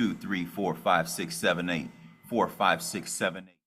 2, 3, 4, 5, 6, 7, 8. 4, 5, 6, 7, 8.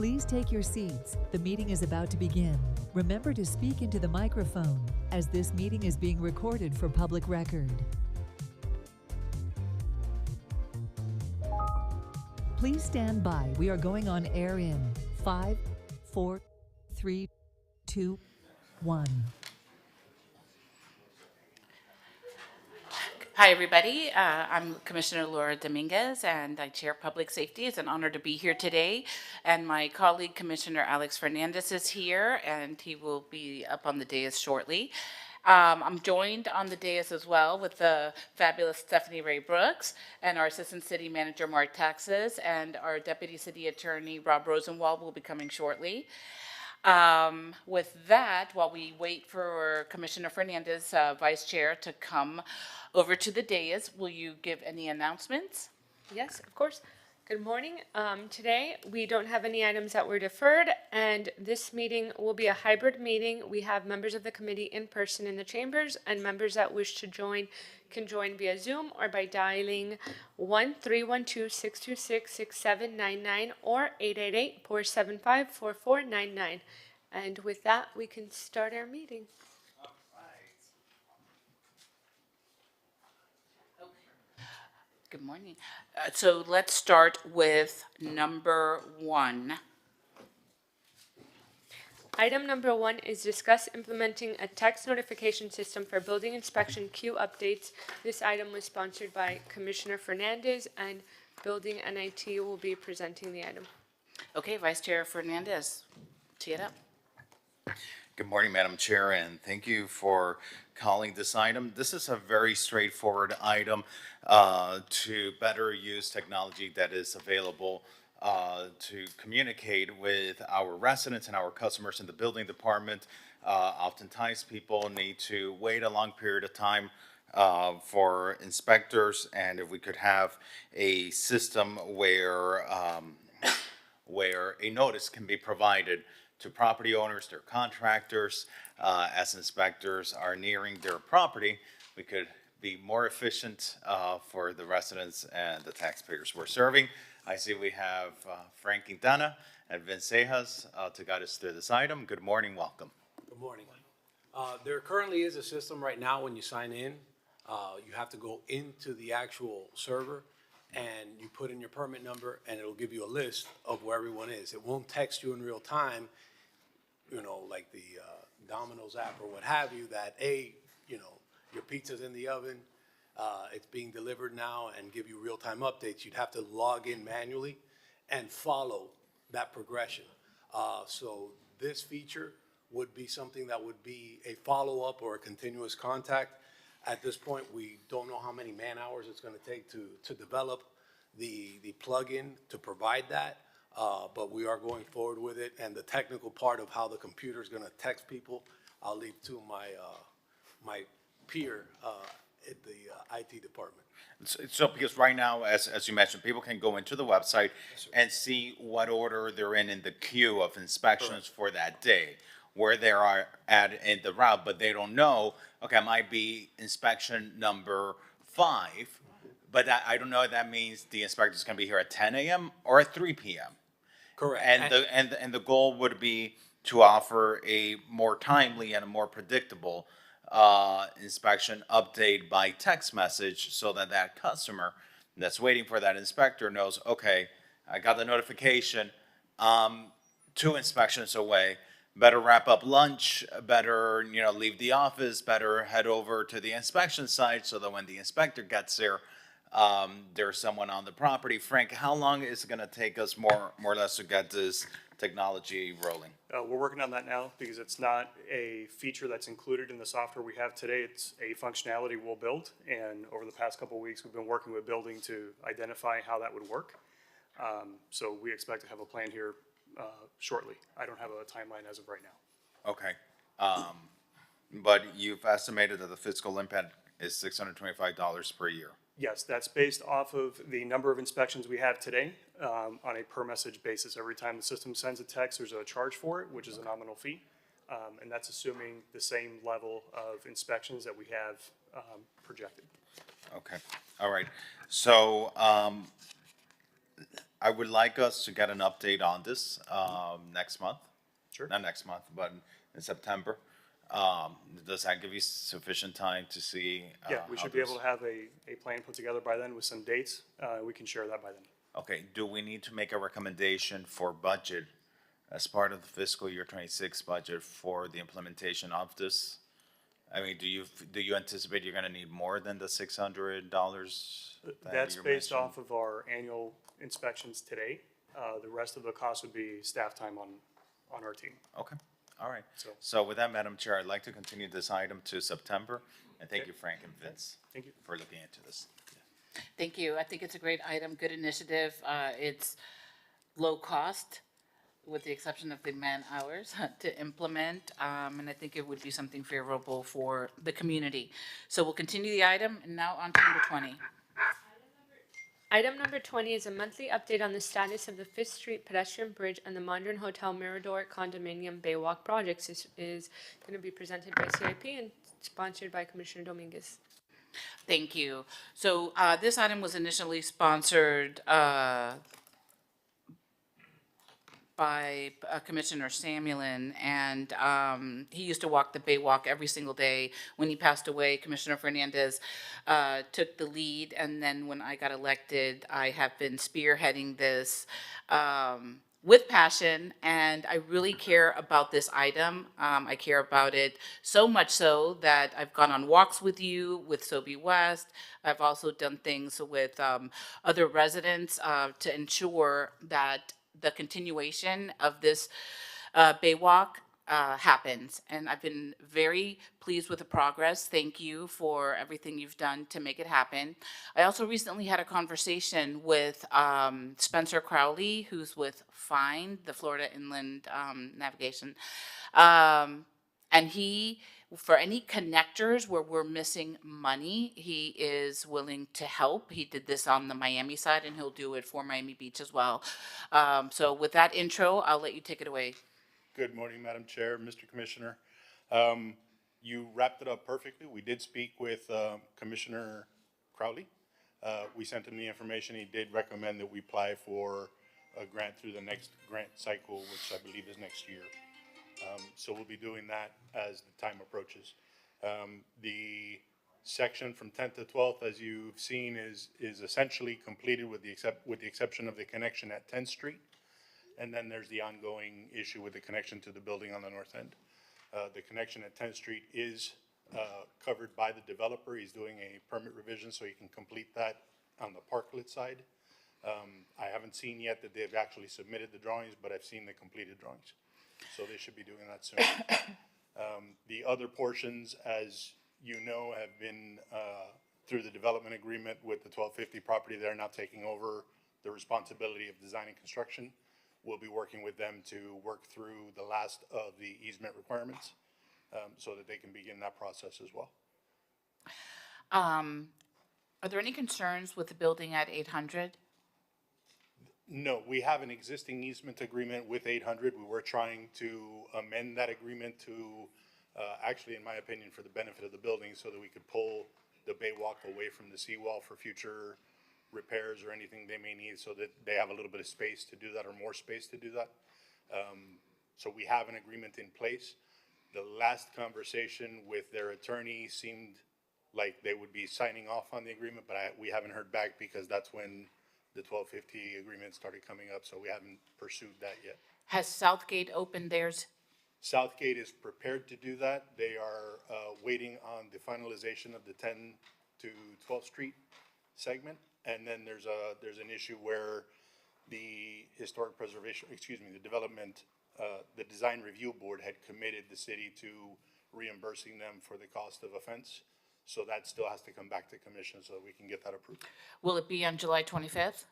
Please take your seats. The meeting is about to begin. Remember to speak into the microphone, as this meeting is being recorded for public record. Please stand by. We are going on air in 5, 4, 3, 2, 1. Hi, everybody. I'm Commissioner Laura Dominguez, and I chair Public Safety. It's an honor to be here today. And my colleague, Commissioner Alex Fernandez, is here, and he will be up on the dais shortly. I'm joined on the dais as well with the fabulous Stephanie Ray Brooks and our Assistant City Manager, Mark Taxes, and our Deputy City Attorney, Rob Rosenwald, will be coming shortly. With that, while we wait for Commissioner Fernandez, Vice Chair, to come over to the dais, will you give any announcements? Yes, of course. Good morning. Today, we don't have any items that were deferred, and this meeting will be a hybrid meeting. We have members of the committee in person in the chambers, and members that wish to join can join via Zoom or by dialing 1-312-626-6799 or 888-475-4499. And with that, we can start our meeting. Good morning. So let's start with number 1. Item number 1 is discuss implementing a text notification system for building inspection queue updates. This item was sponsored by Commissioner Fernandez, and Building NIT will be presenting the item. Okay, Vice Chair Fernandez, tee it up. Good morning, Madam Chair, and thank you for calling this item. This is a very straightforward item to better use technology that is available to communicate with our residents and our customers in the building department. Oftentimes, people need to wait a long period of time for inspectors, and if we could have a system where a notice can be provided to property owners, their contractors, as inspectors are nearing their property, we could be more efficient for the residents and the taxpayers we're serving. I see we have Frank Quintana and Vince Cejas to guide us through this item. Good morning, welcome. Good morning. There currently is a system right now when you sign in. You have to go into the actual server and you put in your permit number and it'll give you a list of where everyone is. It won't text you in real time, you know, like the Domino's app or what have you, that, hey, you know, your pizza's in the oven, it's being delivered now, and give you real-time updates. You'd have to log in manually and follow that progression. So this feature would be something that would be a follow-up or a continuous contact. At this point, we don't know how many man-hours it's gonna take to develop the plug-in to provide that. But we are going forward with it, and the technical part of how the computer is going to text people, I'll leave to my peer at the IT department. So because right now, as you mentioned, people can go into the website and see what order they're in the queue of inspections for that day, where they are at in the route, but they don't know, okay, it might be inspection number 5, but I don't know if that means the inspector's going to be here at 10 a.m. or at 3 p.m. Correct. And the goal would be to offer a more timely and a more predictable inspection update by text message, so that that customer that's waiting for that inspector knows, okay, I got the notification, 2 inspections away, better wrap up lunch, better, you know, leave the office, better head over to the inspection site, so that when the inspector gets there, there's someone on the property. Frank, how long is it going to take us more or less to get this technology rolling? We're working on that now because it's not a feature that's included in the software we have today. It's a functionality we'll build, and over the past couple of weeks, we've been working with building to identify how that would work. So we expect to have a plan here shortly. I don't have a timeline as of right now. Okay. But you've estimated that the fiscal impact is $625 per year. Yes, that's based off of the number of inspections we have today on a per message basis. Every time the system sends a text, there's a charge for it, which is a nominal fee. And that's assuming the same level of inspections that we have projected. Okay, all right. So I would like us to get an update on this, next month. Sure. Not next month, but in September. Does that give you sufficient time to see? Yeah, we how should be this- able to have a plan put together by then with some dates. We can share that by then. Okay, do we need to make a recommendation for budget as part of the fiscal year 26 budget for the implementation of this? I mean, do you anticipate you're gonna need more than the $600? That's based off of our annual inspections today. The rest of the cost would be staff time on our team. Okay, all right. So- So with that, Madam Chair, I'd like to continue this item to September, and thank you, Frank and Vince. Thank you. For looking into this. Thank you. I think it's a great item, good initiative. It's low cost, with the exception of the man hours to implement, and I think it would be something favorable for the community. So we'll continue the item, and now on to number 20. Item number 20 is a monthly update on the status of the Fifth Street pedestrian bridge and the Modern Hotel Mirador Condominium Baywalk projects. This is going to be presented by CIP and sponsored by Commissioner Dominguez. Thank you. So this item was initially sponsored by Commissioner Samulin, and he used to walk the Baywalk every single day. When he passed away, Commissioner Fernandez took the lead, and then when I got elected, I have been spearheading this with passion, and I really care about this item. I care about it so much so that I've gone on walks with you, with Sobe West. I've also done things with other residents to ensure that the continuation of this Baywalk happens. And I've been very pleased with the progress. Thank you for everything you've done to make it happen. I also recently had a conversation with Spencer Crowley, who's with FIND, the Florida Inland Navigation. And he, for any connectors where we're missing money, he is willing to help. He did this on the Miami side, and he'll do it for Miami Beach as well. So with that intro, I'll let you take it away. Good morning, Madam Chair, Mr. Commissioner. You wrapped it up perfectly. We did speak with Commissioner Crowley. We sent him the information. He did recommend that we apply for a grant through the next grant cycle, which I believe is next year. So we'll be doing that as the time approaches. The section from 10th to 12th, as you've seen, is essentially completed with the exception of the connection at 10th Street. And then there's the ongoing issue with the connection to the building on the north end. The connection at 10th Street is covered by the developer. He's doing a permit revision so he can complete that on the parklet side. I haven't seen yet that they've actually submitted the drawings, but I've seen the completed drawings. So they should be doing that soon. The other portions, as you know, have been through the development agreement with the 1250 property. They're now taking over the responsibility of design and construction. We'll be working with them to work through the last of the easement requirements so that they can begin that process as well. Are there any concerns with the building at 800? No, we have an existing easement agreement with 800. We were trying to amend that agreement to, actually, in my opinion, for the benefit of the building so that we could pull the Baywalk away from the seawall for future repairs or anything they may need so that they have a little bit of space to do that or more space to do that. So we have an agreement in place. The last conversation with their attorney seemed like they would be signing off on the agreement, but we haven't heard back because that's when the 1250 agreement started coming up, so we haven't pursued that yet. Has Southgate opened theirs? Southgate is prepared to do that. They are waiting on the finalization of the 10 to 12th Street segment. And then there's an issue where the historic preservation, the development, the design review board had committed the city to reimbursing them for the cost of a fence. So that still has to come back to commission so that we can get that approved. Will it be on July 25th?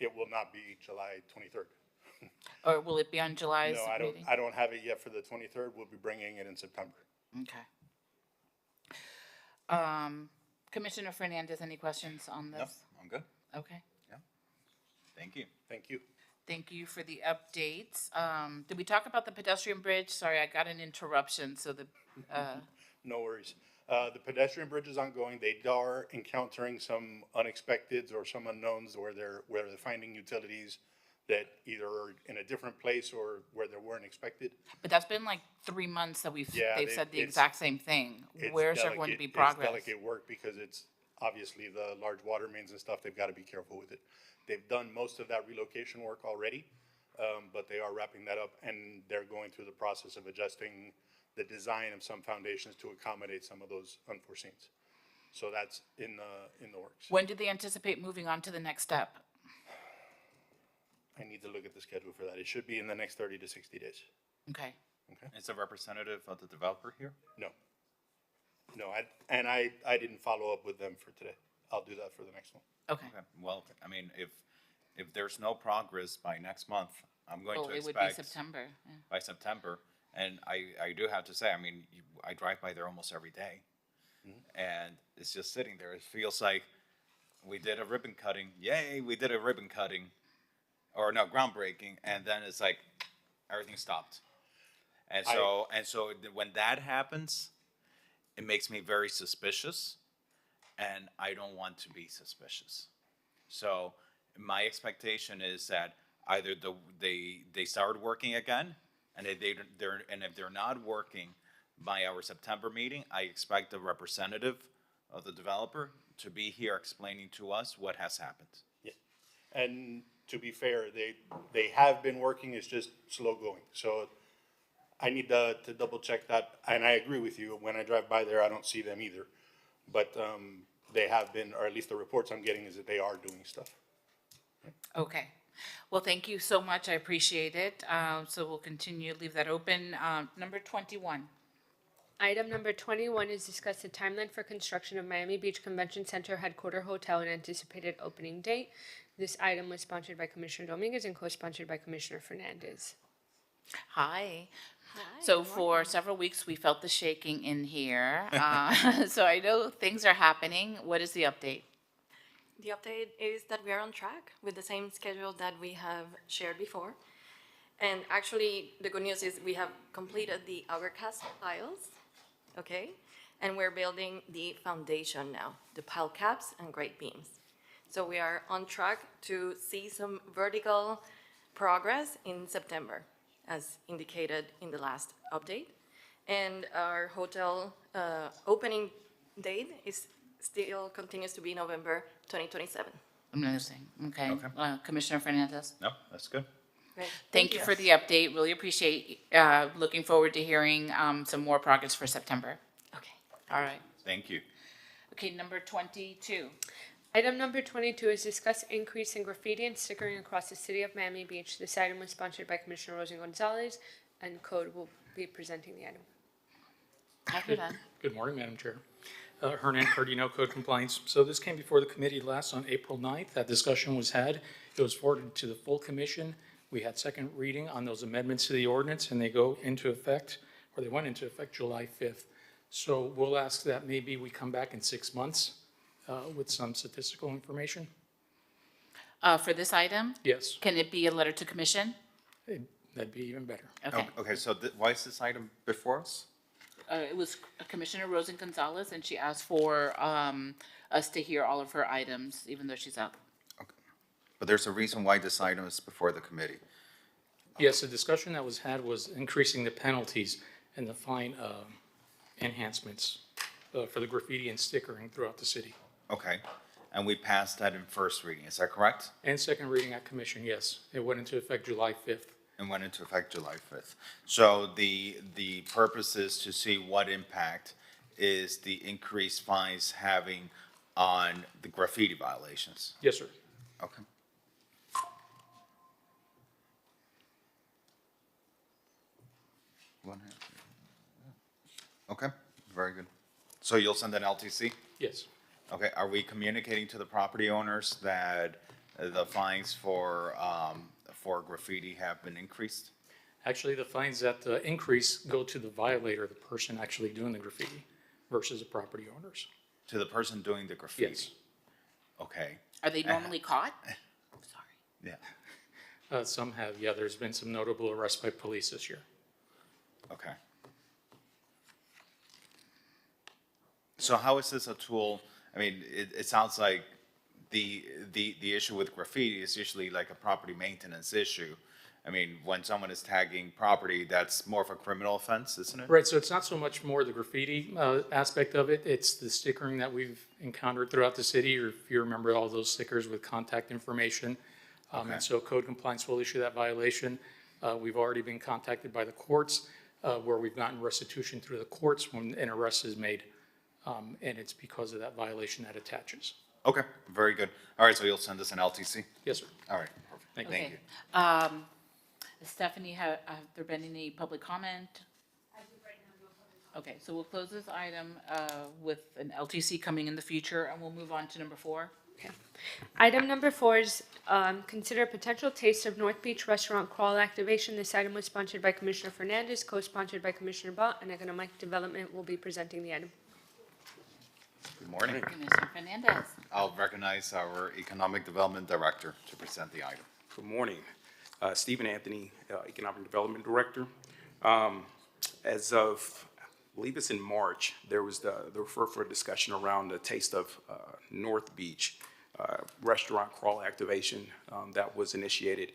It will not be July 23rd. Or will it be on July's No, meeting? I don't have it yet for the 23rd. We'll be bringing it in September. Okay. Commissioner Fernandez, any questions on No, this? I'm good. Okay. Thank you. Thank you. Thank you for the updates. Did we talk about the pedestrian bridge? Sorry, I got an interruption, so the, No worries. The pedestrian bridge is ongoing. They are encountering some unexpecteds or some unknowns where they're finding utilities that either are in a different place or where they weren't expected. But that's been like 3 months that Yeah, they've said the it's- exact same thing. It's Where's there going to be delicate- progress? It's delicate work because it's obviously the large water mains and stuff, they've got to be careful with it. They've done most of that relocation work already, but they are wrapping that up and they're going through the process of adjusting the design of some foundations to accommodate some of those unforeseens. So that's in the works. When do they anticipate moving on to the next step? I need to look at the schedule for that. It should be in the next 30 to 60 days. Okay. Is a representative of the developer here? No. No, I didn't follow up with them for today. I'll do that for the next one. Okay. Okay, well, I mean, if there's no progress by next month, I'm going Oh, to it would be expect September. Yeah. by September. And I do have to say, I mean, I drive by there almost every day. And it's just sitting there. It feels like we did a ribbon cutting. Yay, we did a ribbon cutting. Or no, groundbreaking. And then it's like, everything stopped. And so when that happens, it makes me very suspicious. And I don't want to be suspicious. So my expectation is that either they start working again, and if they're not working by our September meeting, I expect the representative of the developer to be here explaining to us what has happened. Yeah. And to be fair, they have been working, it's just slow going. So I need to double check that. And I agree with you. When I drive by there, I don't see them either. But they have been, or at least the reports I'm getting is that they are doing stuff. Okay. Well, thank you so much. I appreciate it. So we'll continue, leave that open. Number 21. Item number 21 is discuss the timeline for construction of Miami Beach Convention Center Headquarter Hotel and anticipated opening date. This item was sponsored by Commissioner Dominguez and co-sponsored by Commissioner Fernandez. Hi. So for several weeks, we felt the shaking in here. So I know things are happening. What is the update? The update is that we are on track with the same schedule that we have shared before. And actually, the good news is we have completed the hourcast piles, okay? And we're building the foundation now, the pile caps and grate beams. So we are on track to see some vertical progress in September, as indicated in the last update. And our hotel opening date is still continues to be November 2027. Amazing. Okay. Commissioner Fernandez? No, that's good. Great. Thank you for the update. Really appreciate, looking forward to hearing some more progress for September. Okay. All right. Thank you. Okay, number 22. Item number 22 is discuss increase in graffiti and stickering across the city of Miami Beach. This item was sponsored by Commissioner Rosen Gonzalez, and Code will be presenting the item. After that. Good morning, Madam Chair. Hernan Cardino, Code Compliance. So this came before the committee last on April 9th. That discussion was had. It was forwarded to the full commission. We had second reading on those amendments to the ordinance, and they go into effect, or they went into effect July 5th. So we'll ask that maybe we come back in 6 months with some statistical information. For this item, Yes, can it be a letter to commission? that'd be even better. Okay. Okay, so why is this item before us? It was Commissioner Rosen Gonzalez, and she asked for us to hear all of her items, even though she's out. But there's a reason why this item is before the committee. Yes, the discussion that was had was increasing the penalties and the fine enhancements for the graffiti and stickering throughout the city. Okay, and we passed that in first reading, is that correct? And second reading at commission, yes. It went into effect July 5th. And went into effect July 5th. So the purpose is to see what impact is the increased fines having on the graffiti violations. Yes, sir. Okay. Okay, very good. So you'll send an LTC? Yes. Okay, are we communicating to the property owners that the fines for graffiti have been increased? Actually, the fines that increase go to the violator, the person actually doing the graffiti, versus the property owners. To the person doing the graffiti? Yes. Okay, Are they normally caught? Sorry. yeah, Some have, yeah, there's been some notable arrests by police this year. okay. So how is this a tool? I mean, it sounds like the issue with graffiti is usually like a property maintenance issue. I mean, when someone is tagging property, that's more of a criminal offense, isn't it? Right, so it's not so much more the graffiti aspect of it, it's the stickering that we've encountered throughout the city, or if you remember all those stickers with contact information. Okay. And so code compliance will issue that violation. We've already been contacted by the courts, where we've gotten restitution through the courts when an arrest is made. And it's because of that violation that attaches. Okay, very good. All right, so you'll send us an LTC? Yes, sir. All right, Thank you. thank you. Okay. Stephanie, have there been any public comment? Okay, so we'll close this item with an LTC coming in the future, and we'll move on to number 4. Okay. Item number 4 is consider potential taste of North Beach restaurant crawl activation. This item was sponsored by Commissioner Fernandez, co-sponsored by Commissioner Bott, and Economic Development will be presenting the item. Good morning. Commissioner Fernandez. I'll recognize our Economic Development Director to present the item. Good morning. Stephen Anthony, Economic Development Director. As of, I believe it's in March, there was the refer for discussion around the Taste of North Beach restaurant crawl activation that was initiated.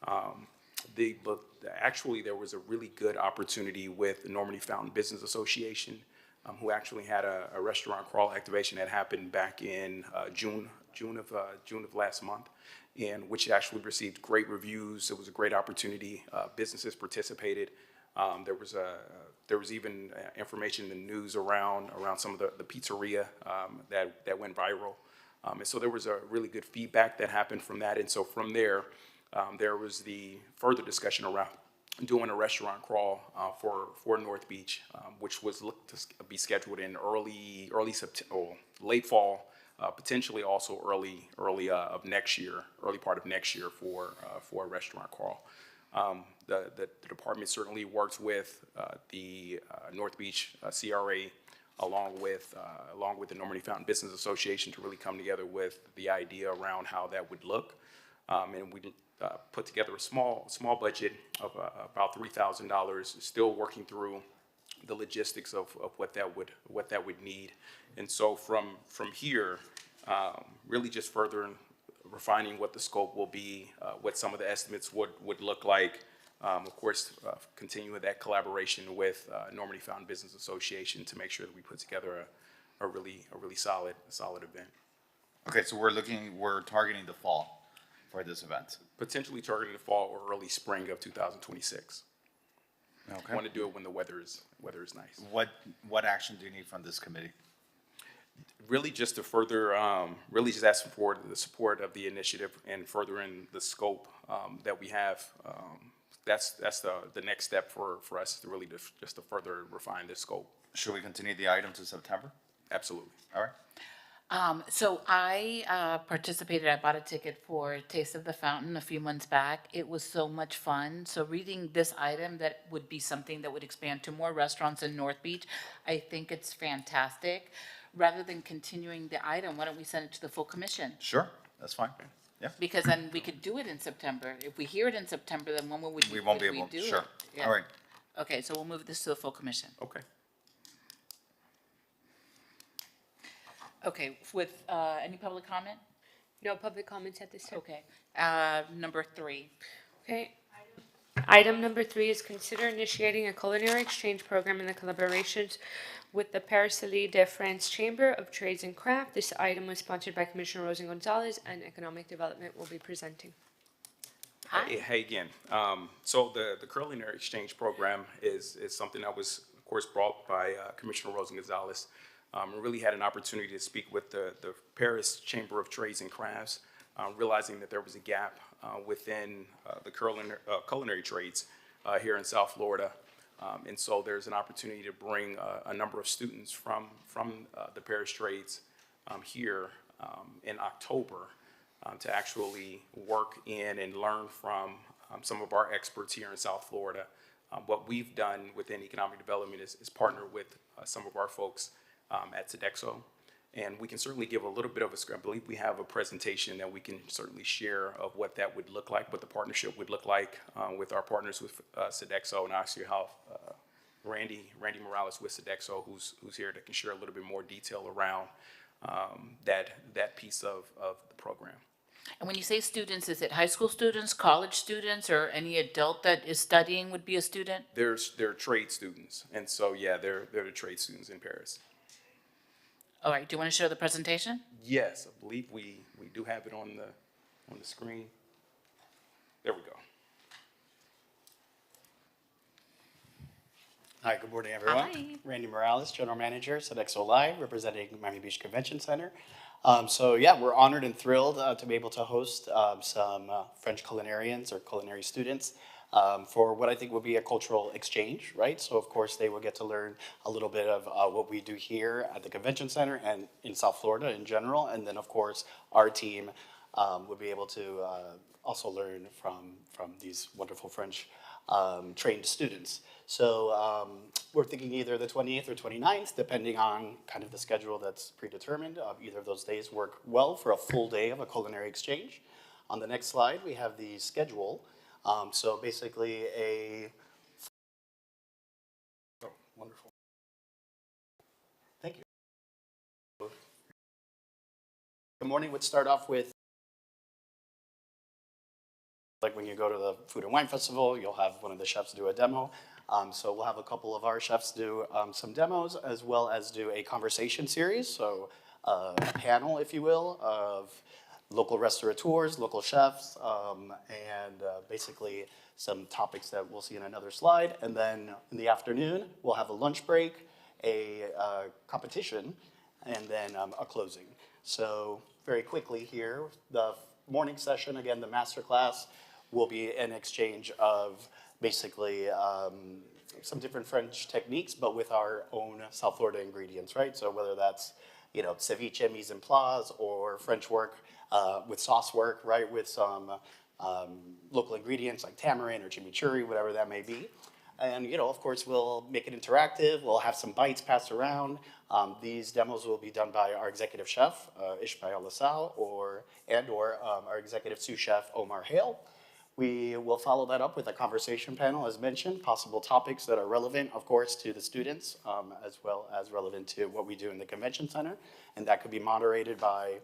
But actually, there was a really good opportunity with the Normandy Fountain Business Association, who actually had a restaurant crawl activation that happened back in June of last month, and which actually received great reviews. It was a great opportunity. Businesses participated. There was even information in the news around some of the pizzeria that went viral. And so there was a really good feedback that happened from that. And so from there, there was the further discussion around doing a restaurant crawl for North Beach, which was looked to be scheduled in early September, or late fall, potentially also early of next year, early part of next year for a restaurant crawl. The department certainly works with the North Beach CRA along with the Normandy Fountain Business Association to really come together with the idea around how that would look. And we put together a small budget of about $3,000, still working through the logistics of what that would need. And so from here, really just further refining what the scope will be, what some of the estimates would look like. Of course, continuing that collaboration with Normandy Fountain Business Association to make sure that we put together a really solid event. Okay, so we're targeting the fall for this event. Potentially targeting the fall or early spring of 2026. Okay. Want to do it when the weather is nice. What action do you need from this committee? Really just to further, really just asking for the support of the initiative and furthering the scope that we have. That's the next step for us to really just to further refine this scope. Should we continue the item to September? Absolutely. All right. So I participated, I bought a ticket for Taste of the Fountain a few months back. It was so much fun. So reading this item, that would be something that would expand to more restaurants in North Beach. I think it's fantastic. Rather than continuing the item, why don't we send it to the full commission? Sure, that's fine. Yeah. Because then we could do it in September. If we hear it in September, then when will we do it? We won't be able, sure. Yeah. All right. Okay, so we'll move this to the full commission. Okay. Okay, with any public comment? No public comments at this time. Okay, number 3. Okay. Item number 3 is consider initiating a culinary exchange program in the collaborations with the Paris-Saint de France Chamber of Trades and Craft. This item was sponsored by Commissioner Rosa Gonzalez, and Economic Development will be presenting. Hi. Hey again. So the culinary exchange program is something that was, of course, brought by Commissioner Rosa Gonzalez. We really had an opportunity to speak with the Paris Chamber of Trades and Crafts, realizing that there was a gap within the culinary trades here in South Florida. And so there's an opportunity to bring a number of students from the Paris Trades here in October to actually work in and learn from some of our experts here in South Florida. What we've done within economic development is partner with some of our folks at Sodexo. And we can certainly give a little bit of I believe we have a presentation that we can certainly share of what that would look like, what the partnership would look like with our partners with Sodexo, and actually how Randy Morales with Sodexo, who's here, that can share a little bit more detail around that piece of the program. And when you say students, is it high school students, college students, or any adult that is studying would be a student? They're trade students, and so, yeah, they're the trade students in Paris. All right, do you want to show the presentation? Yes, I believe we do have it on the screen. There we go. Hi, good morning, everyone. Hi. Randy Morales, General Manager, Sodexo Live, representing Miami Beach Convention Center. So yeah, we're honored and thrilled to be able to host some French culinarians or culinary students for what I think will be a cultural exchange, right? So of course, they will get to learn a little bit of what we do here at the Convention Center and in South Florida in general. And then of course, our team will be able to also learn from these wonderful French trained students. So we're thinking either the 28th or 29th, depending on kind of the schedule that's predetermined. Either of those days work well for a full day of a culinary exchange. On the next slide, we have the schedule. So basically oh, wonderful. Thank you. The morning would start off with, like when you go to the Food and Wine Festival, you'll have one of the chefs do a demo. So we'll have a couple of our chefs do some demos, as well as do a conversation series. So a panel, if you will, of local restaurateurs, local chefs, and basically some topics that we'll see in another slide. And then in the afternoon, we'll have a lunch break, a competition, and then a closing. So very quickly here, the morning session, again, the masterclass will be an exchange of basically some different French techniques, but with our own South Florida ingredients, right? So whether that's, you know, ceviche, mise en place, or French work with sauce work, right? With some local ingredients like tamarind or chimichurri, whatever that may be. And, you know, of course, we'll make it interactive. We'll have some bites passed around. These demos will be done by our executive chef, Ishmael LaSalle, or our executive sous chef, Omar Hale. We will follow that up with a conversation panel, as mentioned, possible topics that are relevant, of course, to the students, as well as relevant to what we do in the convention center. And that could be moderated by,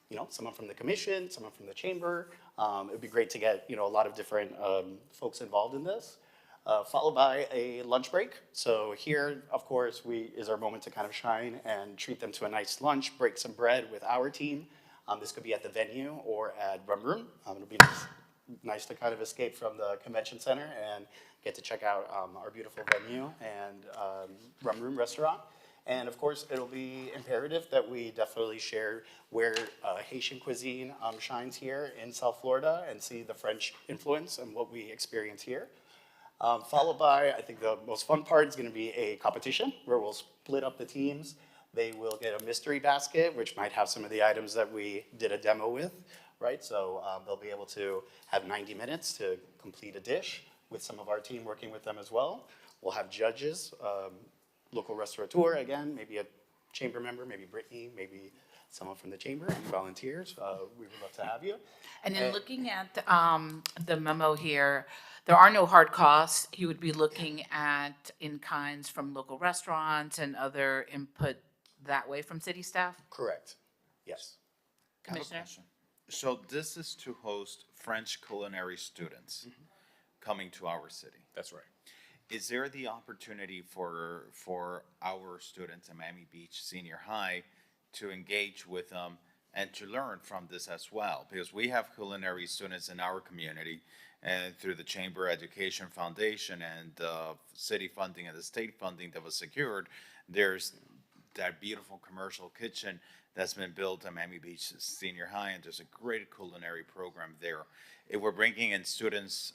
you know, someone from the commission, someone from the chamber. It would be great to get, you know, a lot of different folks involved in this. Followed by a lunch break. So here, of course, is our moment to kind of shine and treat them to a nice lunch, break some bread with our team. This could be at the venue or at Rum Room. It'll be nice to kind of escape from the convention center and get to check out our beautiful venue and Rum Room restaurant. And of course, it'll be imperative that we definitely share where Haitian cuisine shines here in South Florida and see the French influence and what we experience here. Followed by, I think the most fun part is going to be a competition where we'll split up the teams. They will get a mystery basket, which might have some of the items that we did a demo with, right? So they'll be able to have 90 minutes to complete a dish with some of our team working with them as well. We'll have judges, local restaurateur, again, maybe a chamber member, maybe Brittany, maybe someone from the chamber, any volunteers. We would love to have you. And in looking at the memo here, there are no hard costs. You would be looking at in-kinds from local restaurants and other input that way from city staff? Correct, yes. Commissioner? So this is to host French culinary students coming to our city. That's right. Is there the opportunity for our students at Miami Beach Senior High to engage with them and to learn from this as well? Because we have culinary students in our community, and through the Chamber Education Foundation and city funding and the state funding that was secured, there's that beautiful commercial kitchen that's been built at Miami Beach Senior High, and there's a great culinary program there. If we're bringing in students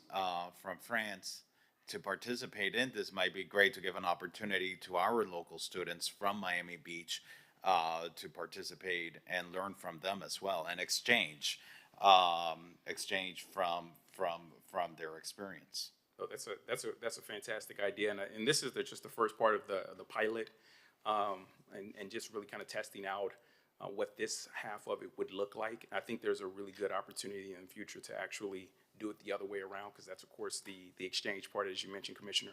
from France to participate in this, might be great to give an opportunity to our local students from Miami Beach to participate and learn from them as well, and exchange from their experience. Oh, that's a fantastic idea, and this is just the first part of the pilot, and just really kind of testing out what this half of it would look like. I think there's a really good opportunity in the future to actually do it the other way around, because that's of course the exchange part, as you mentioned, Commissioner.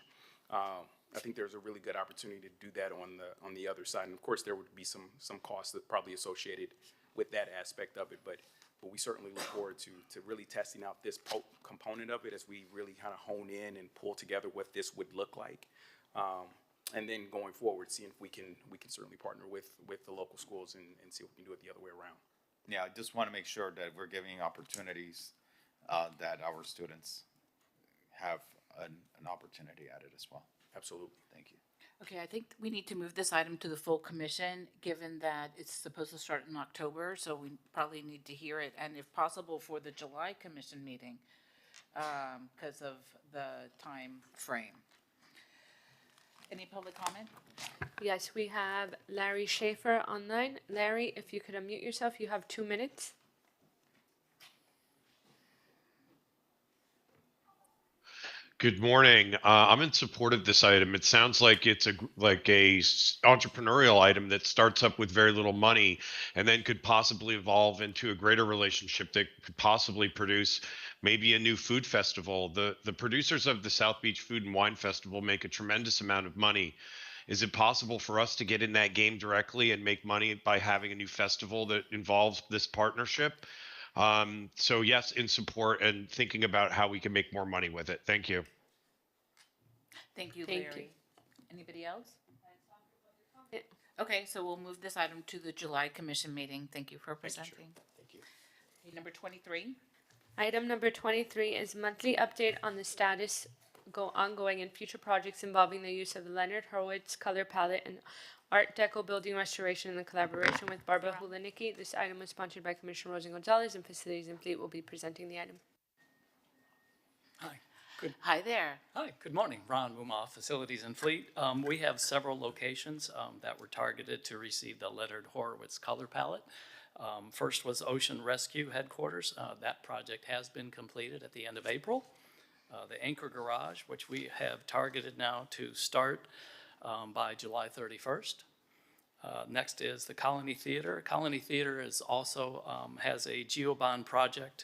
I think there's a really good opportunity to do that on the other side. And of course, there would be some costs that probably associated with that aspect of it, but we certainly look forward to really testing out this component of it as we really kind of hone in and pull together what this would look like. And then going forward, seeing if we can certainly partner with the local schools and see if we can do it the other way around. Yeah, I just want to make sure that we're giving opportunities that our students have an opportunity at it as well. Absolutely. Thank you. Okay, I think we need to move this item to the full commission, given that it's supposed to start in October, so we probably need to hear it, and if possible, for the July commission meeting, because of the time frame. Any public comment? Yes, we have Larry Schaefer online. Larry, if you could unmute yourself, you have 2 minutes. Good morning. I'm in support of this item. It sounds like it's a entrepreneurial item that starts up with very little money and then could possibly evolve into a greater relationship that could possibly produce maybe a new food festival. The producers of the South Beach Food and Wine Festival make a tremendous amount of money. Is it possible for us to get in that game directly and make money by having a new festival that involves this partnership? So yes, in support and thinking about how we can make more money with it. Thank you. Thank you, Thank Larry. Anybody else? Yeah. Okay, so we'll move this item to the July commission meeting. Thank you for presenting. Thank you. Okay, number 23. Item number 23 is monthly update on the status ongoing and future projects involving the use of the Leonard Horowitz color palette and Art Deco building restoration in the collaboration with Barbara Hulinicki. This item was sponsored by Commissioner Rosa Gonzalez, and Facilities and Fleet will be presenting the item. Hi. Good. Hi there. Hi, good morning. Ron Mumma, Facilities and Fleet. We have several locations that were targeted to receive the Leonard Horowitz color palette. First was Ocean Rescue Headquarters. That project has been completed at the end of April. The Anchor Garage, which we have targeted now to start by July 31st. Next is the Colony Theater. Colony Theater is also has a GeoBond project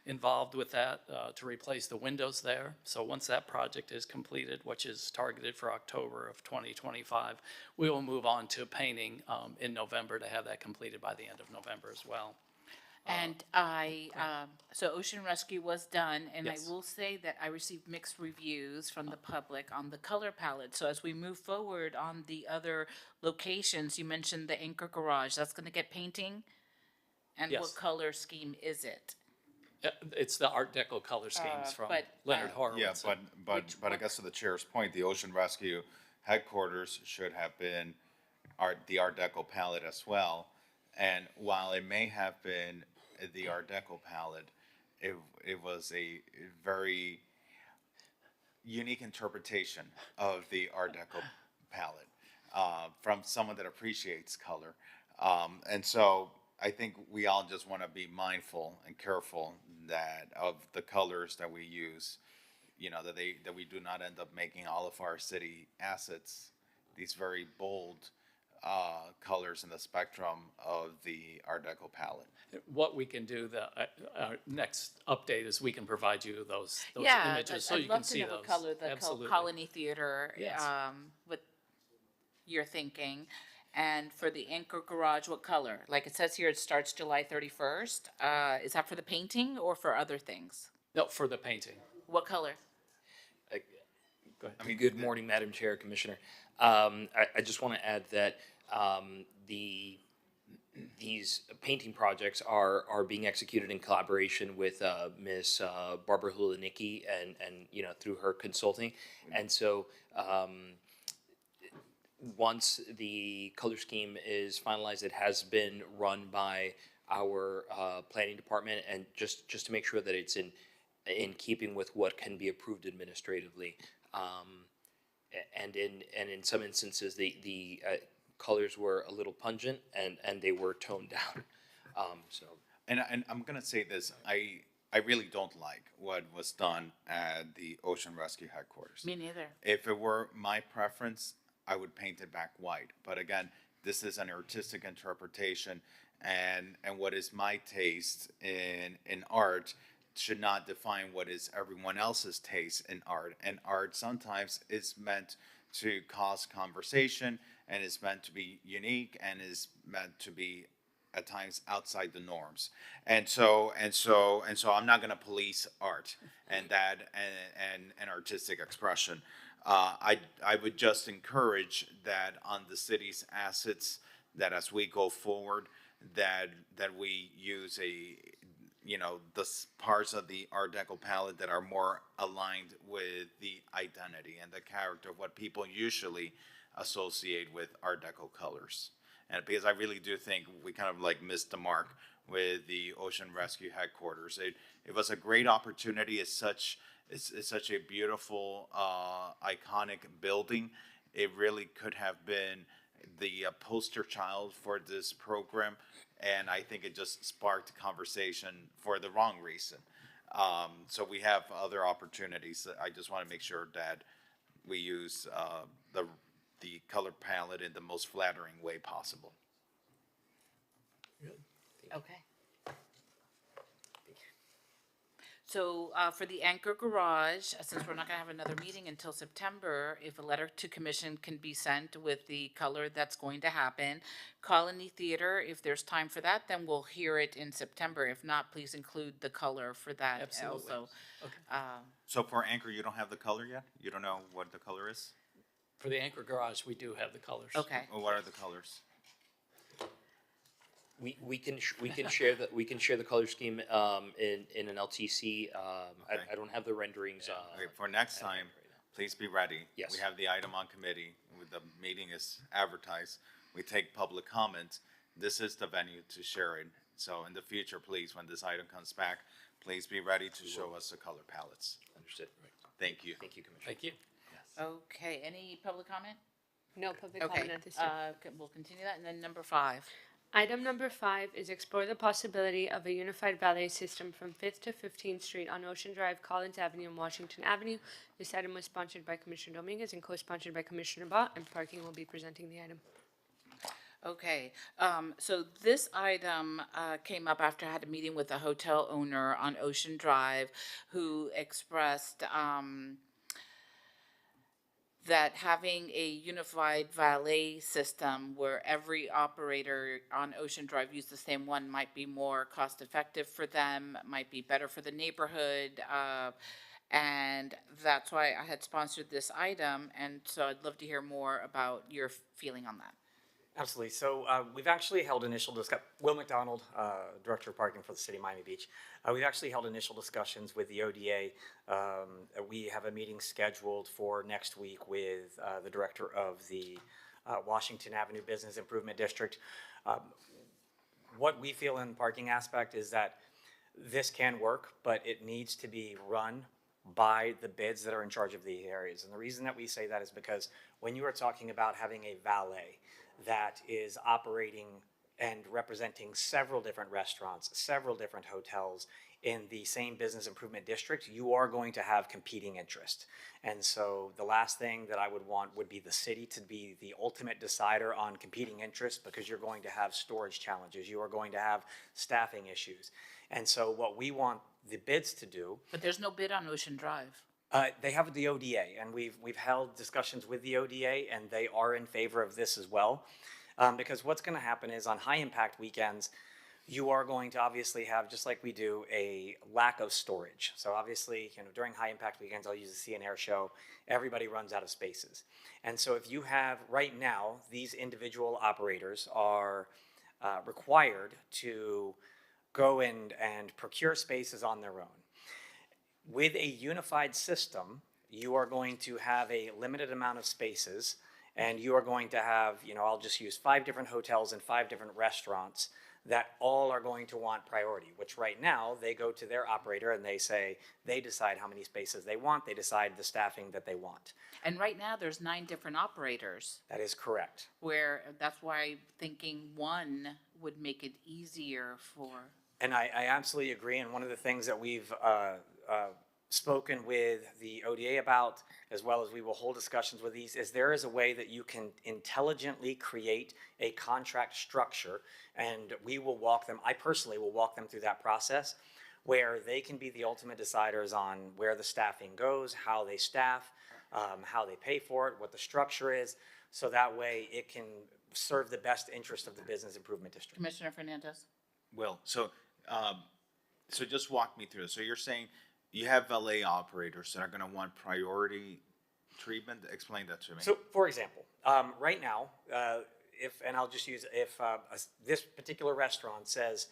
involved with that to replace the windows there. So once that project is completed, which is targeted for October of 2025, we will move on to painting in November to have that completed by the end of November as well. And so Ocean Rescue was done, and Yes. I will say that I received mixed reviews from the public on the color palette. So as we move forward on the other locations, you mentioned the Anchor Garage, that's gonna get painting? And Yes. what color scheme is it? It's the Art Deco color schemes from but, Leonard Horowitz. Yeah, but I guess to the chair's point, the Ocean Rescue headquarters should have been the Art Deco palette as well. And while it may have been the Art Deco palette, it was a very unique interpretation of the Art Deco palette from someone that appreciates color. And so I think we all just want to be mindful and careful of the colors that we use, that we do not end up making all of our city assets these very bold colors in the spectrum of the Art Deco palette. What we can do, our next update is we can provide you those Yeah, images so I'd you love can see to know those. what color the Absolutely. Colony Theater, Yes. what you're thinking. And for the Anchor Garage, what color? Like it says here, it starts July 31st. Is that for the painting or for other things? No, for the painting. What color? Go ahead. Good morning, Madam Chair, Commissioner. I just want to add that these painting projects are being executed in collaboration with Ms. Barbara Hulinicki and through her consulting. And so once the color scheme is finalized, it has been run by our planning department, and just to make sure that it's in keeping with what can be approved administratively. And in some instances, the colors were a little pungent and they were toned down. And I'm gonna say this, I really don't like what was done at the Ocean Rescue headquarters. Me neither. If it were my preference, I would paint it back white. But again, this is an artistic interpretation, and what is my taste in art should not define what is everyone else's taste in art. And art sometimes is meant to cause conversation and is meant to be unique and is meant to be at times outside the norms. And so I'm not going to police art and artistic expression. I would just encourage that on the city's assets, that as we go forward, that we use the parts of the Art Deco palette that are more aligned with the identity and the character of what people usually associate with Art Deco colors. And because I really do think we kind of like missed the mark with the Ocean Rescue headquarters. It was a great opportunity. It's such a beautiful, iconic building. It really could have been the poster child for this program, and I think it just sparked conversation for the wrong reason. So we have other opportunities. I just want to make sure that we use the color palette in the most flattering way possible. Okay. So for the Anchor Garage, since we're not going to have another meeting until September, if a letter to commission can be sent with the color that's going to happen. Colony Theater, if there's time for that, then we'll hear it in September. If not, please include the color for that Absolutely. also. So for Anchor, you don't have the color yet? You don't know what the color is? For the Anchor Garage, we do have the colors. Okay. Well, what are the colors? We can share the color scheme in an LTC. Okay. I don't have the renderings. Okay, for next time, please be ready. Yes. We have the item on committee. The meeting is advertised. We take public comments. This is the venue to share it. So in the future, please, when this item comes back, please be ready to show us the color palettes. Understood. Thank you. Thank you, Commissioner. Thank you. Okay, any public comment? No public Okay, comment at this time. we'll continue that, and then number 5. Item number 5 is explore the possibility of a unified valet system from 5th to 15th Street on Ocean Drive, Collins Avenue, and Washington Avenue. This item was sponsored by Commissioner Dominguez and co-sponsored by Commissioner Bott, and Parking will be presenting the item. Okay, so this item came up after I had a meeting with a hotel owner on Ocean Drive who expressed that having a unified valet system where every operator on Ocean Drive use the same one might be more cost effective for them, might be better for the neighborhood, and that's why I had sponsored this item, and so I'd love to hear more about your feeling on that. Absolutely. So we've actually held initial discussion. Will McDonald, Director of Parking for the City of Miami Beach. We've actually held initial discussions with the ODA. We have a meeting scheduled for next week with the Director of the Washington Avenue Business Improvement District. What we feel in the parking aspect is that this can work, but it needs to be run by the bids that are in charge of the areas. And the reason that we say that is because when you are talking about having a valet that is operating and representing several different restaurants, several different hotels in the same business improvement district, you are going to have competing interest. And so the last thing that I would want would be the city to be the ultimate decider on competing interest, because you're going to have storage challenges, you are going to have staffing issues. And so what we want the bids to do. But there's no bid on Ocean Drive. They have the ODA, and we've held discussions with the ODA, and they are in favor of this as well. Because what's going to happen is on high impact weekends, you are going to obviously have, just like we do, a lack of storage. So obviously, during high impact weekends, I'll use the Sea and Air Show, everybody runs out of spaces. And so if you have, right now, these individual operators are required to go in and procure spaces on their own. With a unified system, you are going to have a limited amount of spaces, and you are going to have, I'll just use 5 different hotels and 5 different restaurants that all are going to want priority, which right now they go to their operator and they decide how many spaces they want, they decide the staffing that they want. And right now there's 9 different operators. That is correct. Where that's why thinking one would make it easier for. And I absolutely agree. And one of the things that we've spoken with the ODA about, as well as we will hold discussions with these, is there is a way that you can intelligently create a contract structure, and we will walk them, I personally will walk them through that process, where they can be the ultimate deciders on where the staffing goes, how they staff, how they pay for it, what the structure is, so that way it can serve the best interest of the business improvement district. Commissioner Fernandez? Well, so just walk me through this. So you're saying you have valet operators that are gonna want priority treatment? Explain that to me. So, for example, right now, and I'll just use, this particular restaurant says,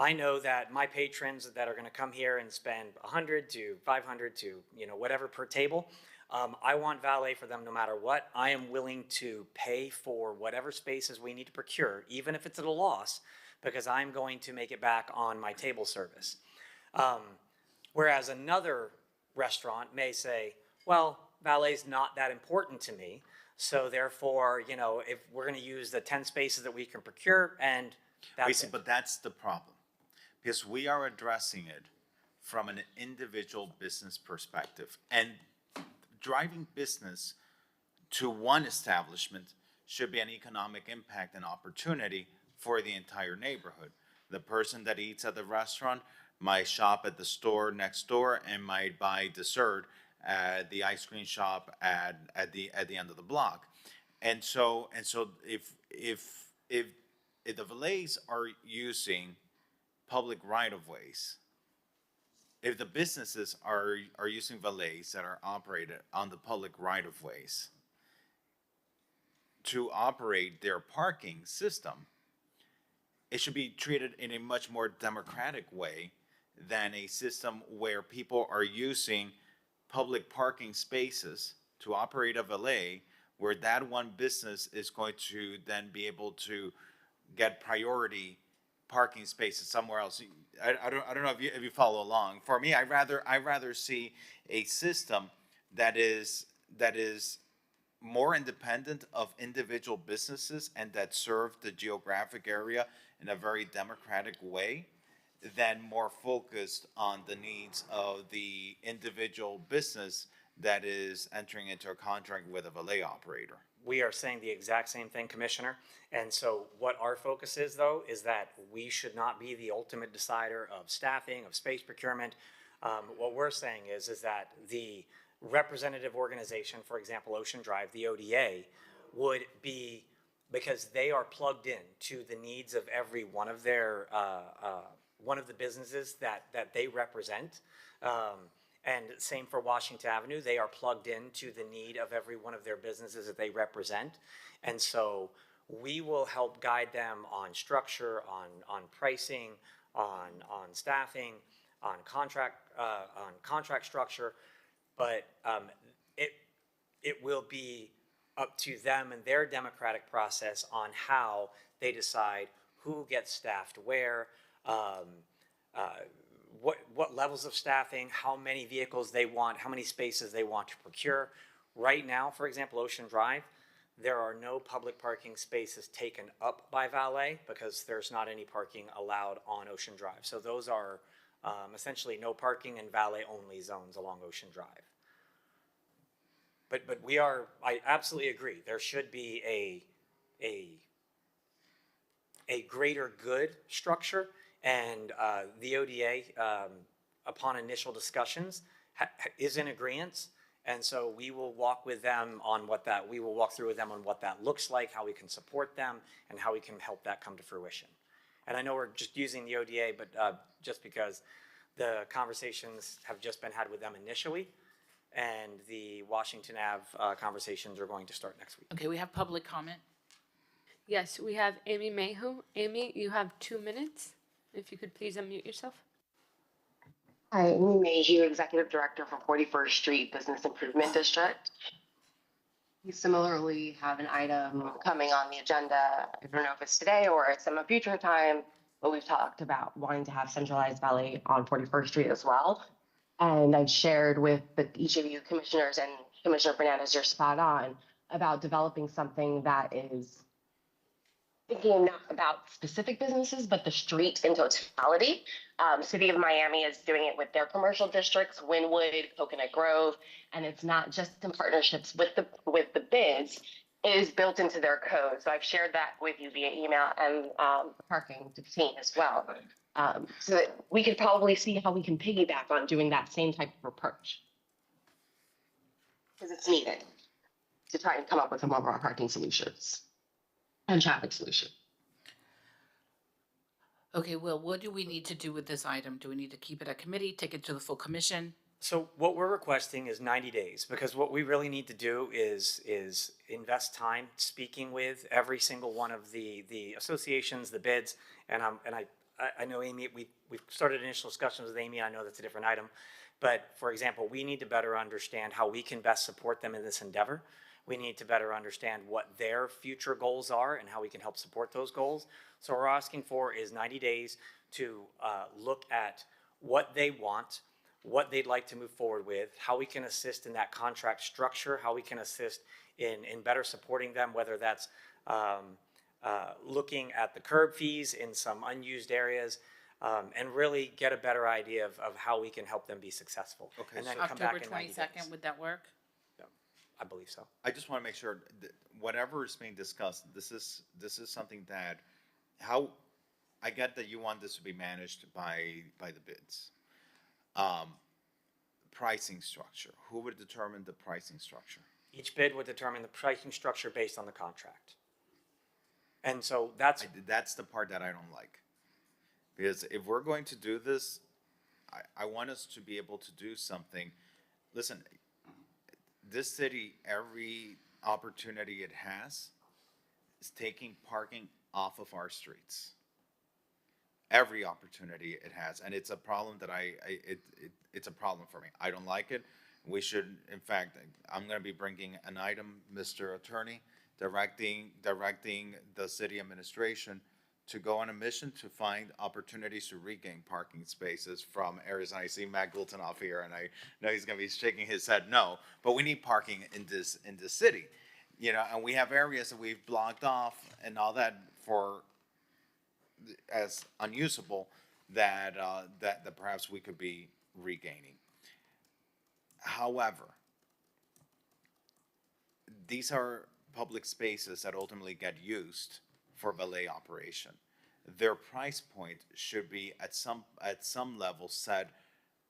I know that my patrons that are gonna come here and spend 100 to 500 to, whatever per table, I want valet for them no matter what. I am willing to pay for whatever spaces we need to procure, even if it's at a loss, because I'm going to make it back on my table service. Whereas another restaurant may say, well, valet's not that important to me, so therefore, if we're gonna use the 10 spaces that we can procure, and that's it. But that's the problem, because we are addressing it from an individual business perspective, and driving business to one establishment should be an economic impact and opportunity for the entire neighborhood. The person that eats at the restaurant might shop at the store next door and might buy dessert at the ice cream shop at the end of the block. And so if the valets are using public right-of-ways, if the businesses are using valets that are operated on the public right-of-ways to operate their parking system, it should be treated in a much more democratic way than a system where people are using public parking spaces to operate a valet, where that one business is going to then be able to get priority parking spaces somewhere else. I don't know if you follow along. For me, I rather see a system that is more independent of individual businesses and that serve the geographic area in a very democratic way than more focused on the needs of the individual business that is entering into a contract with a valet operator. We are saying the exact same thing, Commissioner. And so what our focus is, though, is that we should not be the ultimate decider of staffing, of space procurement. What we're saying is that the representative organization, for example, Ocean Drive, the ODA, would be, because they are plugged in to the needs of every one of their, one of the businesses that they represent. And same for Washington Avenue, they are plugged into the need of every one of their businesses that they represent. And so we will help guide them on structure, on pricing, on staffing, on contract structure. But it will be up to them and their democratic process on how they decide who gets staffed where, what levels of staffing, how many vehicles they want, how many spaces they want to procure. Right now, for example, Ocean Drive, there are no public parking spaces taken up by valet because there's not any parking allowed on Ocean Drive. So those are essentially no parking and valet only zones along Ocean Drive. But I absolutely agree. There should be a greater good structure. And the ODA, upon initial discussions, is in agreement. And so we will walk with them on what that, we will walk through with them on what that looks like, how we can support them, and how we can help that come to fruition. And I know we're just using the ODA, but just because the conversations have just been had with them initially, and the Washington Ave conversations are going to start next week. Okay, we have public comment. Yes, we have Amy Mayhew. Amy, you have 2 minutes. If you could please unmute yourself. Hi, Amy Mayhew, Executive Director for 41st Street Business Improvement District. We similarly have an item coming on the agenda. I don't know if it's today or at some future time, but we've talked about wanting to have centralized valet on 41st Street as well. And I've shared with each of you commissioners, and Commissioner Fernandez, you're spot on, about developing something that is thinking not about specific businesses, but the street in totality. City of Miami is doing it with their commercial districts, Wynwood, Coconut Grove, and it's not just in partnerships with the bids, it is built into their code. So I've shared that with you via email and parking to team as well. So that we could probably see how we can piggyback on doing that same type of approach. because it's needed to try and come up with some of our parking solutions and traffic solutions. Okay, well, what do we need to do with this item? Do we need to keep it at committee, take it to the full commission? So what we're requesting is 90 days, because what we really need to do is invest time speaking with every single one of the associations, the bids, and I know Amy, we've started initial discussions with Amy, I know that's a different item, but for example, we need to better understand how we can best support them in this endeavor. We need to better understand what their future goals are and how we can help support those goals. So what we're asking for is 90 days to look at what they want, what they'd like to move forward with, how we can assist in that contract structure, how we can assist in better supporting them, whether that's looking at the curb fees in some unused areas, and really get a better idea of how we can help them be successful. Okay, And then so- come back October in 90 days. 22nd, would that work? I believe so. I just want to make sure that whatever is being discussed, this is something that, I get that you want this to be managed by the bids. Pricing structure, who would determine the pricing structure? Each bid would determine the pricing structure based on the contract. And so that's the part that I don't like. Because if we're going to do this, I want us to be able to do something. Listen, this city, every opportunity it has is taking parking off of our streets. Every opportunity it has, and it's a problem that it's a problem for me. I don't like it. We should, in fact, I'm going to be bringing an item, Mr. Attorney, directing the city administration to go on a mission to find opportunities to regain parking spaces from areas. And I see Matt Gultenoff here, and I know he's going to be shaking his head no, but we need parking in this city, and we have areas that we've blocked off and all that as unusable that perhaps we could be regaining. However, these are public spaces that ultimately get used for valet operation. Their price point should be at some level set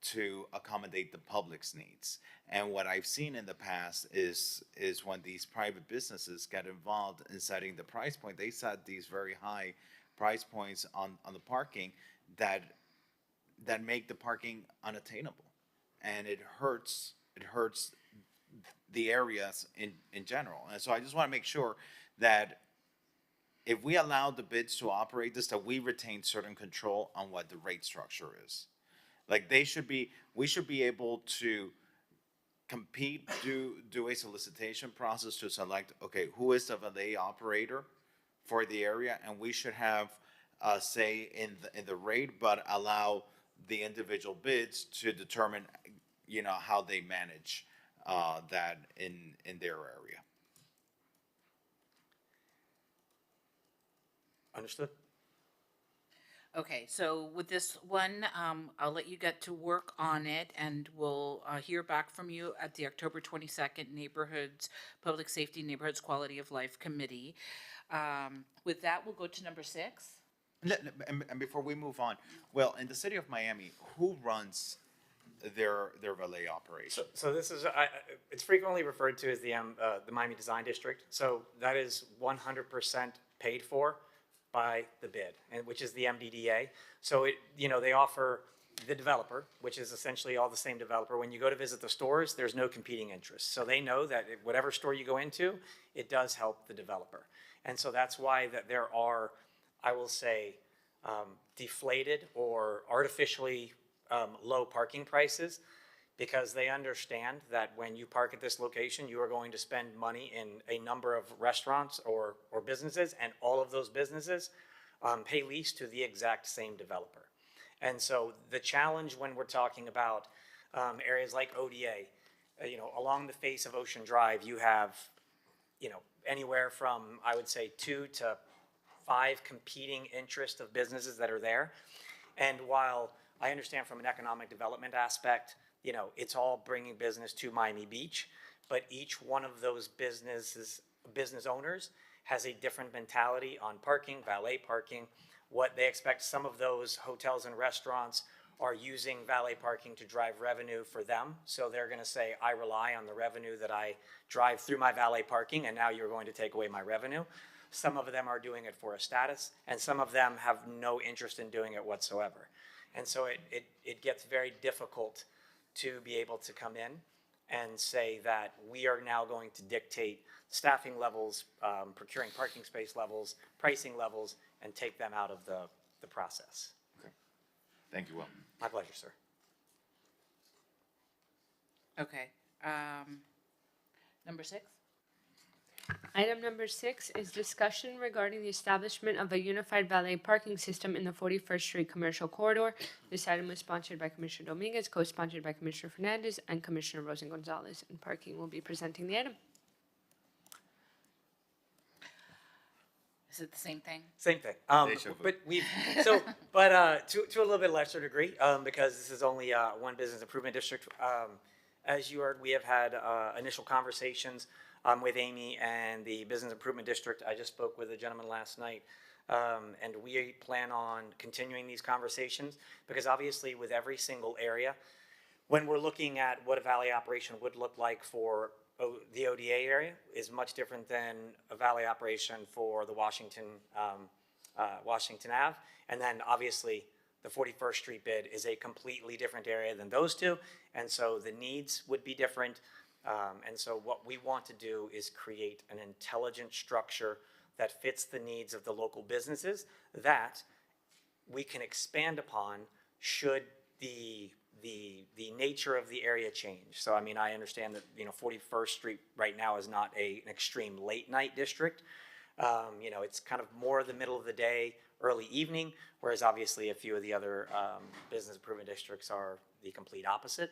to accommodate the public's needs. And what I've seen in the past is when these private businesses get involved in setting the price point, they set these very high price points on the parking that make the parking unattainable. And it hurts the areas in general. And so I just want to make sure that if we allow the bids to operate this, that we retain certain control on what the rate structure is. Like we should be able to compete, do a solicitation process to select, okay, who is the valet operator for the area, and we should have say in the rate, but allow the individual bids to determine, how they manage that in their area. Understood. Okay, so with this one, I'll let you get to work on it, and we'll hear back from you at the October 22nd Neighborhoods, Public Safety Neighborhoods Quality of Life Committee. With that, we'll go to number 6. And before we move on, well, in the city of Miami, who runs their valet operation? So this is, it's frequently referred to as the Miami Design District. So that is 100% paid for by the bid, and which is the MDDA. So they offer the developer, which is essentially all the same developer. When you go to visit the stores, there's no competing interests. So they know that whatever store you go into, it does help the developer. And so that's why that there are, I will say, deflated or artificially low parking prices, because they understand that when you park at this location, you are going to spend money in a number of restaurants or businesses, and all of those businesses pay lease to the exact same developer. And so the challenge when we're talking about areas like ODA, along the face of Ocean Drive, you have, anywhere from, I would say, 2 to 5 competing interests of businesses that are there. And while I understand from an economic development aspect, it's all bringing business to Miami Beach, but each one of those business owners has a different mentality on parking, valet parking, what they expect. Some of those hotels and restaurants are using valet parking to drive revenue for them. So they're going to say, I rely on the revenue that I drive through my valet parking, and now you're going to take away my revenue. Some of them are doing it for a status, and some of them have no interest in doing it whatsoever. And so it gets very difficult to be able to come in and say that we are now going to dictate staffing levels, procuring parking space levels, pricing levels, and take them out of the process. Thank you, Will. My pleasure, sir. Okay. Number 6? Item number 6 is discussion regarding the establishment of a unified valet parking system in the 41st Street Commercial Corridor. This item was sponsored by Commissioner Dominguez, co-sponsored by Commissioner Fernandez and Commissioner Rosen Gonzalez, and Parking will be presenting the item. Is it the same thing? Same thing. Deja vu. But to a little bit lesser degree, because this is only one business improvement district. As you heard, we have had initial conversations with Amy and the business improvement district. I just spoke with a gentleman last night, and we plan on continuing these conversations because obviously with every single area, when we're looking at what a valet operation would look like for the ODA area is much different than a valet operation for the Washington Ave. And then obviously the 41st Street bid is a completely different area than those two. And so the needs would be different. And so what we want to do is create an intelligent structure that fits the needs of the local businesses that we can expand upon should the nature of the area change. So, I mean, I understand that, 41st Street right now is not an extreme late night district. It's kind of more the middle of the day, early evening, whereas obviously a few of the other business improvement districts are the complete opposite.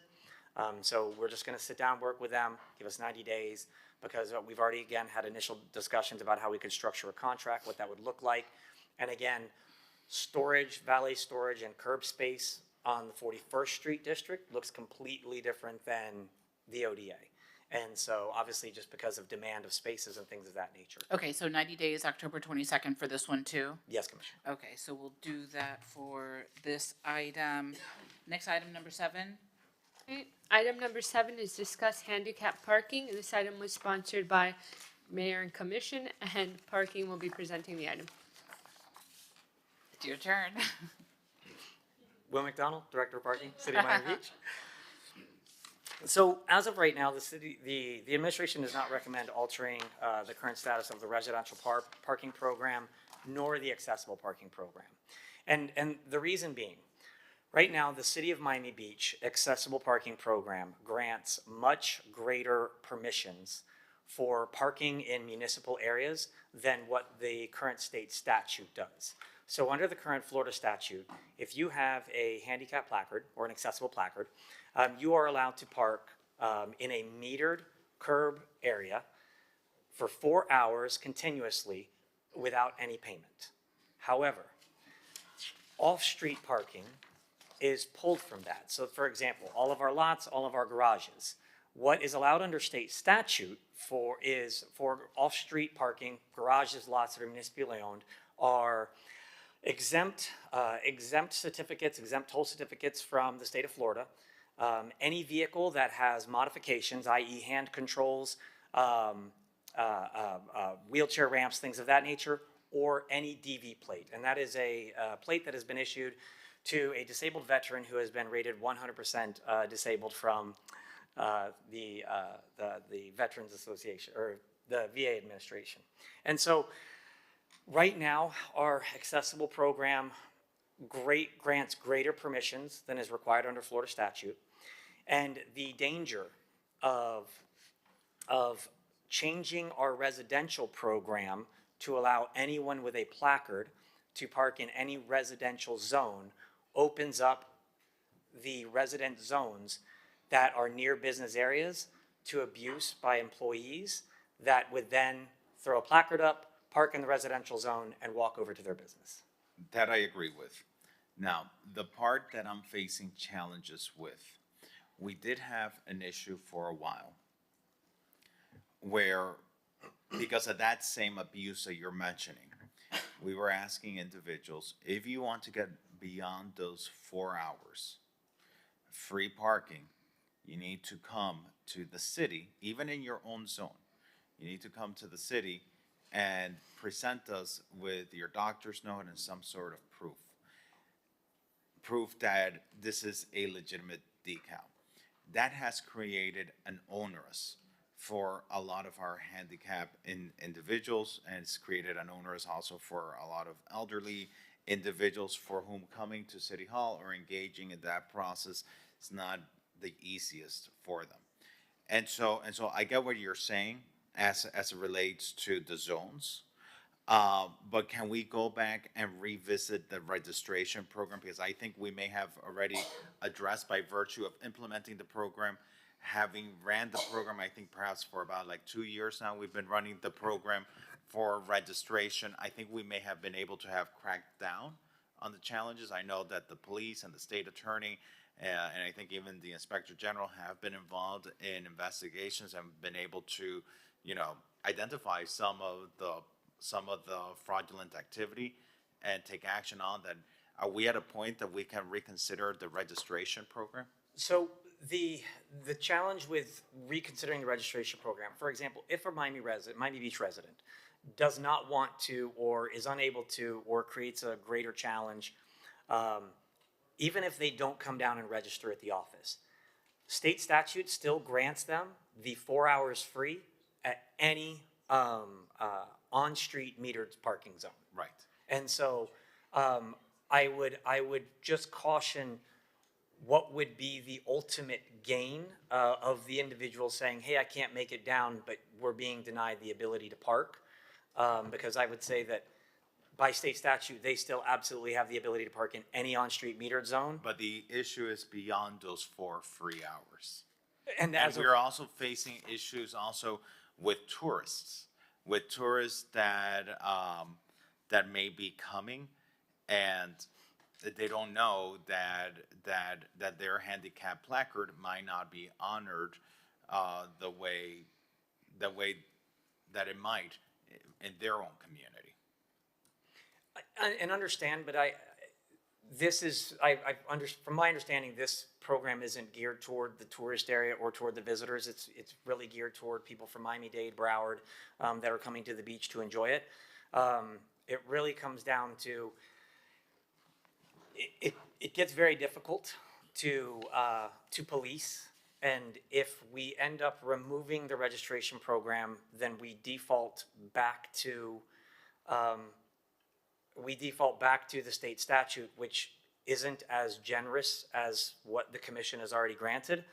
So we're just going to sit down, work with them, give us 90 days, because we've already, again, had initial discussions about how we could structure a contract, what that would look like. And again, storage, valet storage, and curb space on the 41st Street district looks completely different than the ODA. And so obviously just because of demand of spaces and things of that nature. Okay, so 90 days, October 22nd for this one too? Yes, Commissioner. Okay, so we'll do that for this item. Next item, number 7. Okay. Item number 7 is discuss handicap parking. This item was sponsored by Mayor and Commission, and Parking will be presenting the item. It's your turn. Will McDonald, Director of Parking, City of Miami Beach. So as of right now, the administration does not recommend altering the current status of the residential parking program nor the accessible parking program. And the reason being, right now, the City of Miami Beach accessible parking program grants much greater permissions for parking in municipal areas than what the current state statute does. So under the current Florida statute, if you have a handicap placard or an accessible placard, you are allowed to park in a metered curb area for 4 hours continuously without any payment. However, off-street parking is pulled from that. So for example, all of our lots, all of our garages, what is allowed under state statute for off-street parking, garages, lots that are municipally owned, are exempt certificates, exempt toll certificates from the state of Florida. Any vehicle that has modifications, i.e. hand controls, wheelchair ramps, things of that nature, or any DV plate. And that is a plate that has been issued to a disabled veteran who has been rated 100% disabled from the Veterans Association, or the VA administration. And so right now, our accessible program grants greater permissions than is required under Florida statute. And the danger of changing our residential program to allow anyone with a placard to park in any residential zone opens up the resident zones that are near business areas to abuse by employees that would then throw a placard up, park in the residential zone, and walk over to their business. That I agree with. Now, the part that I'm facing challenges with, we did have an issue for a while where, because of that same abuse that you're mentioning, we were asking individuals, if you want to beyond those 4 hours, free parking, you need to come to the city, even in your own zone. You need to come to the city and present us with your doctor's note and some sort of proof that this is a legitimate decal. That has created an onerous for a lot of our handicapped individuals, and it's created an onerous also for a lot of elderly individuals for whom coming to City Hall or engaging in that process is not the easiest for them. And so I get what you're saying as it relates to the zones. But can we go back and revisit the registration program? Because I think we may have already addressed, by virtue of implementing the program, having ran the program, I think perhaps for about like 2 years now, we've been running the program for registration. I think we may have been able to have cracked down on the challenges. I know that the police and the state attorney, and I think even the inspector general have been involved in investigations and been able to, identify some of the fraudulent activity and take action on that. Are we at a point that we can reconsider the registration program? So the challenge with reconsidering the registration program, for example, if a Miami Beach resident does not want to, or is unable to, or creates a greater challenge, even if they don't come down and register at the office, state statute still grants them the 4 hours free at any on-street metered parking zone. Right. And so I would just caution what would be the ultimate gain of the individual saying, hey, I can't make it down, but we're being denied the ability to park. Because I would say that by state statute, they still absolutely have the ability to park in any on-street metered zone. But the issue is beyond those 4 free hours. And we're also facing issues also with tourists that that may be coming, and they don't know that their handicap placard might not be honored the way that it might in their own community. And understand, but from my understanding, this program isn't geared toward the tourist area or toward the visitors. It's really geared toward people from Miami-Dade, Broward, that are coming to the beach to enjoy it. It really comes down to, it gets very difficult to police. And if we end up removing the registration program, then we default back to the state statute, which isn't as generous as what the commission has already granted.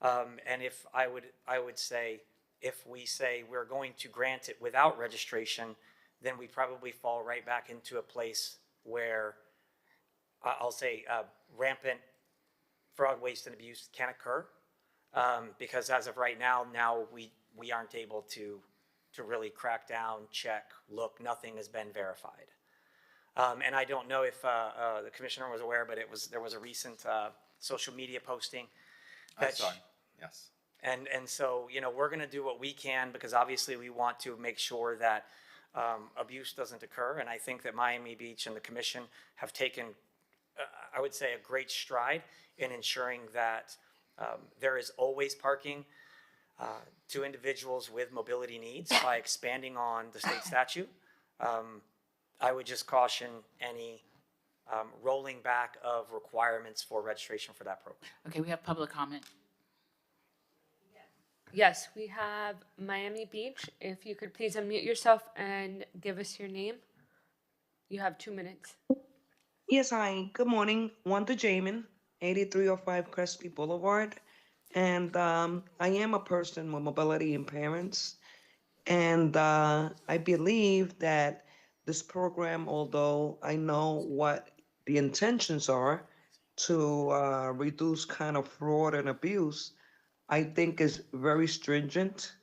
And if I would say, if we say we're going to grant it without registration, then we probably fall right back into a place where I'll say rampant fraud, waste, and abuse can occur. Because as of right now, we aren't able to really crack down, check, look, nothing has been verified. And I don't know if the commissioner was aware, but there was a recent social media posting. I saw it, yes. And so, we're gonna do what we can, because obviously we want to make sure that abuse doesn't occur. And I think that Miami Beach and the commission have taken, I would say, a great stride in ensuring that there is always parking to individuals with mobility needs by expanding on the state statute. I would just caution any rolling back of requirements for registration for that program. Okay, we have public comment. Yes, we have Miami Beach. If you could please unmute yourself and give us your name. You have 2 minutes. Yes, hi. Good morning. Wanda Jamin, 8305 Crespi Boulevard. And I am a person with mobility impairments. And I believe that this program, although I know what the intentions are to reduce kind of fraud and abuse, I think is very stringent.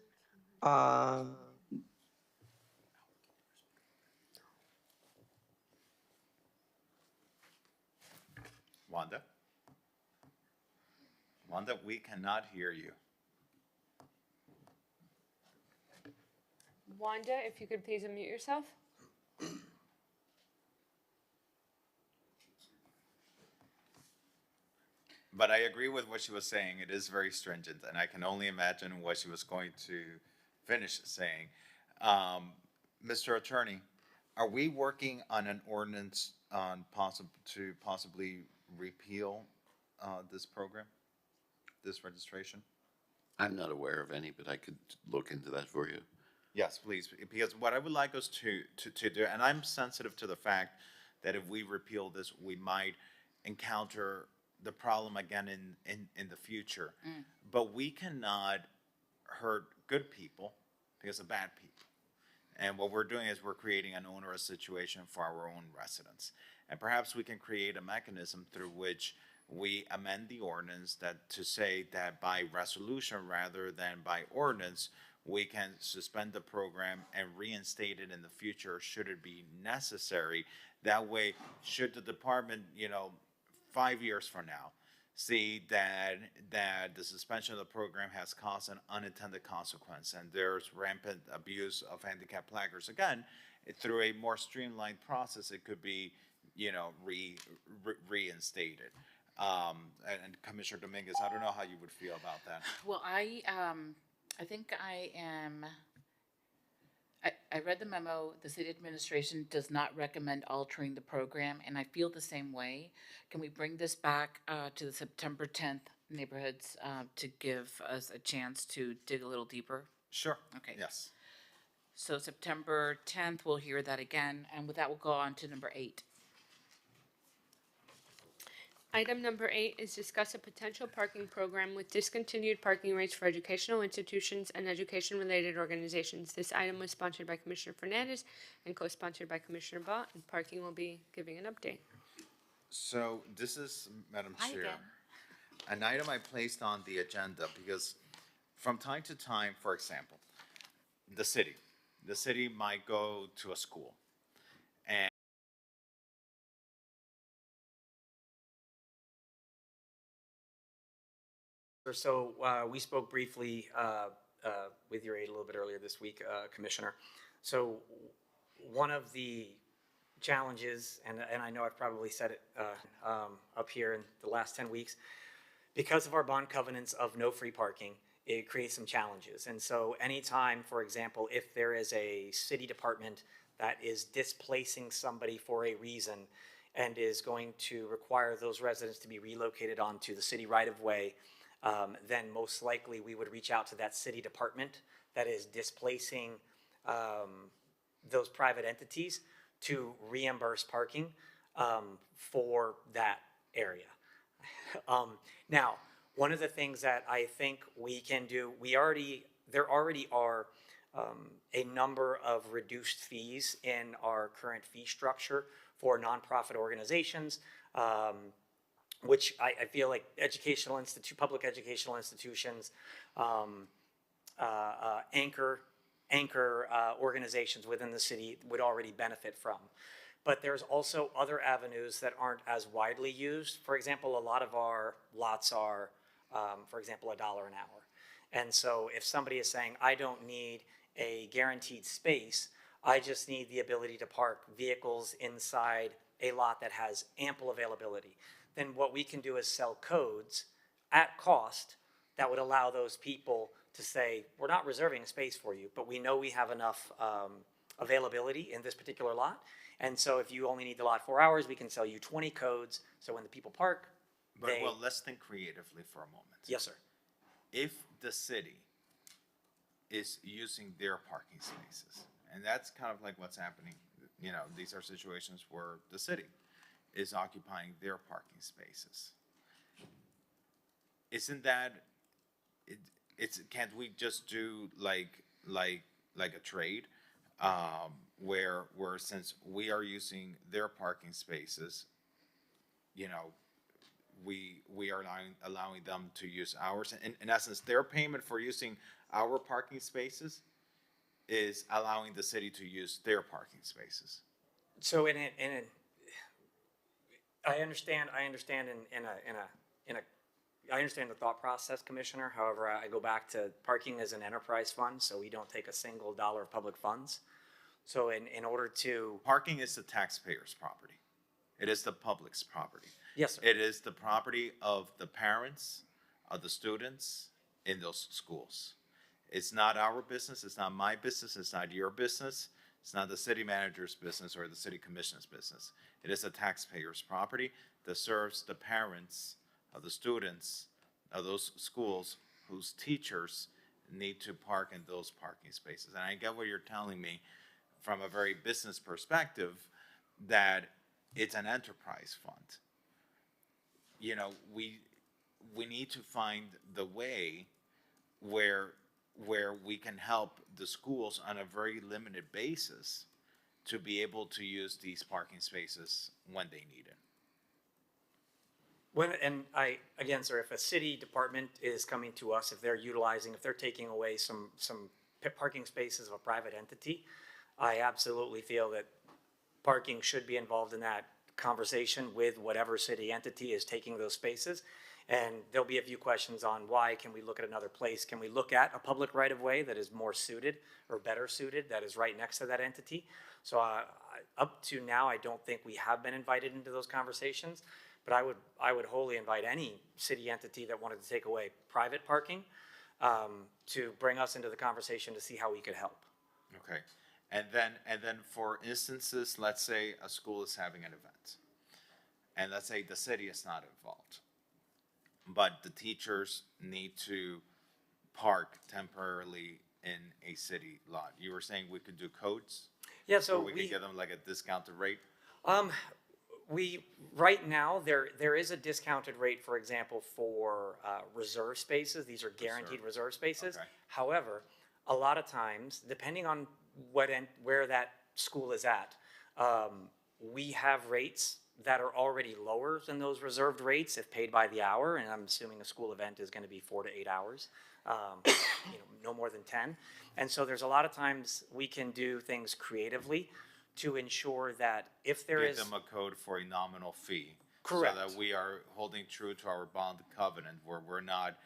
Wanda? Wanda, we cannot hear you. Wanda, if you could please unmute yourself. But I agree with what she was saying. It is very stringent, and I can only imagine what she was going to finish saying. Mr. Attorney, are we working on an ordinance on possibly repeal this program, this registration? I'm not aware of any, but I could look into that for you. Yes, please, because what I would like us to do, and I'm sensitive to the fact that if we repeal this, we might encounter the problem again in the future. But we cannot hurt good people because of bad people. And what we're doing is we're creating an onerous situation for our own residents. And perhaps we can create a mechanism through which we amend the ordinance that to say that by resolution rather than by ordinance, we can suspend the program and reinstate it in the future should it be necessary. That way, should the department, 5 years from now, see that the suspension of the program has caused an unintended consequence and there's rampant abuse of handicap placards, again, through a more streamlined process, it could be, reinstated. And Commissioner Dominguez, I don't know how you would feel about that. Well, I think I read the memo. The city administration does not recommend altering the program, and I feel the same way. Can we bring this back to the September 10th neighborhoods to give us a chance to dig a little deeper? Sure. Okay. Yes. So September 10th, we'll hear that again, and with that, we'll go on to number 8. Item number 8 is discuss a potential parking program with discontinued parking rates for educational institutions and education-related organizations. This item was sponsored by Commissioner Fernandez and co-sponsored by Commissioner Bott, and Parking will be giving an update. So this is, Madam Hi Chair, again. an item I placed on the agenda because from time to time, for example, the city might go to a school and So we spoke briefly with your aide a little bit earlier this week, Commissioner. So one of the challenges, and I know I've probably said it up here in the last 10 weeks, because of our bond covenants of no free parking, it creates some challenges. And so anytime, for example, if there is a city department that is displacing somebody for a reason and is going to require those residents to be relocated onto the city right-of-way, then most likely we would reach out to that city department that is displacing those private entities to reimburse parking for that area. Now, one of the things that I think we can do, there already are a number of reduced fees in our current fee structure for nonprofit organizations, which I feel like public educational institutions, anchor organizations within the city would already benefit from. But there's also other avenues that aren't as widely used. For example, a lot of our lots are, for example, $1 an hour. And so if somebody is saying, I don't need a guaranteed space, I just need the ability to park vehicles inside a lot that has ample availability, then what we can do is sell codes at cost that would allow those people to say, we're not reserving a space for you, but we know we have enough availability in this particular lot. And so if you only need the lot 4 hours, we can sell you 20 codes. So when the people park, well, let's think creatively for a moment. Yes, sir. If the city is using their parking spaces, and that's kind of like what's happening, these are situations where the city is occupying their parking spaces. Isn't that, can't we just do like a trade, where since we are using their parking spaces, we are allowing them to use ours. In essence, their payment for using our parking spaces is allowing the city to use their parking spaces. So I understand the thought process, Commissioner. However, I go back to parking as an enterprise fund, so we don't take a single dollar of public funds. So in order to... Parking is the taxpayer's property. It is the public's property. Yes, sir. It is the property of the parents, of the students in those schools. It's not our business, it's not my business, it's not your business, it's not the city manager's business or the city commission's business. It is a taxpayer's property that serves the parents of the students of those schools whose teachers need to park in those parking spaces. And I get what you're telling me from a very business perspective, that it's an enterprise fund. You know, we need to find the way where we can help the schools on a very limited basis to be able to use these parking spaces when they need it. Again, sir, if a city department is coming to us, if they're taking away some parking spaces of a private entity, I absolutely feel that parking should be involved in that conversation with whatever city entity is taking those spaces. And there'll be a few questions on why can we look at another place? Can we look at a public right-of-way that is more suited or better suited, that is right next to that entity? So up to now, I don't think we have been invited into those conversations, but I would wholly invite any city entity that wanted to take away private parking to bring us into the conversation to see how we could help. Okay. And then for instances, let's say a school is having an event, and let's say the city is not involved, but the teachers need to park temporarily in a city lot. You were saying we could do codes? Yeah, so we could give them like a discounted rate? Right now, there is a discounted rate, for example, for reserve spaces. These are guaranteed reserve spaces. Okay. However, a lot of times, depending on where that school is at, we have rates that are already lower than those reserved rates if paid by the hour, and I'm assuming a school event is going to be 4 to 8 hours, no more than 10. And so there's a lot of times we can do things creatively to ensure that if there is... Give them a code for a nominal fee. Correct. So that we are holding true to our bond covenant, where we're not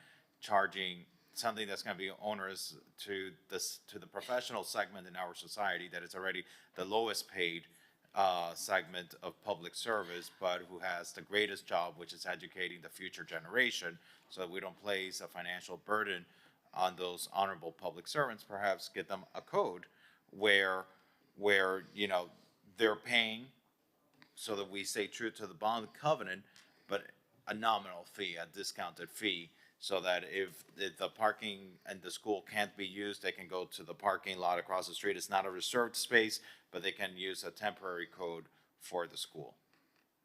charging something that's going to be onerous to the professional segment in our society that is already the lowest paid segment of public service, but who has the greatest job, which is educating the future generation, so that we don't place a financial burden on those honorable public servants. Perhaps get them a code where you know they're paying, so that we stay true to the bond covenant, but a nominal fee, a discounted fee, so that if the parking and the school can't be used, they can go to the parking lot across the street. It's not a reserved space, but they can use a temporary code for the school.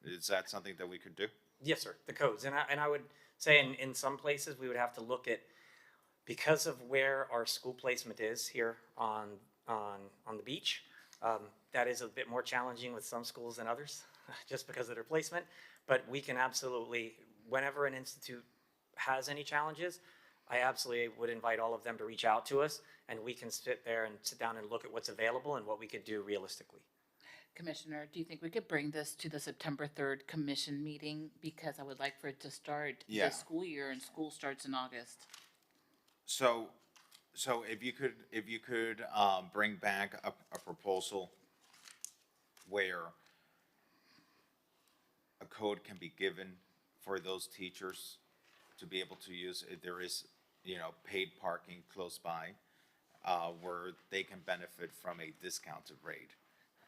Is that something that we could do? Yes, sir, the codes. And I would say in some places, we would have to look at, because of where our school placement is here on the beach, that is a bit more challenging with some schools than others, just because of their placement. But we can absolutely, whenever an institute has any challenges, I absolutely would invite all of them to reach out to us, and we can sit down and look at what's available and what we could do realistically. Commissioner, do you think we could bring this to the September 3rd commission meeting? Because I would like for it to start Yeah. this school year, and school starts in August. So if you could bring back a proposal where a code can be given for those teachers to be able to use, if there is, paid parking close by, where they can benefit from a discounted rate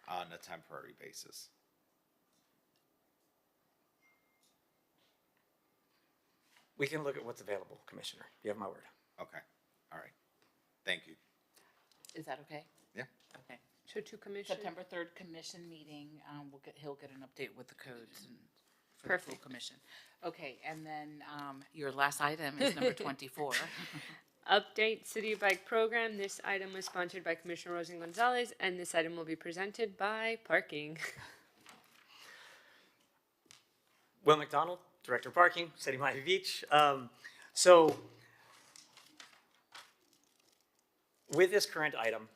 on a temporary basis. We can look at what's available, Commissioner. You have my word. Okay, all right. Thank you. Is that okay? Yeah. Okay. So to commission. September 3rd commission meeting, he'll get an update with the codes and for the full Perfect. commission. Okay, and then your last item is number 24. Update City Bike Program. This item was sponsored by Commissioner Rosen Gonzalez, and this item will be presented by Parking. Will McDonald, Director of Parking, City of Miami Beach. So with this current item,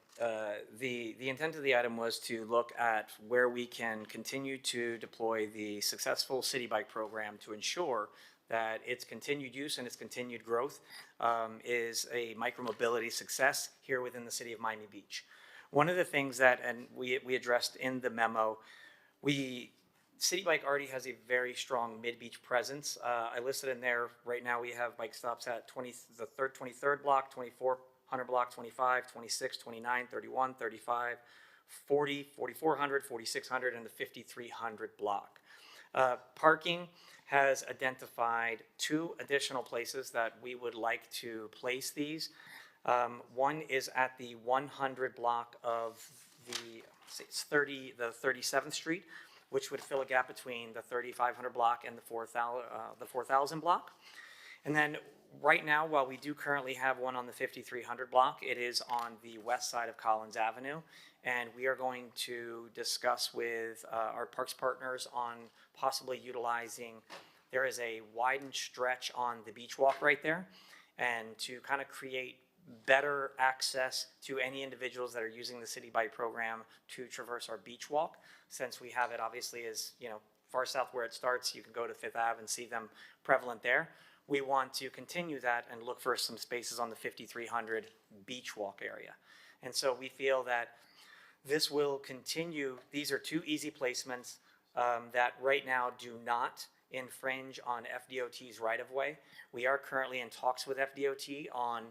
the intent of the item was to look at where we can continue to deploy the successful City Bike Program to ensure that its continued use and its continued growth is a micromobility success here within the City of Miami Beach. One of the things that, and we addressed in the memo, we City Bike already has a very strong mid-beach presence. I listed in there, right now we have bike stops at the 23rd block, 2400 block, 25, 26, 29, 31, 35, 40, 4400, 4600, and the 5300 block. Parking has identified 2 additional places that we would like to place these. One is at the 100 block of the 37th Street, which would fill a gap between the 3500 block and the 4000 block. And then right now, while we do currently have one on the 5300 block, it is on the west side of Collins Avenue. And we are going to discuss with our parks partners on possibly utilizing, there is a widened stretch on the beach walk right there, and to kind of create better access to any individuals that are using the City Bike program to traverse our beach walk. Since we have it obviously as, you know, far south where it starts, you can go to Fifth Ave and see them prevalent there. We want to continue that and look for some spaces on the 5300 beach walk area. And so we feel that this will continue. These are 2 easy placements that right now do not infringe on FDOT's right-of-way. We are currently in talks with FDOT on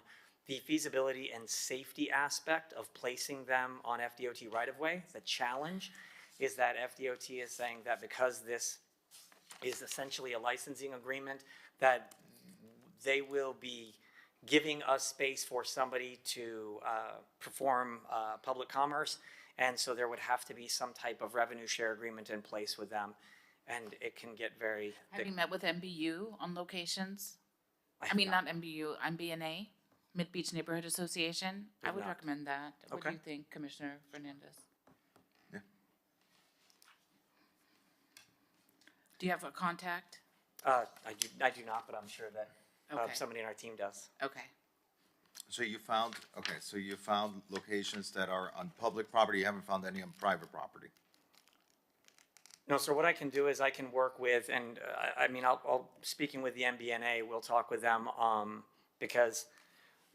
the feasibility and safety aspect of placing them on FDOT right-of-way. The challenge is that FDOT is saying that because this is essentially a licensing agreement, that they will be giving us space for somebody to perform public commerce, and so there would have to be some type of revenue share agreement in place with them, and it can get very. Have you met with MBU on locations? I mean, not MBU, MBNA, Mid-Beach Neighborhood Association. I would recommend that. What do you think, Commissioner Fernandez? Yeah. Do you have a contact? I do not, but I'm sure that Okay. somebody in our team does. Okay. So you found, so you found locations that are on public property, you haven't found any on private property? No, sir, what I can do is I can work with, and I mean, I'll speaking with the MBNA, we'll talk with them, because,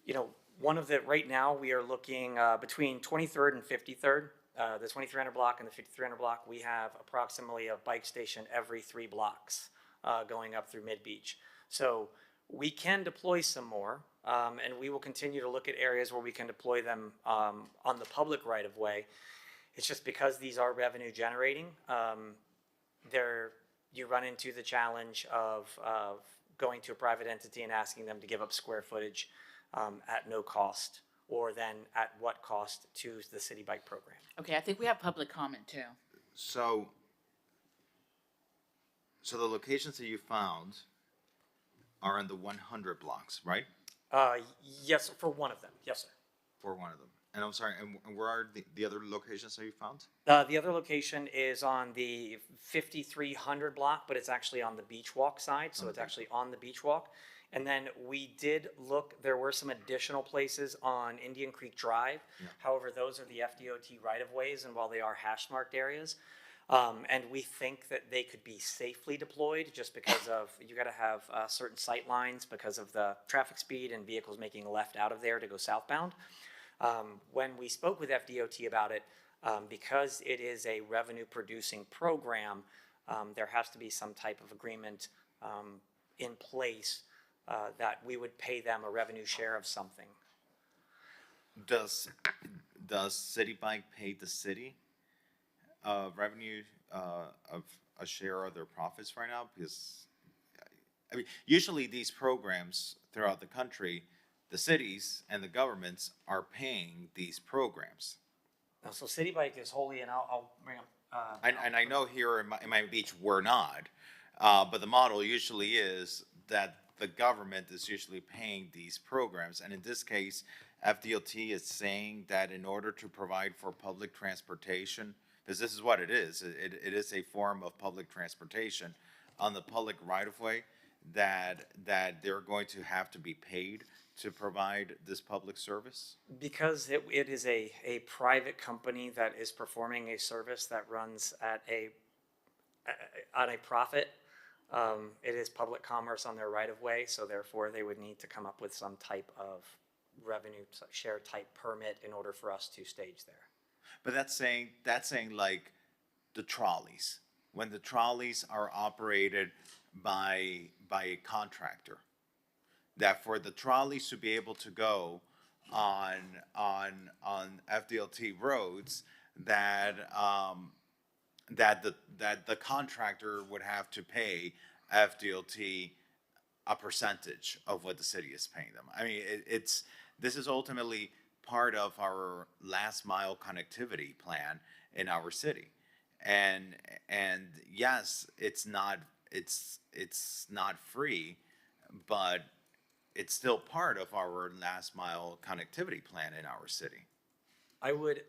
you know, one of the, right now, we are looking, between 23rd and 53rd, the 2300 block and the 5300 block, we have approximately a bike station every 3 blocks, going up through Mid-Beach. So we can deploy some more, and we will continue to look at areas where we can deploy them, on the public right-of-way. It's just because these are revenue generating, you run into the challenge of going to a private entity and asking them to give up square footage at no cost, or then at what cost to the City Bike program. Okay, I think we have public comment too. So the locations that you found are in the 100 blocks, right? Yes, for one of them, yes, sir. For one of them. And I'm sorry, and where are the other locations that you found? The other location is on the 5300 block, but it's actually on the beach walk side, so it's actually on the beach walk. And then we did look, there were some additional places on Indian Creek Drive. Yeah. However, those are the FDOT right-of-ways, and while they are hash-marked areas, and we think that they could be safely deployed just because of, you gotta have certain sight lines because of the traffic speed and vehicles making a left out of there to go southbound. When we spoke with FDOT about it, because it is a revenue-producing program, there has to be some type of agreement in place that we would pay them a revenue share of something. Does City Bike pay the city revenue of a share of their profits right now? Because, I mean, usually these programs throughout the country, the cities and the governments are paying these programs. So City Bike is wholly, and I'll bring up. And I know here in Miami Beach, we're not, but the model usually is that the government is usually paying these programs. And in this case, FDOT is saying that in order to provide for public transportation, because this is what it is, it is a form of public transportation on the public right-of-way, that they're going to have to be paid to provide this public service? Because it is a private company that is performing a service that runs at on a profit. It is public commerce on their right-of-way, so therefore they would need to come up with some type of revenue share type permit in order for us to stage there. But that's saying like the trolleys. when the trolleys are operated by a contractor. That for the trolleys to be able to go on FDLT roads, that the contractor would have to pay FDLT a percentage of what the city is paying them. I mean, this is ultimately part of our last mile connectivity plan in our city. And yes, it's not free, but it's still part of our last mile connectivity plan in our city. I would,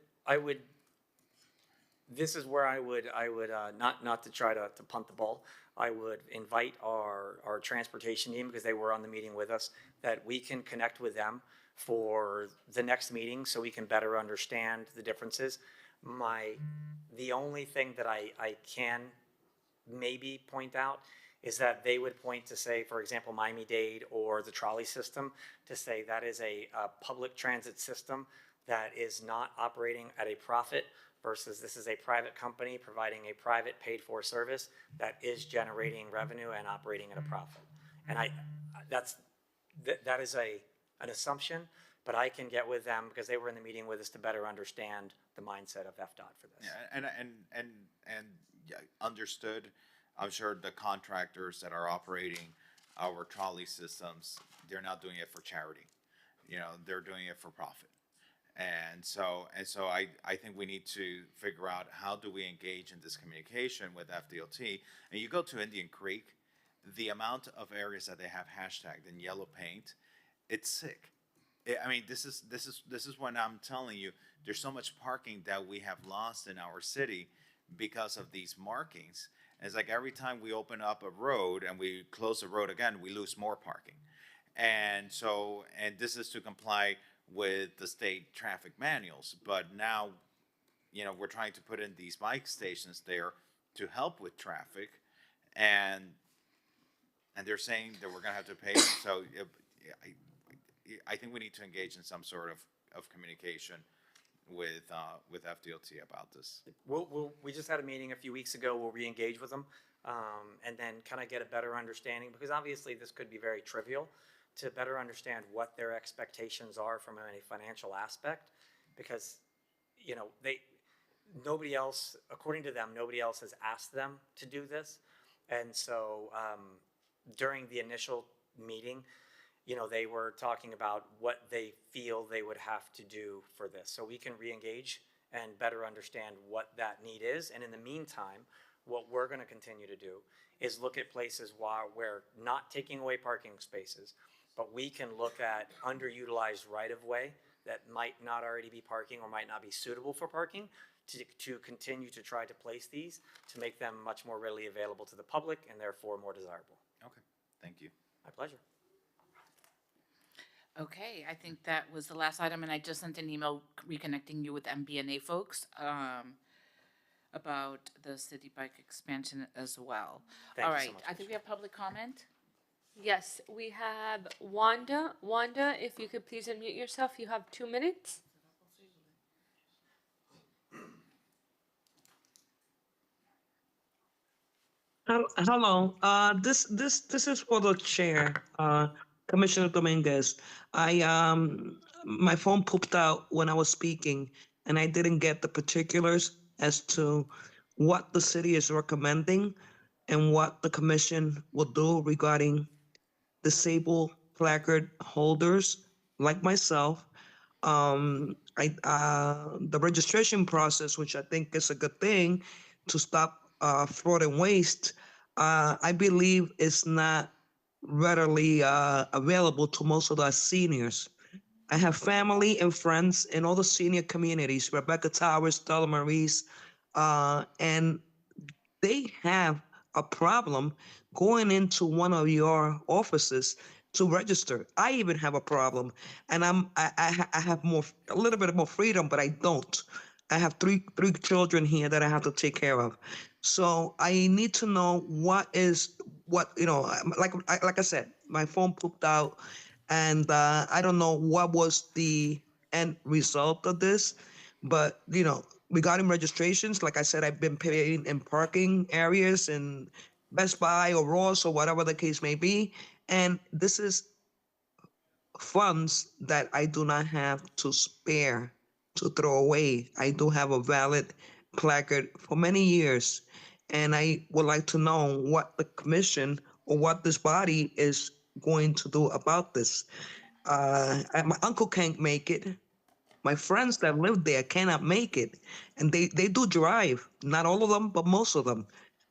this is where I would, not to try to punt the ball, I would invite our transportation team, because they were on the meeting with us, that we can connect with them for the next meeting so we can better understand the differences. The only thing that I can maybe point out is that they would point to, say, for example, Miami-Dade or the trolley system, to say that is a public transit system that is not operating at a profit, versus this is a private company providing a private paid-for service that is generating revenue and operating at a profit. And that is an assumption, but I can get with them, because they were in the meeting with us, to better understand the mindset of FDOT for this. Yeah, and yeah, understood. I'm sure the contractors that are operating our trolley systems, they're not doing it for charity. You know, they're doing it for profit. And so I think we need to figure out, how do we engage in this communication with FDOT? And you go to Indian Creek, the amount of areas that they have hashtagged in yellow paint, it's sick. I mean, this is when I'm telling you, there's so much parking that we have lost in our city because of these markings. And it's like every time we open up a road and we close the road again, we lose more parking. And this is to comply with the state traffic manuals. But now, you know, we're trying to put in these bike stations there to help with traffic, and they're saying that we're gonna have to pay them. So I think we need to engage in some sort of communication with FDOT about this. We just had a meeting a few weeks ago. We'll re-engage with them, and then kind of get a better understanding, because obviously this could be very trivial, to better understand what their expectations are from a financial aspect, because, you know, nobody else, according to them, nobody else has asked them to do this. And so during the initial meeting, you know, they were talking about what they feel they would have to do for this. So we can re-engage and better understand what that need is. And in the meantime, what we're going to continue to do is look at places where not taking away parking spaces, but we can look at underutilized right-of-way that might not already be parking or might not be suitable for parking, to continue to try to place these, to make them much more readily available to the public and therefore more desirable. Okay, thank you. My pleasure. Okay, I think that was the last item, and I just sent an email reconnecting you with MBNA folks about the city bike expansion as well. Thank All you right, so much, I think we have public comment. Yes, we have Wanda. Wanda, if you could please unmute yourself, you have 2 minutes. Hello. This is for the chair, Commissioner Dominguez. My phone pooped out when I was speaking, and I didn't get the particulars as to what the city is recommending and what the commission will do regarding disabled placard holders like myself. The registration process, which I think is a good thing to stop fraud and waste, I believe is not readily available to most of the seniors. I have family and friends in all the senior communities, Rebecca Towers, Stella Maurice, and they have a problem going into one of your offices to register. I even have a problem, and I have a little bit more freedom, but I don't. I have three children here that I have to take care of. So I need to know like I said, my phone pooped out, and I don't know what was the end result of this, but regarding registrations, like I said, I've been paying in parking areas in Best Buy or Ross or whatever the case may be. And this is funds that I do not have to spare to throw away. I do have a valid placard for many years, and I would like to know what the commission or what this body is going to do about this. My uncle can't make it. My friends that live there cannot make it, and they do drive. Not all of them, but most of them.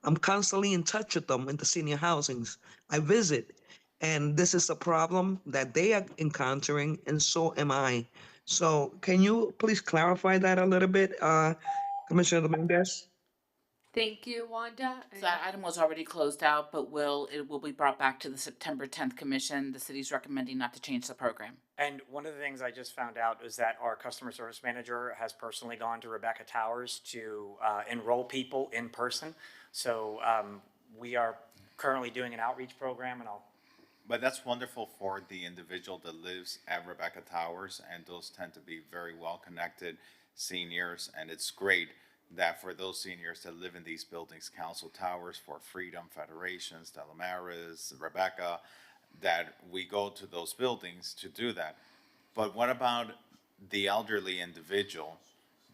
I'm constantly in touch with them in the senior housings. I visit, and this is a problem that they are encountering, and so am I. So can you please clarify that a little bit, Commissioner Dominguez? Thank you, Wanda. So that item was already closed out, but it will be brought back to the September 10th commission. The city's recommending not to change the program. And one of the things I just found out is that our customer service manager has personally gone to Rebecca Towers to enroll people in person. So we are currently doing an outreach program, and But that's wonderful for the individual that lives at Rebecca Towers, and those tend to be very well-connected seniors, and it's great that for those seniors that live in these buildings, Council Towers, Fort Freedom, Federations, Stella Maris, Rebecca, that we go to those buildings to do that. But what about the elderly individual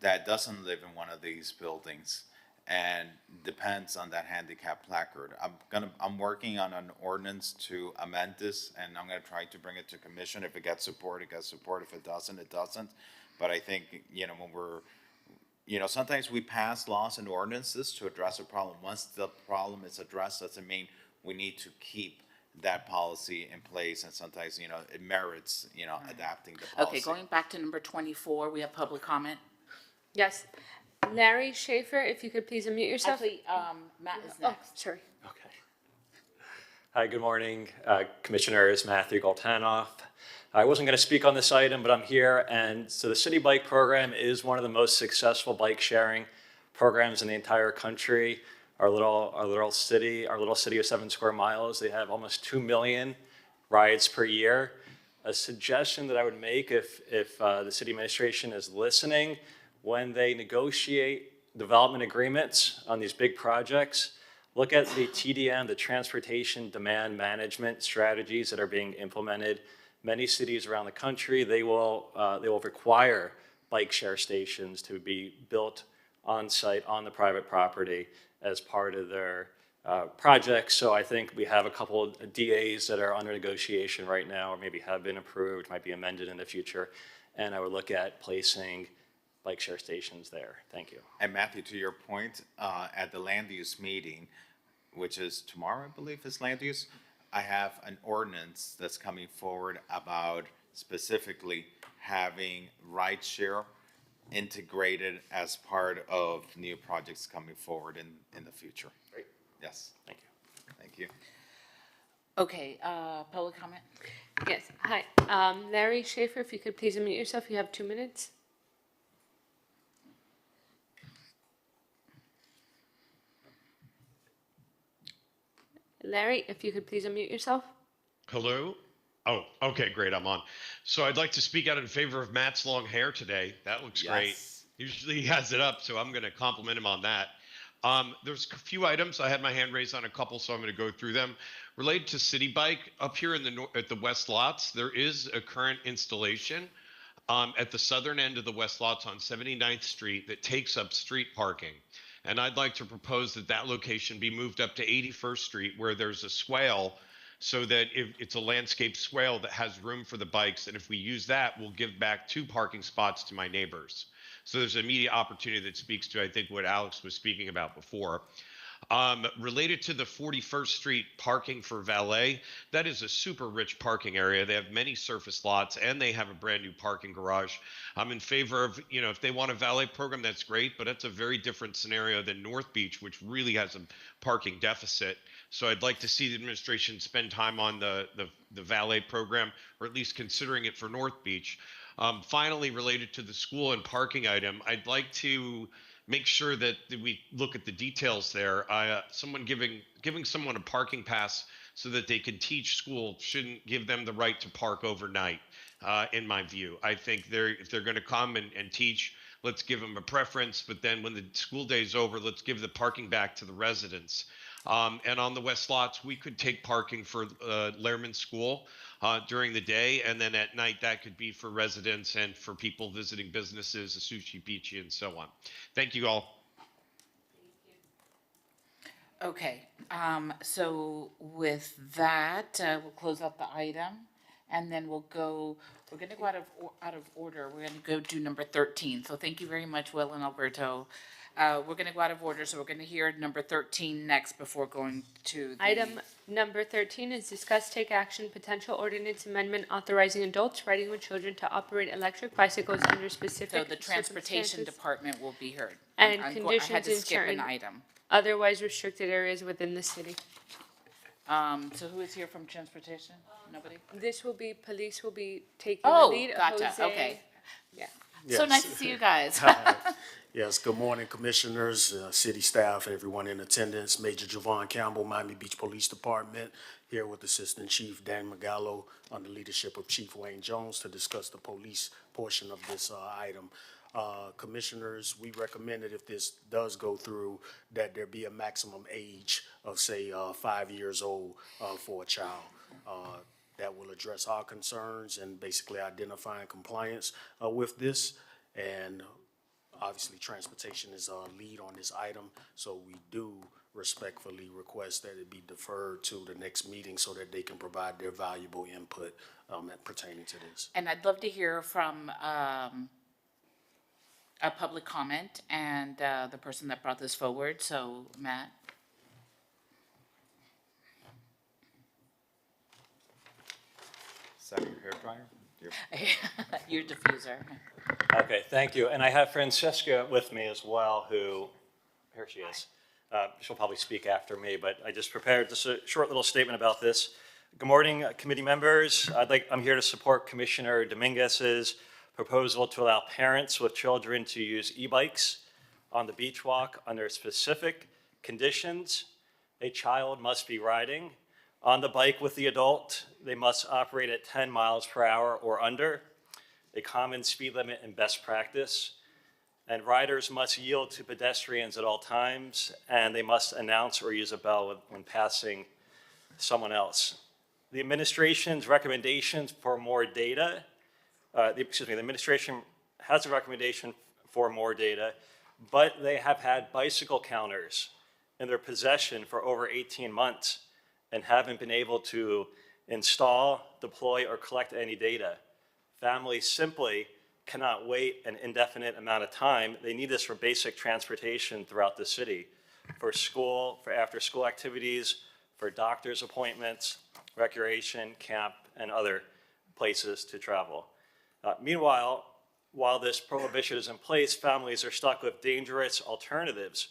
that doesn't live in one of these buildings and depends on that handicap placard? I'm working on an ordinance to amend this, and I'm gonna try to bring it to commission. If it gets support, it gets support. If it doesn't, it doesn't. But I think, when we're, sometimes we pass laws and ordinances to address a problem. Once the problem is addressed, doesn't mean we need to keep that policy in place, and sometimes, it merits, adapting the policy. Okay, going back to number 24, we have public comment. Yes. Larry Schaefer, if you could please unmute yourself. Actually, Matt is Oh, next. sorry. Hi, good morning, Commissioners. Matthew Goltanoff. I wasn't going to speak on this item, but I'm here. And so the City Bike Program is one of the most successful bike sharing programs in the entire country. Our little city of 7 square miles, they have almost 2 million rides per year. A suggestion that I would make if the city administration is listening, when they negotiate development agreements on these big projects, look at the TDM, the transportation demand management strategies that are being implemented. Many cities around the country, they will require bike share stations to be built on site on the private property as part of their projects. So I think we have a couple of DAs that are under negotiation right now, or maybe have been approved, might be amended in the future. And I would look at placing bike share stations there. Thank you. And Matthew, to your point, at the land use meeting, which is tomorrow, I believe, is land use, I have an ordinance that's coming forward about specifically having ride share integrated as part of new projects coming forward in the future. Great. Yes. Thank you. Thank you. Okay, public comment? Yes. Hi. Larry Schaefer, if you could please unmute yourself. You have 2 minutes. Larry, if you could please unmute yourself. Hello? Oh, okay, great, I'm on. So I'd like to speak out in favor of Matt's long hair today. That looks great. Usually he has it up, so I'm going to compliment him on that. There's a few items. I had my hand raised on a couple, so I'm going to go through them. Related to City Bike, up here in at the West Lots, there is a current installation at the southern end of the West Lots on 79th Street that takes up street parking. And I'd like to propose that that location be moved up to 81st Street, where there's a swale, so that if it's a landscape swale that has room for the bikes, and if we use that, we'll give back 2 parking spots to my neighbors. So there's an immediate opportunity that speaks to, I think, what Alex was speaking about before. Related to the 41st Street parking for valet, that is a super rich parking area. They have many surface lots, and they have a brand new parking garage. I'm in favor of, if they want a valet program, that's great, but that's a very different scenario than North Beach, which really has a parking deficit. So I'd like to see the administration spend time on the valet program, or at least considering it for North Beach. Finally, related to the school and parking item, I'd like to make sure that we look at the details there. Someone giving someone a parking pass so that they can teach school shouldn't give them the right to park overnight, in my view. I think if they're going to come and teach, let's give them a preference, but then when the school day's over, let's give the parking back to the residents. And on the West lots, we could take parking for Lehrman School during the day, and then at night that could be for residents and for people visiting businesses, Sushi Beachy, and so on. Thank you all. Okay, so with that, we'll close out the item, and then we're gonna go out of order. We're gonna go do number 13. So thank you very much, Will and Alberto. We're gonna go out of order, so we're gonna hear number 13 next before going to the. Item number 13 is discuss take action potential ordinance amendment authorizing adults riding with children to operate electric bicycles under specific So the transportation circumstances department will be heard. and I had conditions to in skip an certain item. otherwise restricted areas within the city. So who is here from transportation? Nobody? This will be, police will be taking the Oh, lead. gotcha, Jose- okay. Yeah. So nice to see you guys. Yes, good morning, commissioners, city staff, everyone in attendance. Major Javon Campbell, Miami Beach Police Department, here with Assistant Chief Dan Magallo under leadership of Chief Wayne Jones to discuss the police portion of this item. Commissioners, we recommend that if this does go through, that there be a maximum age of, say, 5 years old for a child. That will address our concerns and basically identifying compliance with this. And obviously, transportation is lead on this item, so we do respectfully request that it be deferred to the next meeting so that they can provide their valuable input pertaining to this. And I'd love to hear from a public comment and the person that brought this forward. So, Matt. Is that your hair dryer? Your diffuser. Okay, thank you. And I have Francesca with me as well, who, here she is. She'll probably speak after me, but I just prepared just a short little statement about this. Good morning, committee members. I'm here to support Commissioner Dominguez's proposal to allow parents with children to use e-bikes on the beach walk under specific conditions. A child must be riding on the bike with the adult. They must operate at 10 miles per hour or under, a common speed limit and best practice. And riders must yield to pedestrians at all times, and they must announce or use a bell when passing someone else. The administration's recommendations for more data, the administration has a recommendation for more data, but they have had bicycle counters in their possession for over 18 months and haven't been able to install, deploy, or collect any data. Families simply cannot wait an indefinite amount of time. They need this for basic transportation throughout the city, for school, for after-school activities, for doctor's appointments, recreation, camp, and other places to travel. Meanwhile, while this prohibition is in place, families are stuck with dangerous alternatives.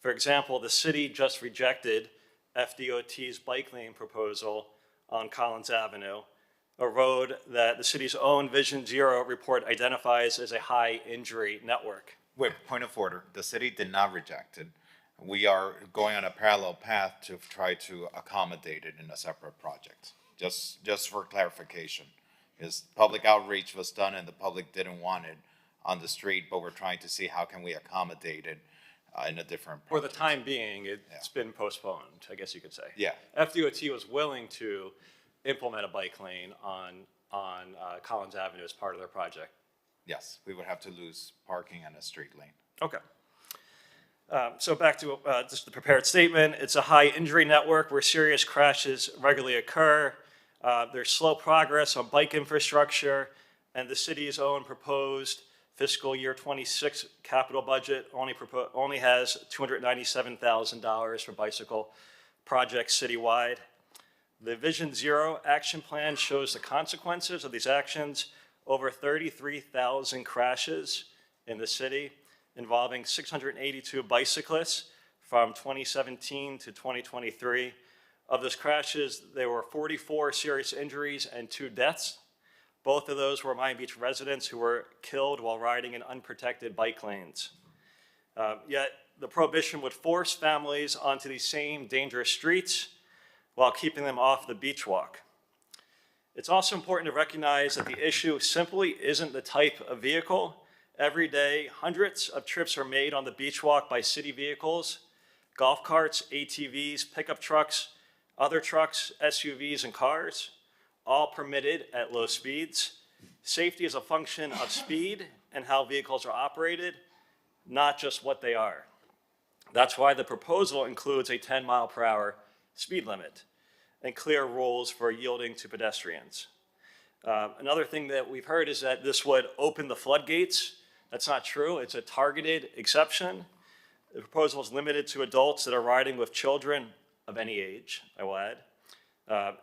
For example, the city just rejected FDOT's bike lane proposal on Collins Avenue, a road that the city's own Vision Zero report identifies as a high injury network. Wait, point of order. The city did not reject it. We are going on a parallel path to try to accommodate it in a separate project. Just for clarification, because public outreach was done and the public didn't want it on the street, but we're trying to see how can we accommodate it in a different For project. the time being, it's been postponed, I guess you could say. Yeah. FDOT was willing to implement a bike lane on Collins Avenue as part of their project. Yes, we would have to lose parking and a street lane. Okay. So back to just the prepared statement. It's a high injury network where serious crashes regularly occur. There's slow progress on bike infrastructure, and the city's own proposed fiscal year 26 capital budget only has $297,000 for bicycle projects citywide. The Vision Zero action plan shows the consequences of these actions. Over 33,000 crashes in the city involving 682 bicyclists from 2017 to 2023. Of those crashes, there were 44 serious injuries and 2 deaths. Both of those were Miami Beach residents who were killed while riding in unprotected bike lanes. Yet the prohibition would force families onto these same dangerous streets while keeping them off the beach walk. It's also important to recognize that the issue simply isn't the type of vehicle Every day, hundreds of trips are made on the beach walk by city vehicles, golf carts, ATVs, pickup trucks, other trucks, SUVs, and cars, all permitted at low speeds. Safety is a function of speed and how vehicles are operated, not just what they are. That's why the proposal includes a 10-mile-per-hour speed limit and clear rules for yielding to pedestrians. Another thing that we've heard is that this would open the floodgates. That's not true. It's a targeted exception. The proposal is limited to adults that are riding with children of any age, I will add,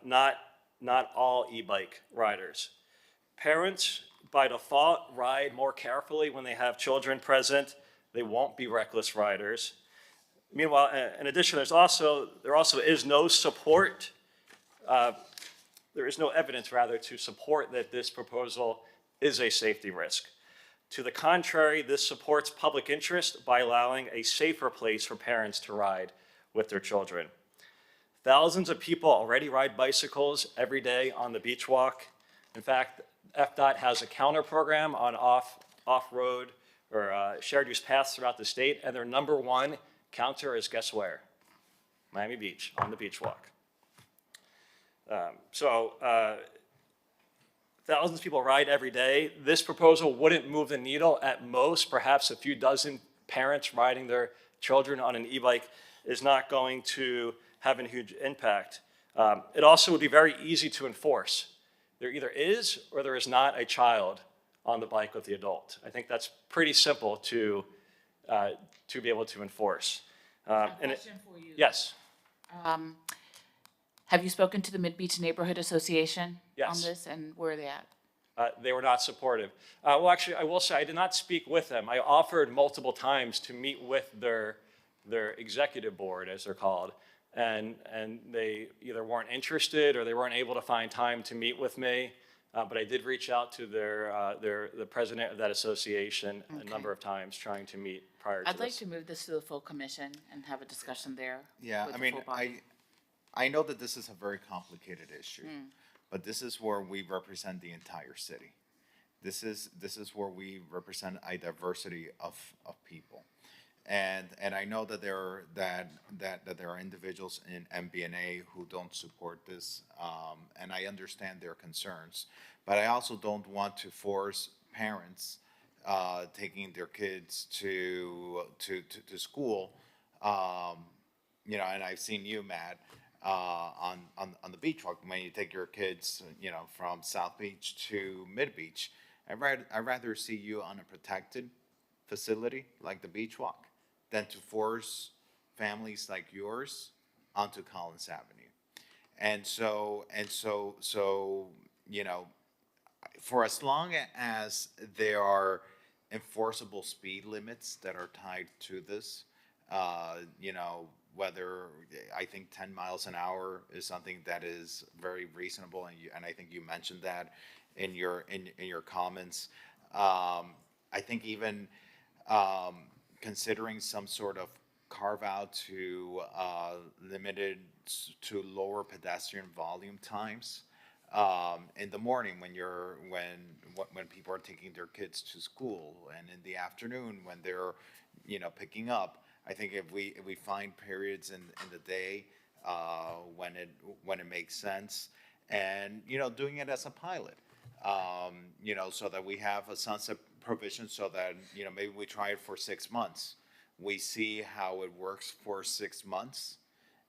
not all e-bike riders. Parents, by default, ride more carefully when they have children present. They won't be reckless riders. Meanwhile, in addition, there also is no support. There is no evidence, rather, to support that this proposal is a safety risk. To the contrary, this supports public interest by allowing a safer place for parents to ride with their children. Thousands of people already ride bicycles every day on the beach walk. In fact, FDOT has a counter program on off-road or shared use paths throughout the state, and their number one counter is, guess where? Miami Beach, on the beach walk. Thousands of people ride every day. This proposal wouldn't move the needle. At most, perhaps a few dozen parents riding their children on an e-bike is not going to have a huge impact. It also would be very easy to enforce. There either is or there is not a child on the bike with the adult. I think that's pretty simple to be able to enforce. Question for you. Yes. Have you spoken to the Mid-Beach Neighborhood Association on Yes. this, and where are they at? They were not supportive. Well, actually, I will say I did not speak with them. I offered multiple times to meet with their executive board, as they're called, and they either weren't interested or they weren't able to find time to meet with me. But I did reach out to the president of that association a number of times, trying to meet prior to I'd like this. to move this to the full commission and have a discussion there. Yeah, with I the mean, full body. I know that this is a very complicated issue, Mm. but this is where we represent the entire city. This is where we represent a diversity of people. And I know that there are individuals in MBNA who don't support this, and I understand their concerns. But I also don't want to force parents taking their kids to school. You know, and I've seen you, Matt, on the beach walk when you take your kids, you know, from South Beach to Mid Beach. I'd rather see you on a protected facility like the beach walk than to force families like yours onto Collins Avenue. And so, you know, for as long as there are enforceable speed limits that are tied to this, you know, whether I think 10 miles an hour is something that is very reasonable, and I think you mentioned that in your comments. I think even considering some sort of carve out to limited to lower pedestrian volume times in the morning when people are taking their kids to school, and in the afternoon when they're, you know, picking up. I think if we find periods in the day when it makes sense, and, you know, doing it as a pilot, you know, so that we have a sunset provision, so that, you know, maybe we try it for 6 months. We see how it works for 6 months,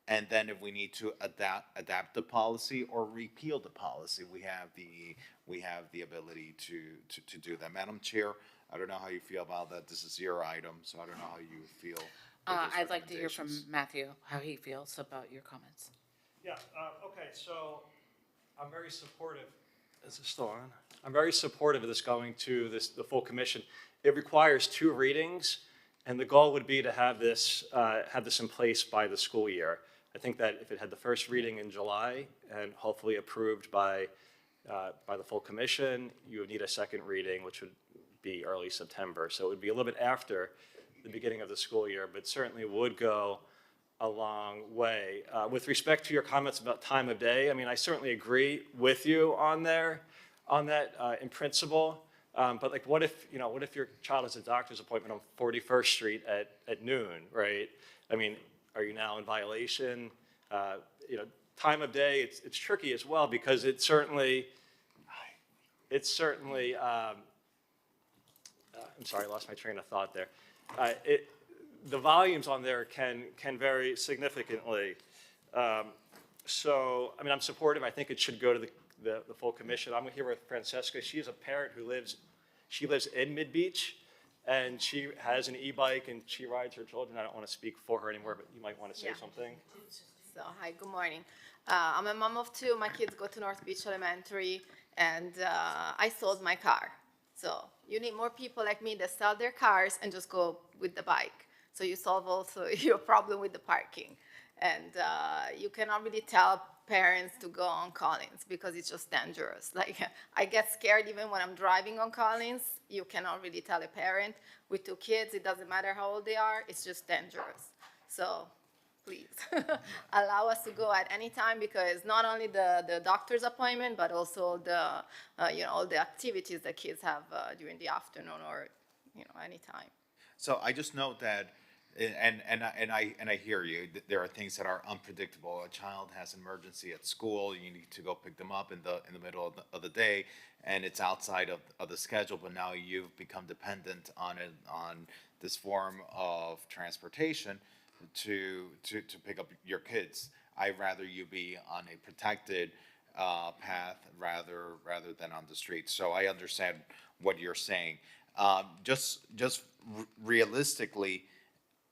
and then if we need to adapt the policy or repeal the policy, we have the ability to do that. Madam Chair, I don't know how you feel about that. This is your item, so I don't know how you feel. I'd like to hear from Matthew, how he feels about your comments. Yeah, okay, so I'm very supportive. Is this still on? I'm very supportive of this going to the full commission. It requires 2 readings, and the goal would be to have this in place by the school year. I think that if it had the first reading in July and hopefully approved by the full commission, you would need a second reading, which would be early September. So it would be a little bit after the beginning of the school year, but certainly would go a long way. With respect to your comments about time of day, I mean, I certainly agree with you on that in principle. But like, what if your child has a doctor's appointment on 41st Street at noon, right? I mean, are you now in violation? Time of day, it's tricky as well, because I'm sorry, I lost my train of thought there. The volumes on there can vary significantly. So, I mean, I'm supportive. I think it should go to the full commission. I'm here with Francesca. She's a parent who lives in Mid-Beach, and she has an e-bike, and she rides her children. I don't want to speak for her anymore, but you might want to say something. So, hi, good morning. I'm a mom of two. My kids go to North Beach Elementary, and I sold my car. So you need more people like me that sell their cars and just go with the bike. So you solve also your problem with the parking. And you cannot really tell parents to go on Collins because it's just dangerous. Like, I get scared even when I'm driving on Collins. You cannot really tell a parent. With two kids, it doesn't matter how old they are. It's just dangerous. So please allow us to go at any time, because not only the doctor's appointment, but also the all the activities that kids have during the afternoon or any time. So I just note that, and I hear you. There are things that are unpredictable. A child has an emergency at school. You need to go pick them up in the middle of the day, and it's outside of the schedule. But now you've become dependent on this form of transportation to pick up your kids. I'd rather you be on a protected path rather than on the street. So I understand what you're saying. Just realistically,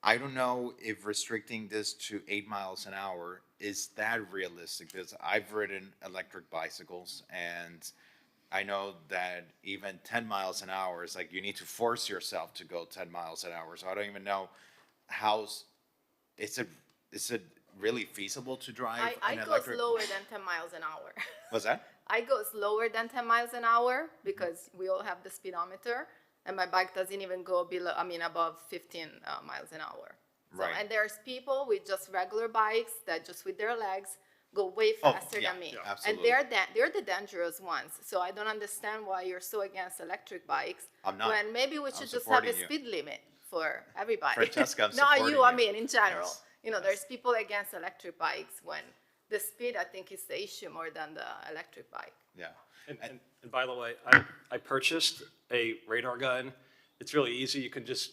I don't know if restricting this to 8 miles an hour is that realistic, because I've ridden electric bicycles, and I know that even 10 miles an hour is like you need to force yourself to go 10 miles an hour. So I don't even know how. Is it really feasible to drive I an go electric? slower than 10 miles an hour. What's that? I go slower than 10 miles an hour because we all have the speedometer, and my bike doesn't even go above 15 miles an hour. So, Right. And there's people with just regular bikes that just with their legs go way faster yeah, than me. yeah, And absolutely. they're the dangerous ones. So I don't understand why you're so against electric bikes. I'm not. When maybe we I'm should just have a supporting you. speed limit for everybody. Francesca, I'm Not supporting you, I you. mean in general. Yes. There's people against electric bikes when the speed, I think, is the issue more than the electric bike. Yeah. And by the way, I purchased a radar gun. It's really easy. You can just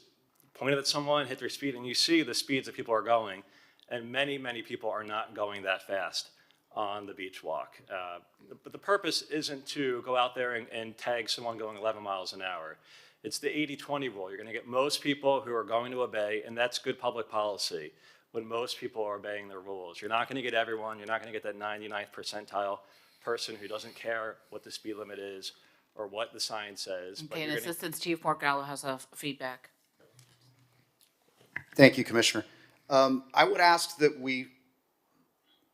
point it at someone, hit their speed, and you see the speeds that people are going. And many, many people are not going that fast on the beach walk. But the purpose isn't to go out there and tag someone going 11 miles an hour. It's the 80-20 rule. You're going to get most people who are going to obey, and that's good public policy when most people are obeying their rules. You're not going to get everyone. You're not going to get that 99th percentile person who doesn't care what the speed limit is or what the sign says. but Okay, and you're gonna- Assistant Chief Morgallo has a feedback. Thank you, Commissioner. I would ask that we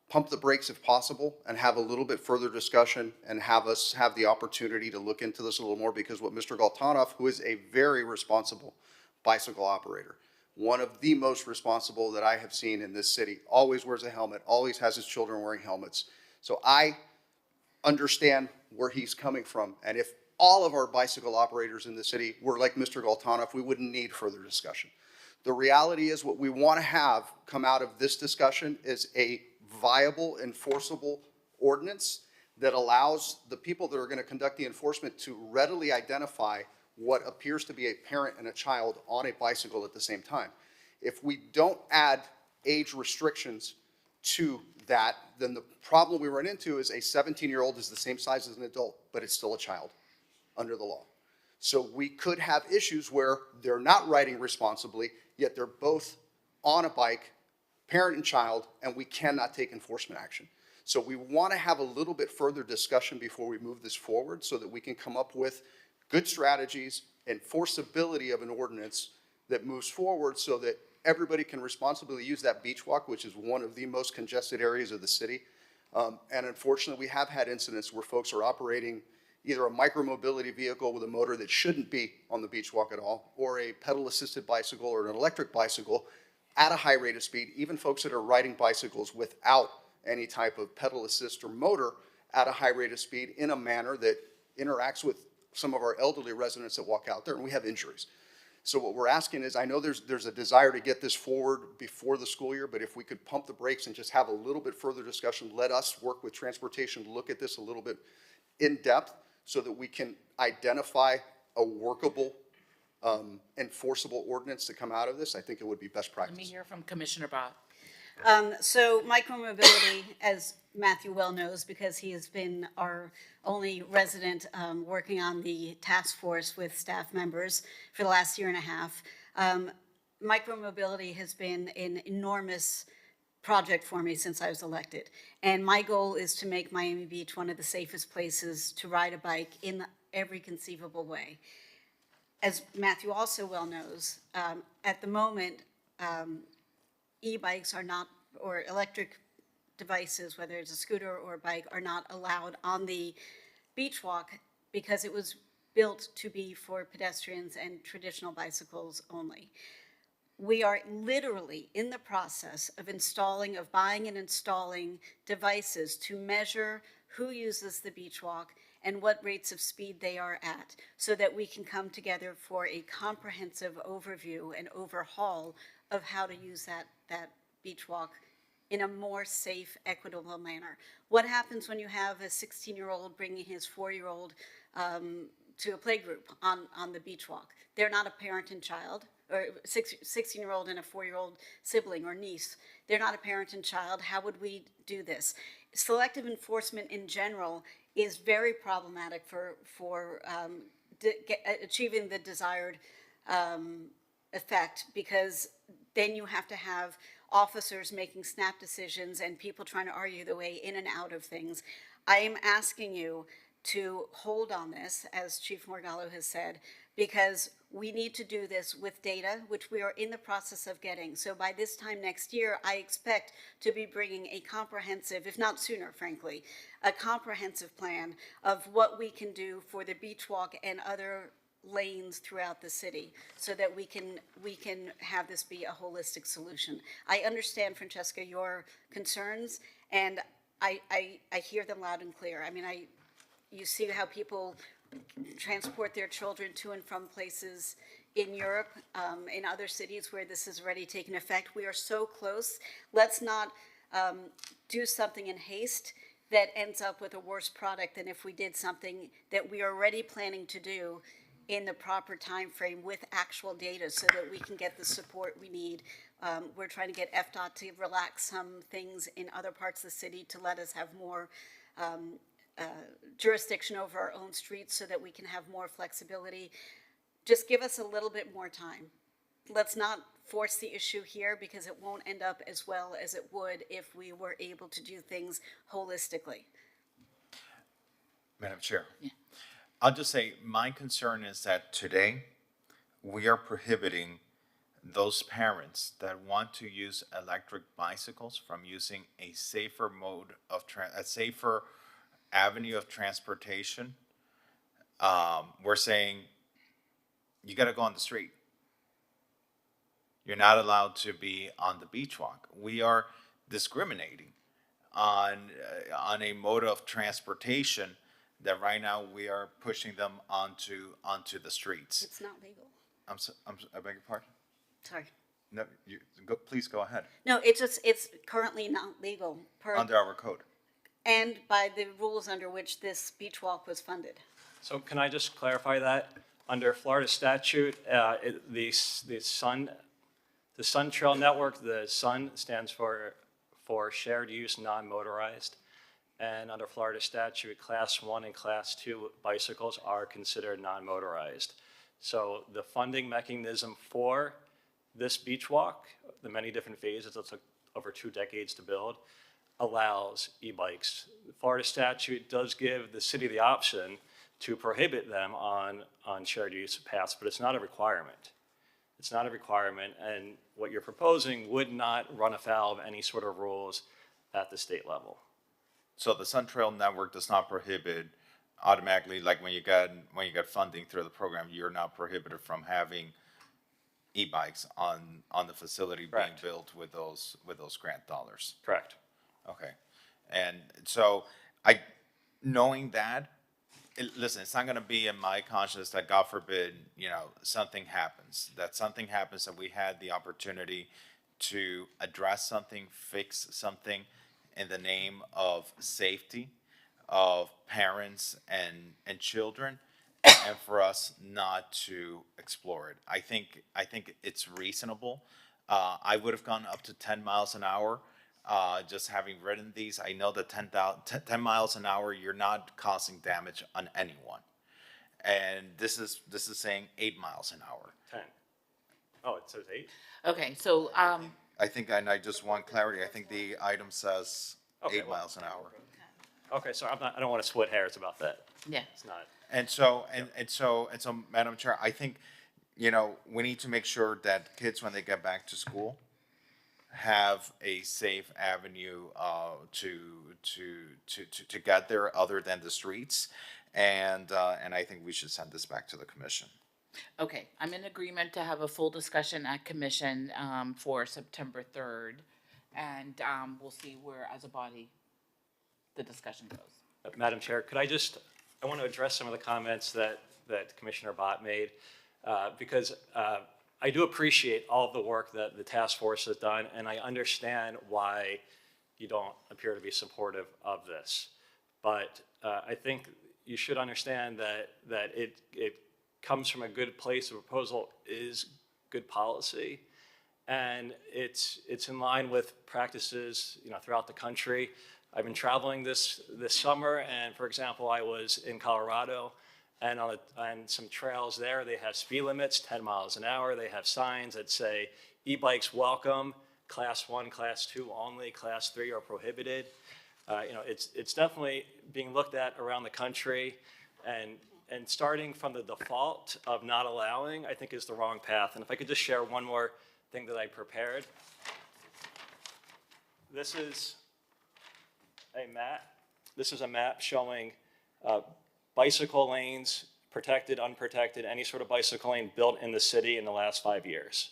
pump the brakes if possible and have a little bit further discussion and have us have the opportunity to look into this a little more, because what Mr. Galtanov, who is a very responsible bicycle operator, one of the most responsible that I have seen in this city, always wears a helmet, always has his children wearing helmets. So I understand where he's coming from. And if all of our bicycle operators in the city were like Mr. Galtanov, we wouldn't need further discussion. The reality is what we want to have come out of this discussion is a viable, enforceable ordinance that allows the people that are going to conduct the enforcement to readily identify what appears to be a parent and a child on a bicycle at the same time. If we don't add age restrictions to that, then the problem we run into is a 17-year-old is the same size as an adult, but it's still a child under the law. So we could have issues where they're not riding responsibly, yet they're both on a bike, parent and child, and we cannot take enforcement action. So we want to have a little bit further discussion before we move this forward so that we can come up with good strategies, enforceability of an ordinance that moves forward so that everybody can responsibly use that beach walk, which is one of the most congested areas of the city. And unfortunately, we have had incidents where folks are operating either a micromobility vehicle with a motor that shouldn't be on the beach walk at all, or a pedal-assisted bicycle or an electric bicycle at a high rate of speed, even folks that are riding bicycles without any type of pedal assist or motor at a high rate of speed in a manner that interacts with some of our elderly residents that walk out there, and we have injuries. So what we're asking is, I know there's a desire to get this forward before the school year, but if we could pump the brakes and just have a little bit further discussion, let us work with transportation to look at this a little bit in depth so that we can identify a workable, enforceable ordinance to come out of this, I think it would be best Let me practice. hear from Commissioner Bob. So micromobility, as Matthew well knows, because he has been our only resident working on the task force with staff members for the last year and a half, micromobility has been an enormous project for me since I was elected. And my goal is to make Miami Beach one of the safest places to ride a bike in every conceivable way. As Matthew also well knows, at the moment, e-bikes are not, or electric devices, whether it's a scooter or a bike, are not allowed on the beach walk because it was built to be for pedestrians and traditional bicycles only. We are literally in the process of buying and installing devices to measure who uses the beach walk and what rates of speed they are at, so that we can come together for a comprehensive overview and overhaul of how to use that beach walk in a more safe, equitable manner. What happens when you have a 16-year-old bringing his 4-year-old to a playgroup on the beach walk? They're not a parent and child, or 16-year-old and a 4-year-old sibling or niece. They're not a parent and child. How would we do this? Selective enforcement in general is very problematic for achieving the desired effect, because then you have to have officers making snap decisions and people trying to argue their way in and out of things. I am asking you to hold on this, as Chief Morgallo has said, because we need to do this with data, which we are in the process of getting. So by this time next year, I expect to be bringing a comprehensive, if not sooner, frankly, a comprehensive plan of what we can do for the beach walk and other lanes throughout the city, so that we can have this be a holistic solution. I understand, Francesca, your concerns, and I hear them loud and clear. I mean, you see how people transport their children to and from places in Europe, in other cities where this has already taken effect. We are so close. Let's not do something in haste that ends up with a worse product than if we did something that we are already planning to do in the proper time frame with actual data, so that we can get the support we need. We're trying to get FDOT to relax some things in other parts of the city to let us have more jurisdiction over our own streets, so that we can have more flexibility. Just give us a little bit more time. Let's not force the issue here, because it won't end up as well as it would if we were able to do things holistically. Madam Chair. Yeah. I'll just say, my concern is that today we are prohibiting those parents that want to use electric bicycles from using a safer mode of a safer avenue of transportation. We're saying you got to go on the street. You're not allowed to be on the beach walk. We are discriminating on a mode of transportation that right now we are pushing them onto the streets. It's not legal. I beg your pardon? Sorry. No, please go ahead. No, it's currently not legal Under our code. and by the rules under which this beach walk was funded. So can I just clarify that? Under Florida statute, the Sun Trail Network, the Sun stands for shared use non-motorized. And under Florida statute, Class 1 and Class 2 bicycles are considered non-motorized. So the funding mechanism for this beach walk, the many different phases that took over 2 decades to build, allows e-bikes. The Florida statute does give the city the option to prohibit them on shared use paths, but it's not a requirement. It's not a requirement, and what you're proposing would not run afoul of any sort of rules at the state level. So the Sun Trail Network does not prohibit automatically, like when you got funding through the program, you're not prohibited from having e-bikes on the facility being built with those grant dollars. Correct. Okay, and so knowing that, listen, it's not gonna be in my conscience that God forbid, you know, something happens, that we had the opportunity to address something, fix something in the name of safety of parents and children, and for us not to explore it. I think it's reasonable. I would have gone up to 10 miles an hour. Just having ridden these, I know that 10 miles an hour, you're not causing damage on anyone. And this is saying 8 miles an hour. 10. Oh, it says 8? Okay, so, I think, and I just want clarity, I think the item says Okay, 8 well- miles an hour. Okay, so I don't want to split hairs about that. yeah. It's not. And so, Madam Chair, I think, you know, we need to make sure that kids, when they get back to school, have a safe avenue to get there other than the streets. And I think we should send this back to the commission. Okay, I'm in agreement to have a full discussion at commission for September 3rd. And we'll see where, as a body, the discussion goes. Madam Chair, I want to address some of the comments that Commissioner Bott made, because I do appreciate all of the work that the task force has done, and I understand why you don't appear to be supportive of this. But I think you should understand that it comes from a good place. The proposal is good policy, and it's in line with practices, you know, throughout the country. I've been traveling this summer, and for example, I was in Colorado, and on some trails there, they have speed limits, 10 miles an hour. They have signs that say, e-bikes welcome, class 1, class 2 only, class 3 are prohibited. You know, it's definitely being looked at around the country, and starting from the default of not allowing, I think, is the wrong path. And if I could just share one more thing that I prepared. This is a map. This is a map showing bicycle lanes, protected, unprotected, any sort of bicycle lane built in the city in the last 5 years.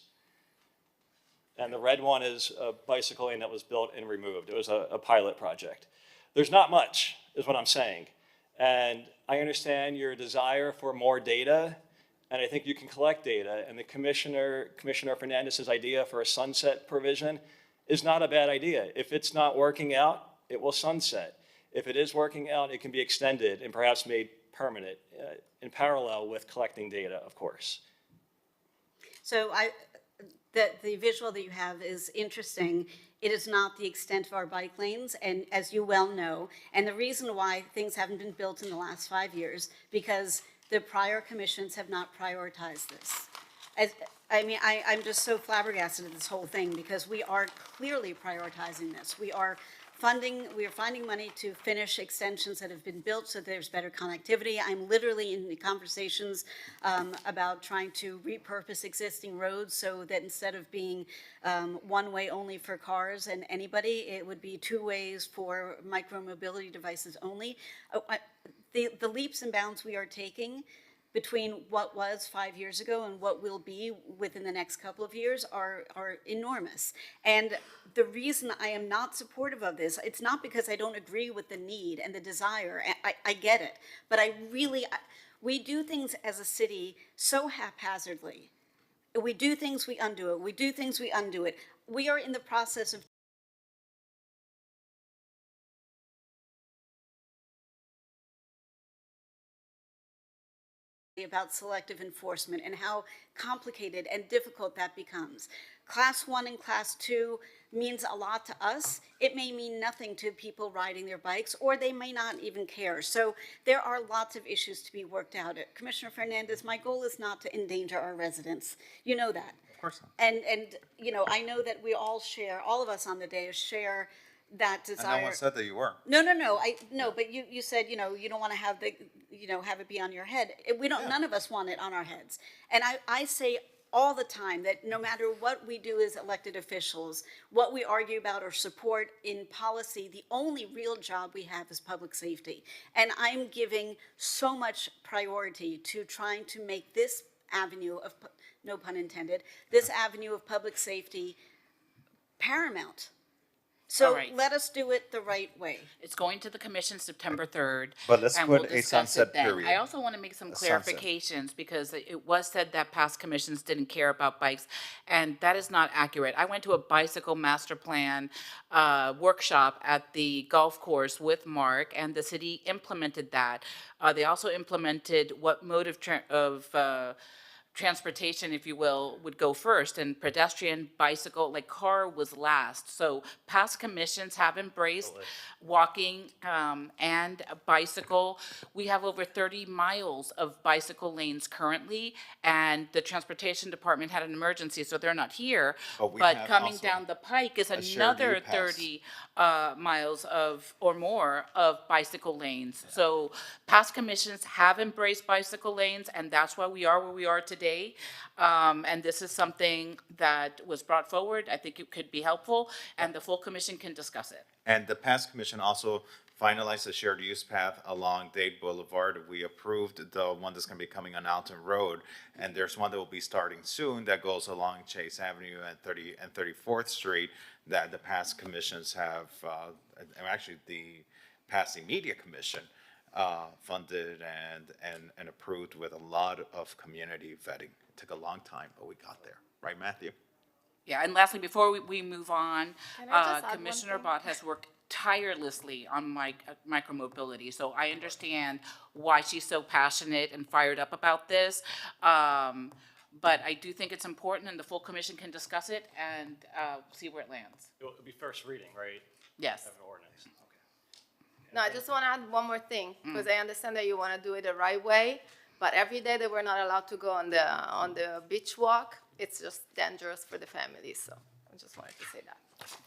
And the red one is a bicycle lane that was built and removed. It was a pilot project. There's not much, is what I'm saying. And I understand your desire for more data, and I think you can collect data. And the Commissioner Fernandez's idea for a sunset provision is not a bad idea. If it's not working out, it will sunset. If it is working out, it can be extended and perhaps made permanent in parallel with collecting data, of course. So the visual that you have is interesting. It is not the extent of our bike lanes, and as you well know, and the reason why things haven't been built in the last 5 years, because the prior commissions have not prioritized this. I'm just so flabbergasted at this whole thing, because we are clearly prioritizing this. We are finding money to finish extensions that have been built so there's better connectivity. I'm literally in the conversations about trying to repurpose existing roads so that instead of being one way only for cars and anybody, it would be 2 ways for micromobility devices only. The leaps and bounds we are taking between what was 5 years ago and what will be within the next couple of years are enormous. And the reason I am not supportive of this, it's not because I don't agree with the need and the desire. I get it. But we do things as a city so haphazardly. We do things, we undo it. We do things, we undo it. We are in the process of about selective enforcement and how complicated and difficult that becomes. Class 1 and Class 2 means a lot to us. It may mean nothing to people riding their bikes, or they may not even care. So there are lots of issues to be worked out. Commissioner Fernandez, my goal is not to endanger our residents. You know that. Of course not. And you know, I know that we all of us on the dais share that desire. And no one said that you were. No, but you said, you don't want to have have it be on your head. None of us want it on our heads. And I say all the time that no matter what we do as elected officials, what we argue about or support in policy, the only real job we have is public safety. And I'm giving so much priority to trying to make this avenue of, no pun intended, this avenue of public safety paramount. So right. let us do it the right way. It's going to the commission September 3rd. But let's and put we'll a discuss sunset it then. period. I also want to make some A sunset. clarifications because it was said that past commissions didn't care about bikes, and that is not accurate. I went to a bicycle master plan workshop at the golf course with Mark, and the city implemented that. They also implemented what mode of transportation, if you will, would go first, and pedestrian, bicycle, like car was last. So past commissions have embraced walking and a bicycle. We have over 30 miles of bicycle lanes currently, and the transportation department had an emergency, so they're not here. But we But have coming also down the pike is a shared another U-Pass. 30 miles of, or more, of bicycle lanes. So past commissions have embraced bicycle lanes, and that's why we are where we are today. And this is something that was brought forward. I think it could be helpful, and the full commission can discuss it. And the past commission also finalized the shared use path along Dade Boulevard. We approved the one that's gonna be coming on Alton Road, and there's one that will be starting soon that goes along Chase Avenue and 34th Street that the past commissions have, and actually the past immediate commission funded and approved with a lot of community vetting. It took a long time, but we got there. Right, Matthew? Yeah, and lastly, before we move on, Can I just add one Commissioner thing? Bott has worked tirelessly on micromobility, so I understand why she's so passionate and fired up about this. But I do think it's important, and the full commission can discuss it and see where it lands. It'll be first reading, right? Yes. Of an ordinance. No, I just want to add one more thing, because I understand that you want to do it the right way, but every day that we're not allowed to go on the beach walk, it's just dangerous for the families, so I just wanted to say that.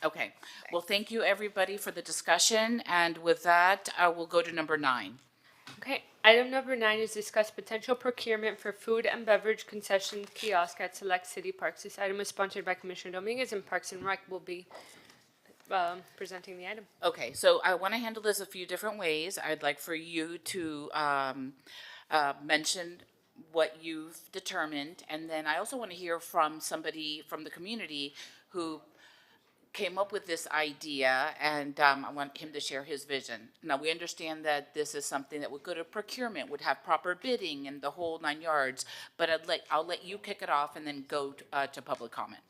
Okay, well, thank you, everybody, for the discussion, and with that, we'll go to number 9. Okay, item number 9 is discuss potential procurement for food and beverage concession kiosk at select city parks. This item is sponsored by Commissioner Dominguez, and Parks and Rec will be presenting the item. Okay, so I want to handle this a few different ways. I'd like for you to mention what you've determined, and then I also want to hear from somebody from the community who came up with this idea, and I want him to share his vision. Now, we understand that this is something that would go to procurement, would have proper bidding and the whole 9 yards, but I'll let you kick it off and then go to public comment.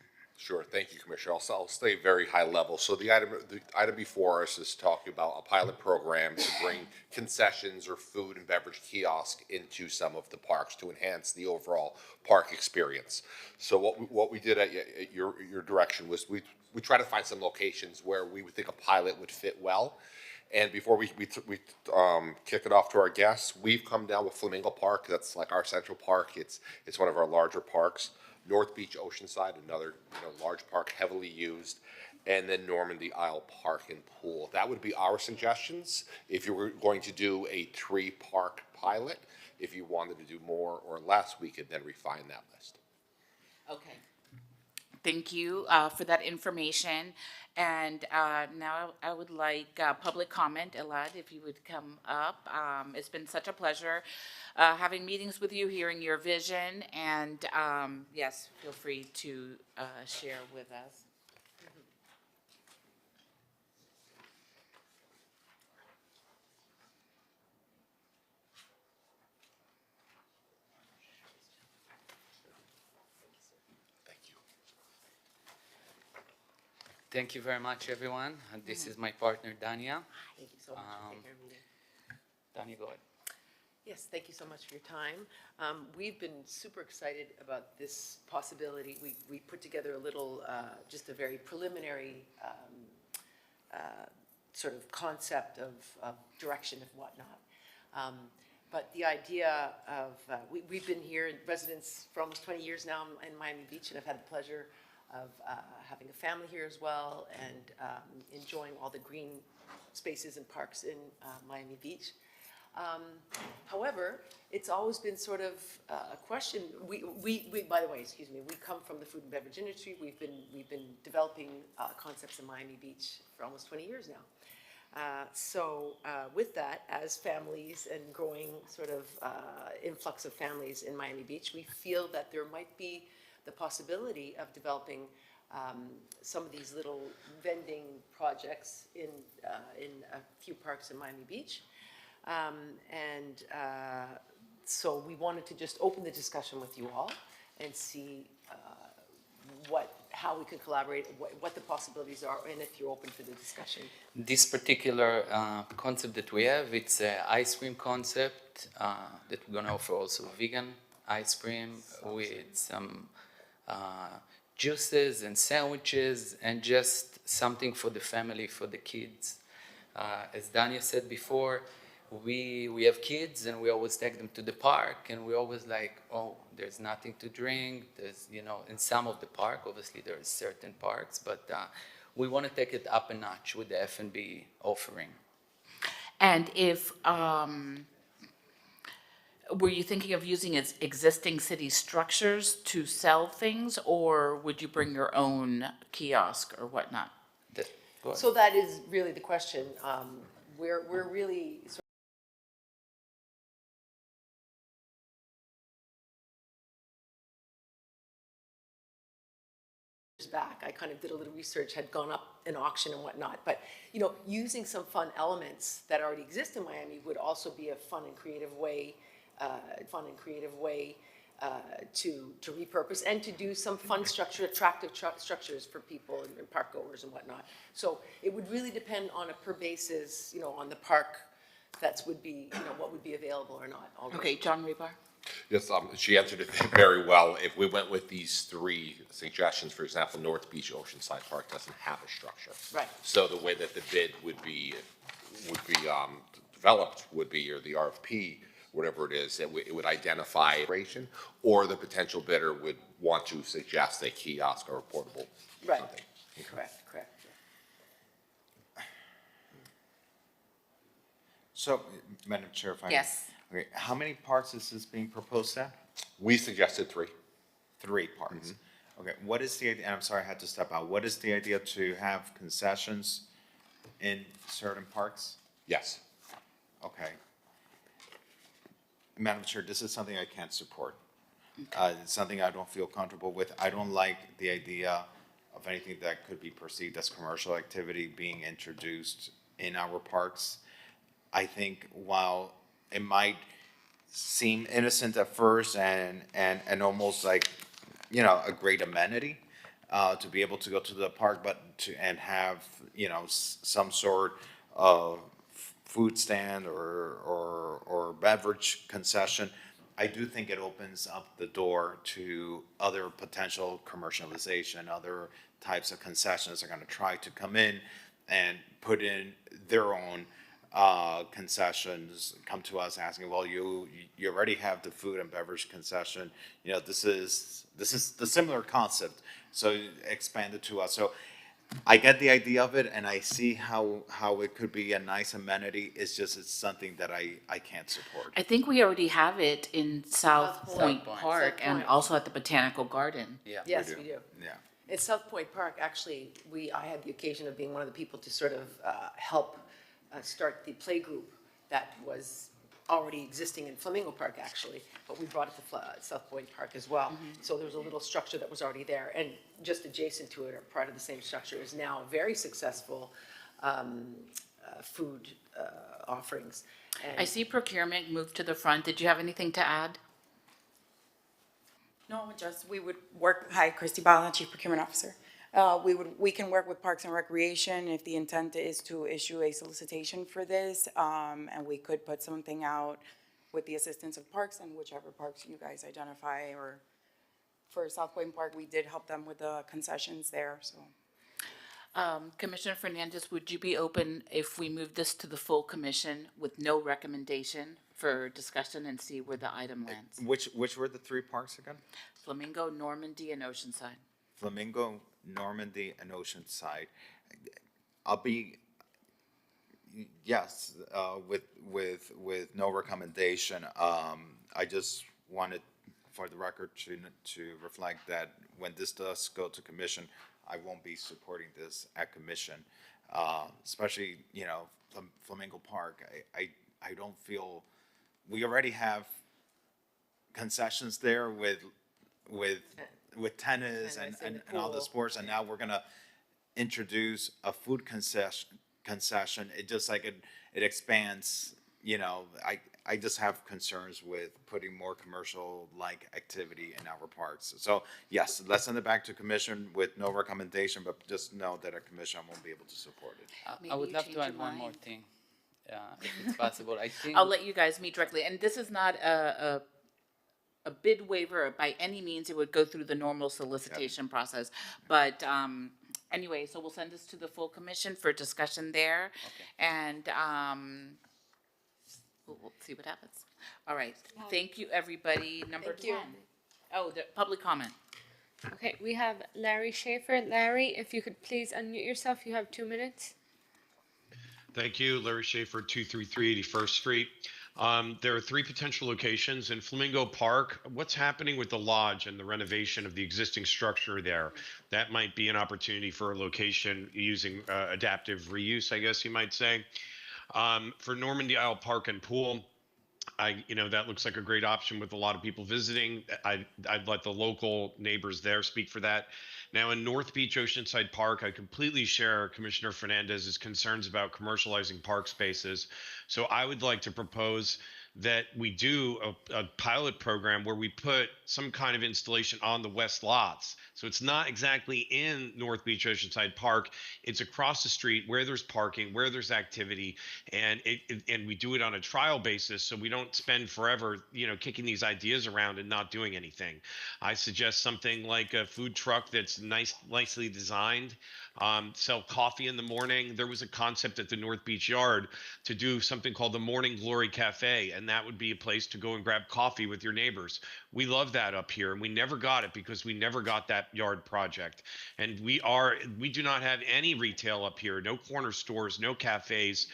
Sure, thank you, Commissioner. I'll stay very high level. So the item before us is talking about a pilot program to bring concessions or food and beverage kiosk into some of the parks to enhance the overall park experience. So what we did at your direction was we try to find some locations where we would think a pilot would fit well. And before we kick it off to our guests, we've come down with Flamingo Park. That's like our central park. It's one of our larger parks. North Beach Oceanside, another large park, heavily used, and then Normandy Isle Park and Pool. That would be our suggestions if you were going to do a 3-park pilot. If you wanted to do more or less, we could then refine that list. Okay. Thank you for that information. And now I would like public comment. Elad, if you would come up. It's been such a pleasure having meetings with you, hearing your vision, and yes, feel free to share with us. Thank you very much, everyone. And this is my partner, Dania. Thank you so much for taking our meeting. Dania, go ahead. Yes, thank you so much for your time. We've been super excited about this possibility. We put together a little, just a very preliminary sort of concept of direction and whatnot. But the idea of, we've been here, residents for almost 20 years now in Miami Beach, and I've had the pleasure of having a family here as well, and enjoying all the green spaces and parks in Miami Beach. However, it's always been sort of a question. We by the way, excuse me, we come from the food and beverage industry. We've been developing concepts in Miami Beach for almost 20 years now. So with that, as families and growing sort of influx of families in Miami Beach, we feel that there might be the possibility of developing some of these little vending projects in a few parks in Miami Beach. So we wanted to just open the discussion with you all and see how we could collaborate, what the possibilities are, and if you're open for the discussion. This particular concept that we have, it's an ice cream concept that we're gonna offer also vegan ice cream with some juices and sandwiches and just something for the family, for the kids. As Dania said before, we have kids and we always take them to the park and we always like, oh, there's nothing to drink. There's, in some of the park, obviously there are certain parks, but we want to take it up a notch with the F&B offering. And if, were you thinking of using existing city structures to sell things, or would you bring your own kiosk or whatnot? So that is really the question. We're really sort of back. I kind of did a little research, had gone up an auction and whatnot, but using some fun elements that already exist in Miami would also be a fun and creative way to repurpose and to do some fun structure, attractive structures for people and park goers and whatnot. So it would really depend on a per basis, on the park would be, what would be available or not. Already. Okay, John Rebar. Yes, she answered it very well. If we went with these three suggestions, for example, North Beach Oceanside Park doesn't have a structure. Right. So the way that the bid would be developed would be, or the RFP, whatever it is, it would identify or the potential bidder would want to suggest a kiosk or a portable. Right. Something. Correct. So, Madam Chair, if I may. Yes. Okay, how many parks is this being proposed at? We suggested 3. 3 parks. Okay, what is the idea, and I'm sorry I had to step out, what is the idea to have concessions in certain parks? Yes. Okay. Madam Chair, this is something I can't support. It's something I don't feel comfortable with. I don't like the idea of anything that could be perceived as commercial activity being introduced in our parks. I think while it might seem innocent at first and almost like, a great amenity, to be able to go to the park, but and have, some sort of food stand or beverage concession, I do think it opens up the door to other potential commercialization, other types of concessions are gonna try to come in and put in their own concessions, come to us asking, well, you already have the food and beverage concession, this is the similar concept, so expand it to us. So I get the idea of it and I see how it could be a nice amenity. It's something that I can't support. I think we already have it in South Point Park South and Point. also at the Botanical Garden. Yeah. Yes, we do. Yeah. At South Point Park, actually, I had the occasion of being one of the people to sort of help start the play group that was already existing in Flamingo Park, actually, but we brought it to South Point Park as well. So there was a little structure that was already there, and just adjacent to it, or part of the same structure, is now a very successful food offerings. I see procurement moved to the front. Did you have anything to add? No, just we would work, hi, Christy Bala, Chief Procurement Officer. We can work with Parks and Recreation if the intent is to issue a solicitation for this, and we could put something out with the assistance of Parks and whichever parks you guys identify, or for South Point Park, we did help them with the concessions there, so. Commissioner Fernandez, would you be open if we move this to the full commission with no recommendation for discussion and see where the item lands? Which were the 3 parks again? Flamingo, Normandy, and Oceanside. Flamingo, Normandy, and Oceanside. Yes, with no recommendation. I just wanted, for the record, to reflect that when this does go to commission, I won't be supporting this at commission, especially, Flamingo Park. I don't feel, we already have concessions there with with tennis and, Tennis and the and all the pool. sports, and now we're gonna introduce a food concession. It just like it expands, you know, I just have concerns with putting more commercial-like activity in our parks. So yes, let's send it back to commission with no recommendation, but just know that a commission won't be able to support it. Maybe I would you love change to your add one more mind. thing, if it's possible. I think I'll let you guys meet directly, and this is not a bid waiver by any means. It would go through the normal solicitation process. But anyway, so we'll send this to the full commission for discussion there. And we'll see what happens. All right. Thank you, everybody. Number Thank you. 10. Oh, the public comment. Okay, we have Larry Schaefer. Larry, if you could please unmute yourself, you have 2 minutes. Thank you, Larry Schaefer, 233 81st Street. There are 3 potential locations in Flamingo Park. What's happening with the lodge and the renovation of the existing structure there? That might be an opportunity for a location using adaptive reuse, I guess you might say. For Normandy Isle Park and Pool, that looks like a great option with a lot of people visiting. I'd let the local neighbors there speak for that. Now in North Beach Oceanside Park, I completely share Commissioner Fernandez's concerns about commercializing park spaces. So I would like to propose that we do a pilot program where we put some kind of installation on the west lots. So it's not exactly in North Beach Oceanside Park. It's across the street where there's parking, where there's activity, and and we do it on a trial basis, so we don't spend forever, kicking these ideas around and not doing anything. I suggest something like a food truck that's nicely designed, sell coffee in the morning. There was a concept at the North Beach Yard to do something called the Morning Glory Cafe, and that would be a place to go and grab coffee with your neighbors. We love that up here, and we never got it because we never got that yard project. And we do not have any retail up here, no corner stores, no cafes.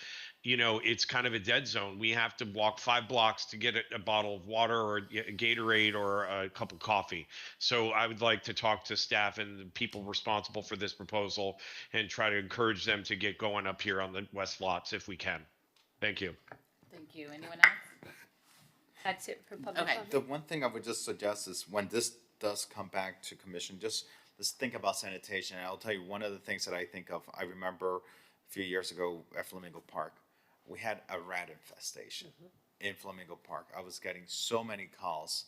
It's kind of a dead zone. We have to walk 5 blocks to get a bottle of water or a Gatorade or a cup of coffee. So I would like to talk to staff and the people responsible for this proposal and try to encourage them to get going up here on the west lots if we can. Thank you. Thank you. Anyone else? That's it for public Okay. comment. The one thing I would just suggest is when this does come back to commission, just let's think about sanitation. And I'll tell you one of the things that I think of. I remember a few years ago at Flamingo Park, we had a rat infestation in Flamingo Park. I was getting so many calls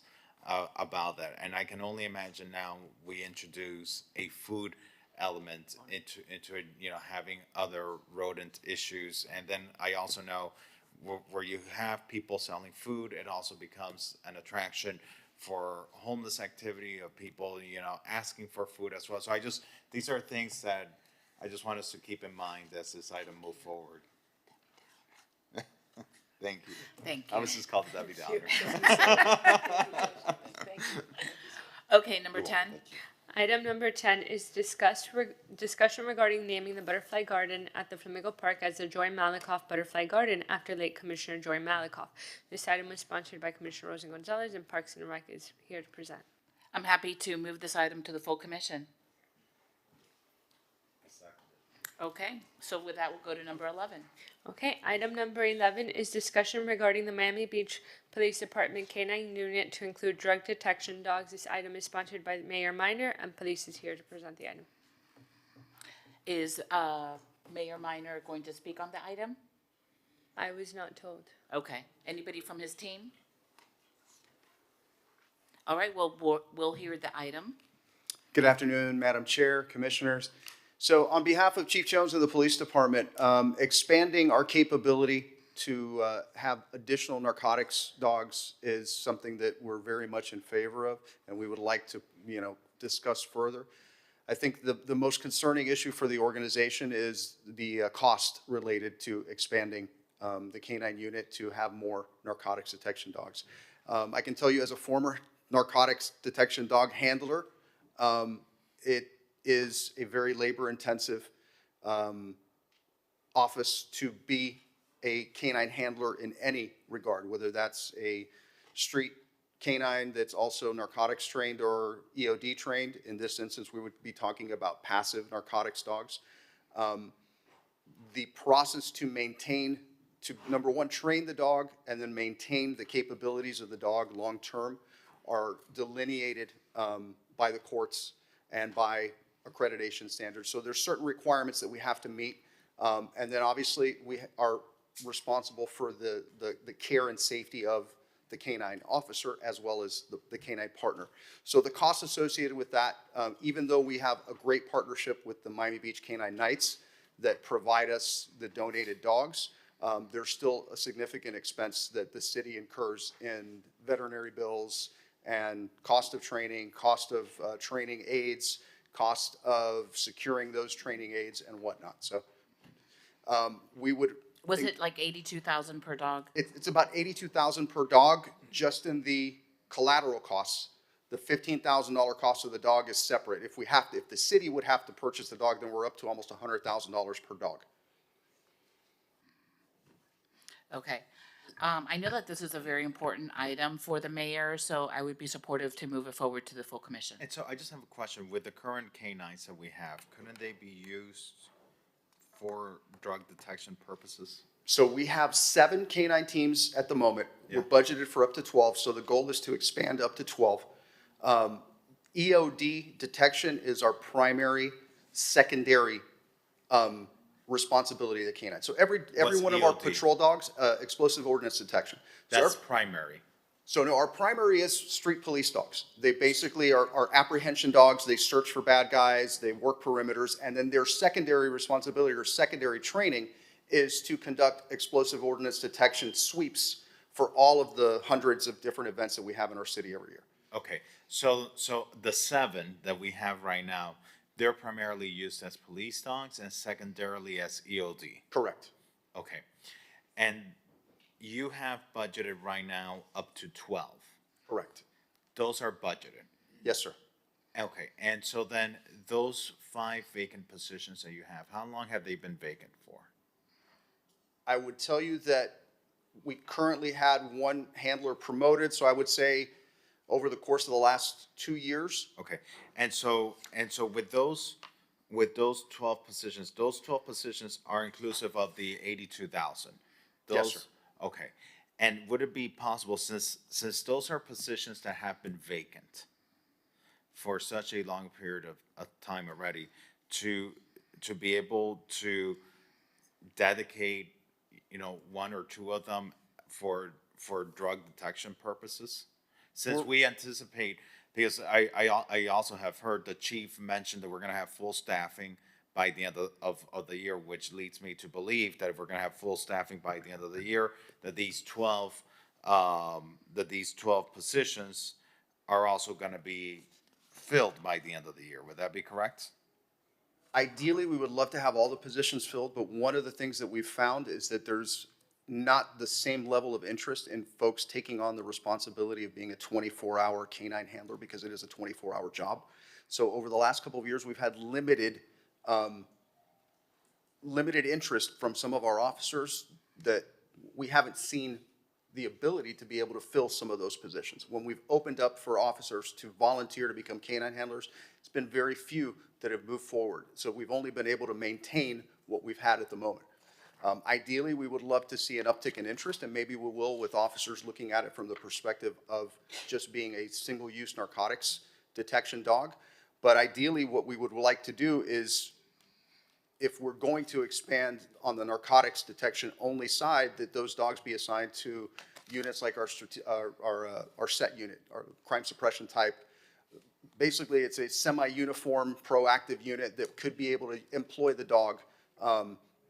about that, and I can only imagine now we introduce a food element into it, having other rodent issues. And then I also know where you have people selling food, it also becomes an attraction for homeless activity of people, asking for food as well. So these are things that I just want us to keep in mind as this item move forward. Thank you. Thank I was just called Debbie Downer. Okay, number 10. Item number 10 is discussion regarding naming the Butterfly Garden at the Flamingo Park as the Joy Malakoff Butterfly Garden after late Commissioner Joy Malakoff. This item was sponsored by Commissioner Rosa Gonzalez, and Parks and Rec is here to present. I'm happy to move this item to the full commission. Okay, so with that, we'll go to number 11. Okay, item number 11 is discussion regarding the Miami Beach Police Department K-9 unit to include drug detection dogs. This item is sponsored by Mayor Minor, and police is here to present the item. Is Mayor Minor going to speak on the item? I was not told. Okay, anybody from his team? All right, well, we'll hear the item. Good afternoon, Madam Chair, Commissioners. So on behalf of Chief Jones of the Police Department, expanding our capability to have additional narcotics dogs is something that we're very much in favor of, and we would like to, discuss further. I think the most concerning issue for the organization is the cost related to expanding the K-9 unit to have more narcotics detection dogs. I can tell you as a former narcotics detection dog handler, it is a very labor-intensive office to be a canine handler in any regard, whether that's a street canine that's also narcotics trained or EOD trained. In this instance, we would be talking about passive narcotics dogs. The process to maintain, number one, train the dog and then maintain the capabilities of the dog long-term are delineated by the courts and by accreditation standards. So there's certain requirements that we have to meet. And then obviously we are responsible for the care and safety of the canine officer as well as the canine partner. So the costs associated with that, even though we have a great partnership with the Miami Beach Canine Knights that provide us the donated dogs, there's still a significant expense that the city incurs in veterinary bills and cost of training aids, cost of securing those training aids and whatnot. So we would. Was it like 82,000 per dog? It's about 82,000 per dog just in the collateral costs. The $15,000 cost of the dog is separate. If the city would have to purchase the dog, then we're up to almost $100,000 per dog. Okay. I know that this is a very important item for the mayor, so I would be supportive to move it forward to the full commission. And so I just have a question. With the current canines that we have, couldn't they be used for drug detection purposes? So we have 7 canine teams at the moment. Yeah. We're budgeted for up to 12, so the goal is to expand up to 12. EOD detection is our primary, secondary responsibility of the canine. So every What's one of our EOD? patrol dogs, explosive ordnance detection. So That's primary. So no, our primary is street police dogs. They basically are apprehension dogs. They search for bad guys, they work perimeters, and then their secondary responsibility or secondary training is to conduct explosive ordnance detection sweeps for all of the hundreds of different events that we have in our city every year. Okay, so the 7 that we have right now, they're primarily used as police dogs and secondarily as EOD. Correct. Okay, and you have budgeted right now up to 12. Correct. Those are budgeted. Yes, sir. Okay, and so then those 5 vacant positions that you have, how long have they been vacant for? I would tell you that we currently had 1 handler promoted, so I would say over the course of the last 2 years. Okay, and so with those 12 positions, those 12 positions are inclusive of the 82,000. Yes, sir. Okay, and would it be possible, since those are positions that have been vacant for such a long period of time already, to be able to dedicate, 1 or 2 of them for drug detection purposes? Since we anticipate, because I also have heard the chief mention that we're gonna have full staffing by the end of the year, which leads me to believe that if we're gonna have full staffing by the end of the year, that these 12 positions are also gonna be filled by the end of the year. Would that be correct? Ideally, we would love to have all the positions filled, but one of the things that we've found is that there's not the same level of interest in folks taking on the responsibility of being a 24-hour canine handler, because it is a 24-hour job. So over the last couple of years, we've had limited interest from some of our officers that we haven't seen the ability to be able to fill some of those positions. When we've opened up for officers to volunteer to become canine handlers, it's been very few that have moved forward. So we've only been able to maintain what we've had at the moment. Ideally, we would love to see an uptick in interest, and maybe we will with officers looking at it from the perspective of just being a single-use narcotics detection dog. But ideally, what we would like to do is, if we're going to expand on the narcotics detection only side, that those dogs be assigned to units like our SET unit, our crime suppression type. Basically, it's a semi-uniform proactive unit that could be able to employ the dog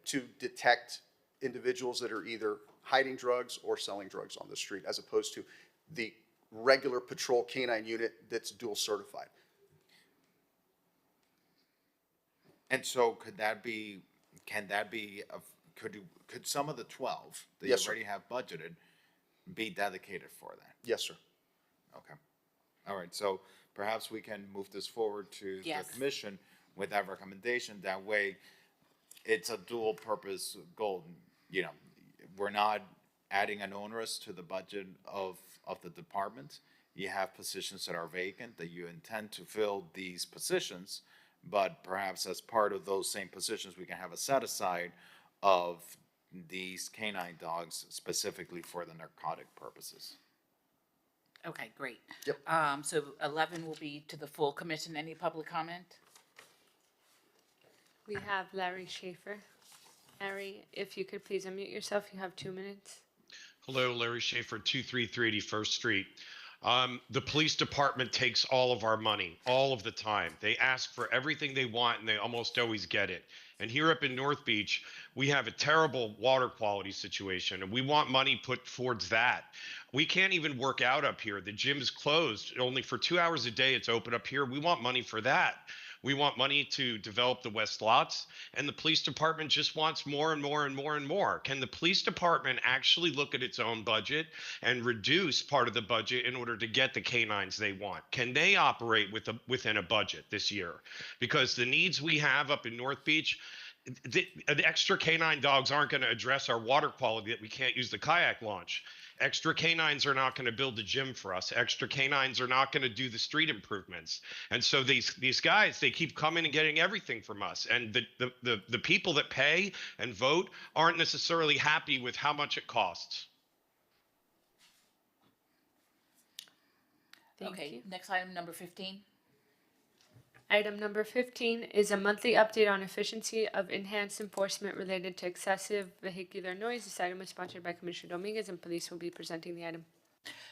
to detect individuals that are either hiding drugs or selling drugs on the street, as opposed to the regular patrol canine unit that's dual certified. And so could some of the 12 that you Yes, sir. already have budgeted be dedicated for that? Yes, sir. Okay. All right, so perhaps we can move this forward to the Yes. commission with that recommendation. That way, it's a dual purpose goal. We're not adding an onerous to the budget of the department. You have positions that are vacant that you intend to fill these positions, but perhaps as part of those same positions, we can have a set aside of these canine dogs specifically for the narcotic purposes. Okay, great. Yep. So 11 will be to the full commission. Any public comment? We have Larry Schaefer. Larry, if you could please unmute yourself, you have 2 minutes. Hello, Larry Schaefer, 233 81st Street. The police department takes all of our money, all of the time. They ask for everything they want and they almost always get it. And here up in North Beach, we have a terrible water quality situation and we want money put towards that. We can't even work out up here. The gym's closed only for 2 hours a day. It's open up here. We want money for that. We want money to develop the West Lots, and the police department just wants more and more and more and more. Can the police department actually look at its own budget and reduce part of the budget in order to get the canines they want? Can they operate within a budget this year? Because the needs we have up in North Beach, the extra canine dogs aren't going to address our water quality that we can't use the kayak launch. Extra canines are not going to build a gym for us. Extra canines are not going to do the street improvements. And so these guys, they keep coming and getting everything from us. And the people that pay and vote aren't necessarily happy with how much it costs. Okay, next item, number 15. Item number 15 is a monthly update on efficiency of enhanced enforcement related to excessive vehicular noise. This item is sponsored by Commissioner Dominguez, and police will be presenting the item.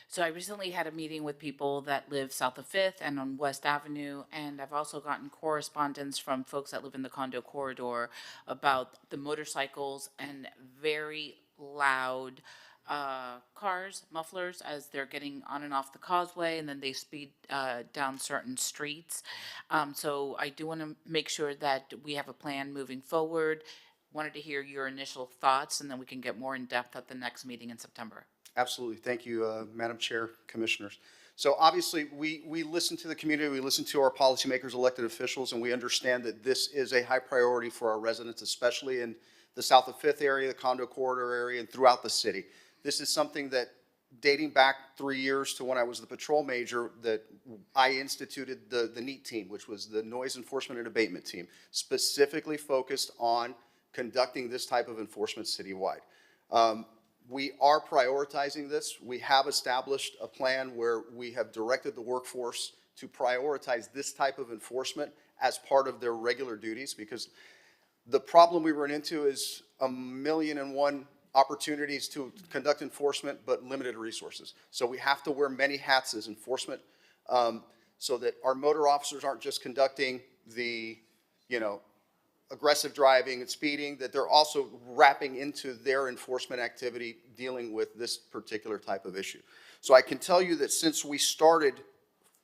So I recently had a meeting with people that live south of 5th and on West Avenue, and I've also gotten correspondence from folks that live in the condo corridor about the motorcycles and very loud cars, mufflers, as they're getting on and off the causeway, and then they speed down certain streets. So I do want to make sure that we have a plan moving forward. Wanted to hear your initial thoughts, and then we can get more in depth at the next meeting in September. Absolutely. Thank you, Madam Chair, Commissioners. So obviously, we listen to the community, we listen to our policymakers, elected officials, and we understand that this is a high priority for our residents, especially in the south of 5th area, the condo corridor area, and throughout the city. This is something that, dating back 3 years to when I was the patrol major, that I instituted the NEAT team, which was the Noise Enforcement and Abatement Team, specifically focused on conducting this type of enforcement citywide. We are prioritizing this. We have established a plan where we have directed the workforce to prioritize this type of enforcement as part of their regular duties, because the problem we run into is 1,000,001 opportunities to conduct enforcement, but limited resources. So we have to wear many hats as enforcement, so that our motor officers aren't just conducting the, aggressive driving and speeding, that they're also wrapping into their enforcement activity dealing with this particular type of issue. So I can tell you that since we started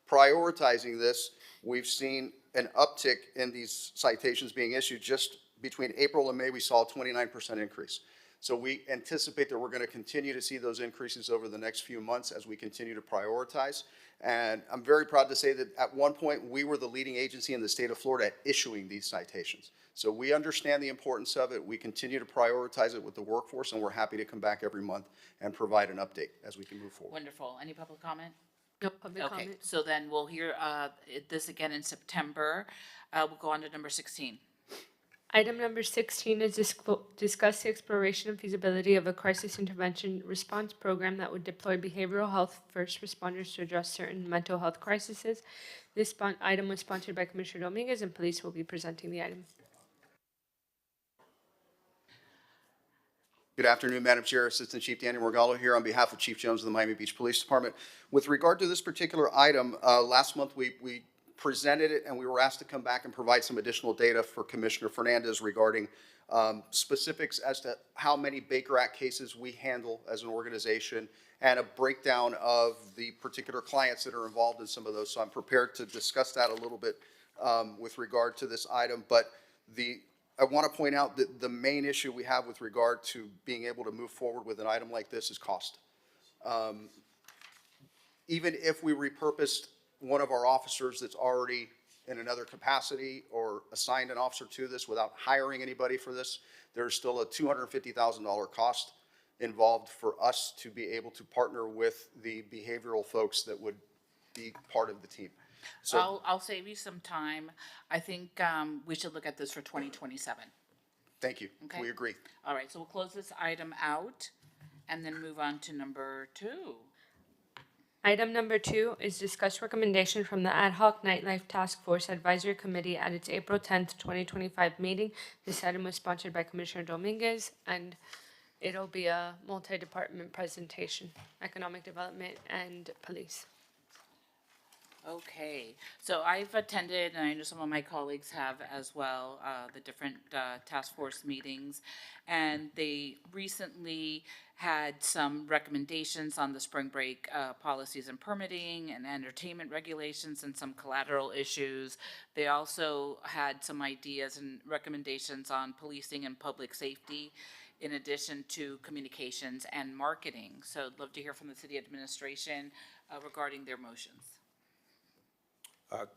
prioritizing this, we've seen an uptick in these citations being issued. Just between April and May, we saw a 29% increase. So we anticipate that we're going to continue to see those increases over the next few months as we continue to prioritize. And I'm very proud to say that at one point, we were the leading agency in the state of Florida at issuing these citations. So we understand the importance of it. We continue to prioritize it with the workforce, and we're happy to come back every month and provide an update as we can move forward. Wonderful. Any public comment? No public Okay, comment. so then we'll hear this again in September. We'll go on to number 16. Item number 16 is discuss the exploration and feasibility of a crisis intervention response program that would deploy behavioral health first responders to address certain mental health crises. This item was sponsored by Commissioner Dominguez, and police will be presenting the item. Good afternoon, Madam Chair. Assistant Chief Daniel Morgallo here on behalf of Chief Jones of the Miami Beach Police Department. With regard to this particular item, last month we presented it and we were asked to come back and provide some additional data for Commissioner Fernandez regarding specifics as to how many Baker Act cases we handle as an organization and a breakdown of the particular clients that are involved in some of those. So I'm prepared to discuss that a little bit with regard to this item. But I want to point out that the main issue we have with regard to being able to move forward with an item like this is cost. Even if we repurposed one of our officers that's already in another capacity or assigned an officer to this without hiring anybody for this, there's still a $250,000 cost involved for us to be able to partner with the behavioral folks that would be part of the team. So I'll save you some time. I think we should look at this for 2027. thank you. Okay. We agree. All right, so we'll close this item out and then move on to number 2. Item number 2 is discuss recommendation from the Ad hoc Nightlife Task Force Advisory Committee at its April 10th, 2025 meeting. This item was sponsored by Commissioner Dominguez, and it'll be a multi-department presentation, economic development and police. Okay, so I've attended, and I know some of my colleagues have as well, the different task force meetings. And they recently had some recommendations on the spring break policies and permitting and entertainment regulations and some collateral issues. They also had some ideas and recommendations on policing and public safety, in addition to communications and marketing. So I'd love to hear from the city administration regarding their motions.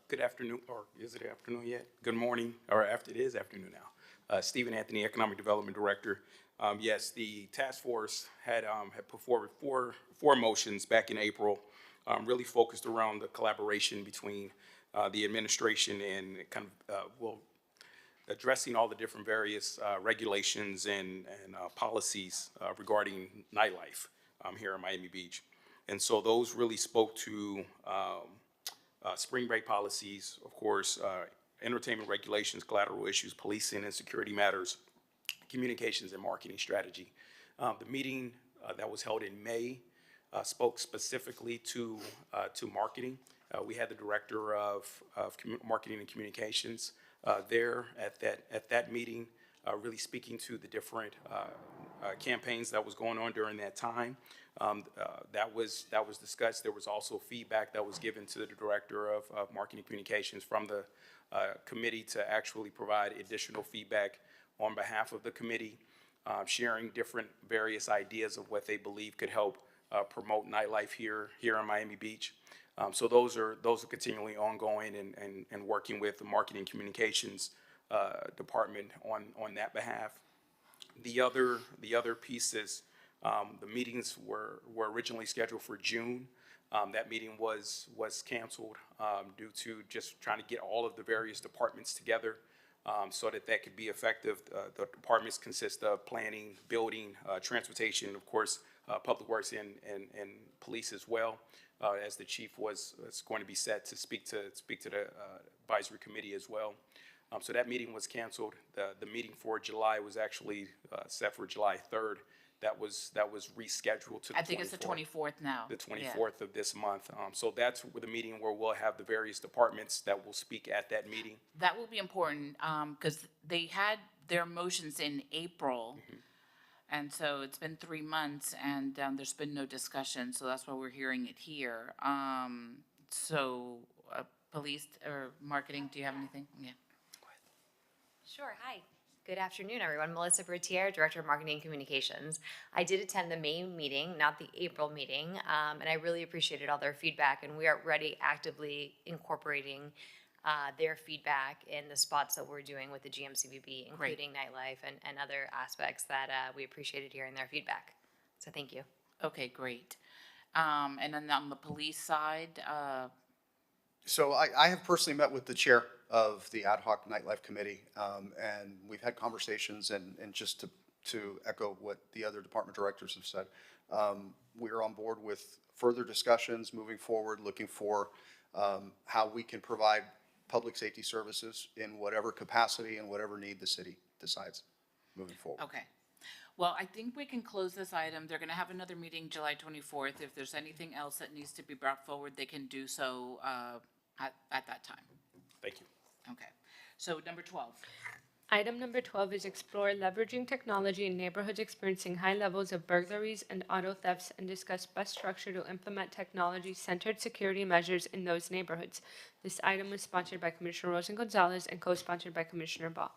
Good afternoon, or is it afternoon yet? Good morning, or after it is afternoon now. Stephen Anthony, Economic Development Director. Yes, the task force had put forward four motions back in April, really focused around the collaboration between the administration and kind of addressing all the different various regulations and policies regarding nightlife here in Miami Beach. And so those really spoke to spring break policies, of course, entertainment regulations, collateral issues, policing and security matters, communications and marketing strategy. The meeting that was held in May spoke specifically to marketing. We had the director of marketing and communications there at that meeting, really speaking to the different campaigns that was going on during that time. That was discussed. There was also feedback that was given to the director of marketing communications from the committee to actually provide additional feedback on behalf of the committee, sharing different various ideas of what they believe could help promote nightlife here in Miami Beach. So those are continually ongoing and working with the marketing communications department on that behalf. The other pieces. The meetings were originally scheduled for June. That meeting was canceled due to just trying to get all of the various departments together so that could be effective. The departments consist of planning, building, transportation, of course, public works and police as well, as the chief was going to be set to speak to the advisory committee as well. So that meeting was canceled. The meeting for July was actually set for July 3rd. That was rescheduled to the 24th. I think it's the 24th now. The 24th of this month. So that's the meeting where we'll have the various departments that will speak at that meeting. That will be important because they had their motions in April. Mm-hmm. And so it's been 3 months and there's been no discussion. So that's why we're hearing it here. Police or marketing, do you have anything? Yeah. Sure. Hi. Good afternoon, everyone. Melissa Bertier, Director of Marketing and Communications. I did attend the May meeting, not the April meeting, and I really appreciated all their feedback, and we are already actively incorporating their feedback in the spots that we're doing with the GMCBB, including nightlife and other aspects that we appreciated hearing their feedback. So thank you. Okay, great. And then on the police side, So I have personally met with the chair of the Ad hoc Nightlife Committee, and we've had conversations, and just to echo what the other department directors have said, we are on board with further discussions moving forward, looking for how we can provide public safety services in whatever capacity and whatever need the city decides moving forward. okay. Well, I think we can close this item. They're going to have another meeting July 24th. If there's anything else that needs to be brought forward, they can do so at that time. Thank you. Okay. So number 12. Item number 12 is explore leveraging technology in neighborhoods experiencing high levels of burglaries and auto thefts and discuss best structure to implement technology-centered security measures in those neighborhoods. This item was sponsored by Commissioner Rosen Gonzalez and co-sponsored by Commissioner Ball.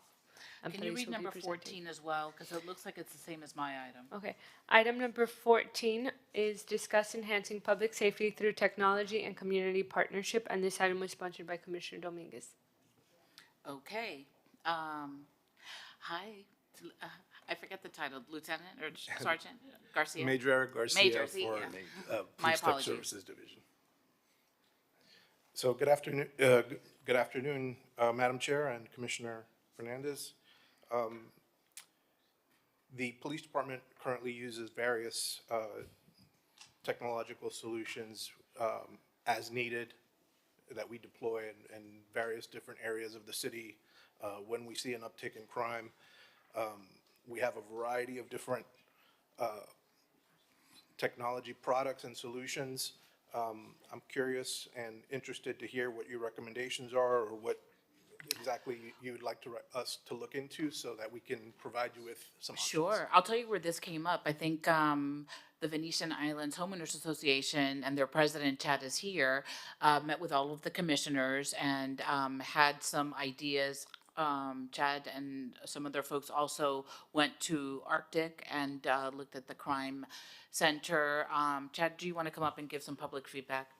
Can you read number 14 as well? Because it looks like it's the same as my item. Okay. Item number 14 is discuss enhancing public safety through technology and community partnership, and this item was sponsored by Commissioner Dominguez. Okay. Hi. I forget the title. Lieutenant or Sergeant Garcia? Major Eric Garcia Major, for My Police Tech apologies. Services Division. So good afternoon, Madam Chair and Commissioner Fernandez. The police department currently uses various technological solutions as needed, that we deploy in various different areas of the city when we see an uptick in crime. We have a variety of different technology products and solutions. I'm curious and interested to hear what your recommendations are, or what exactly you would like us to look into, so that we can provide you with some options. Sure. I'll tell you where this came up. I think the Venetian Islands Homeowners Association and their president, Chad, is here, met with all of the commissioners and had some ideas. Chad and some other folks also went to Arctic and looked at the crime center. Chad, do you want to come up and give some public feedback?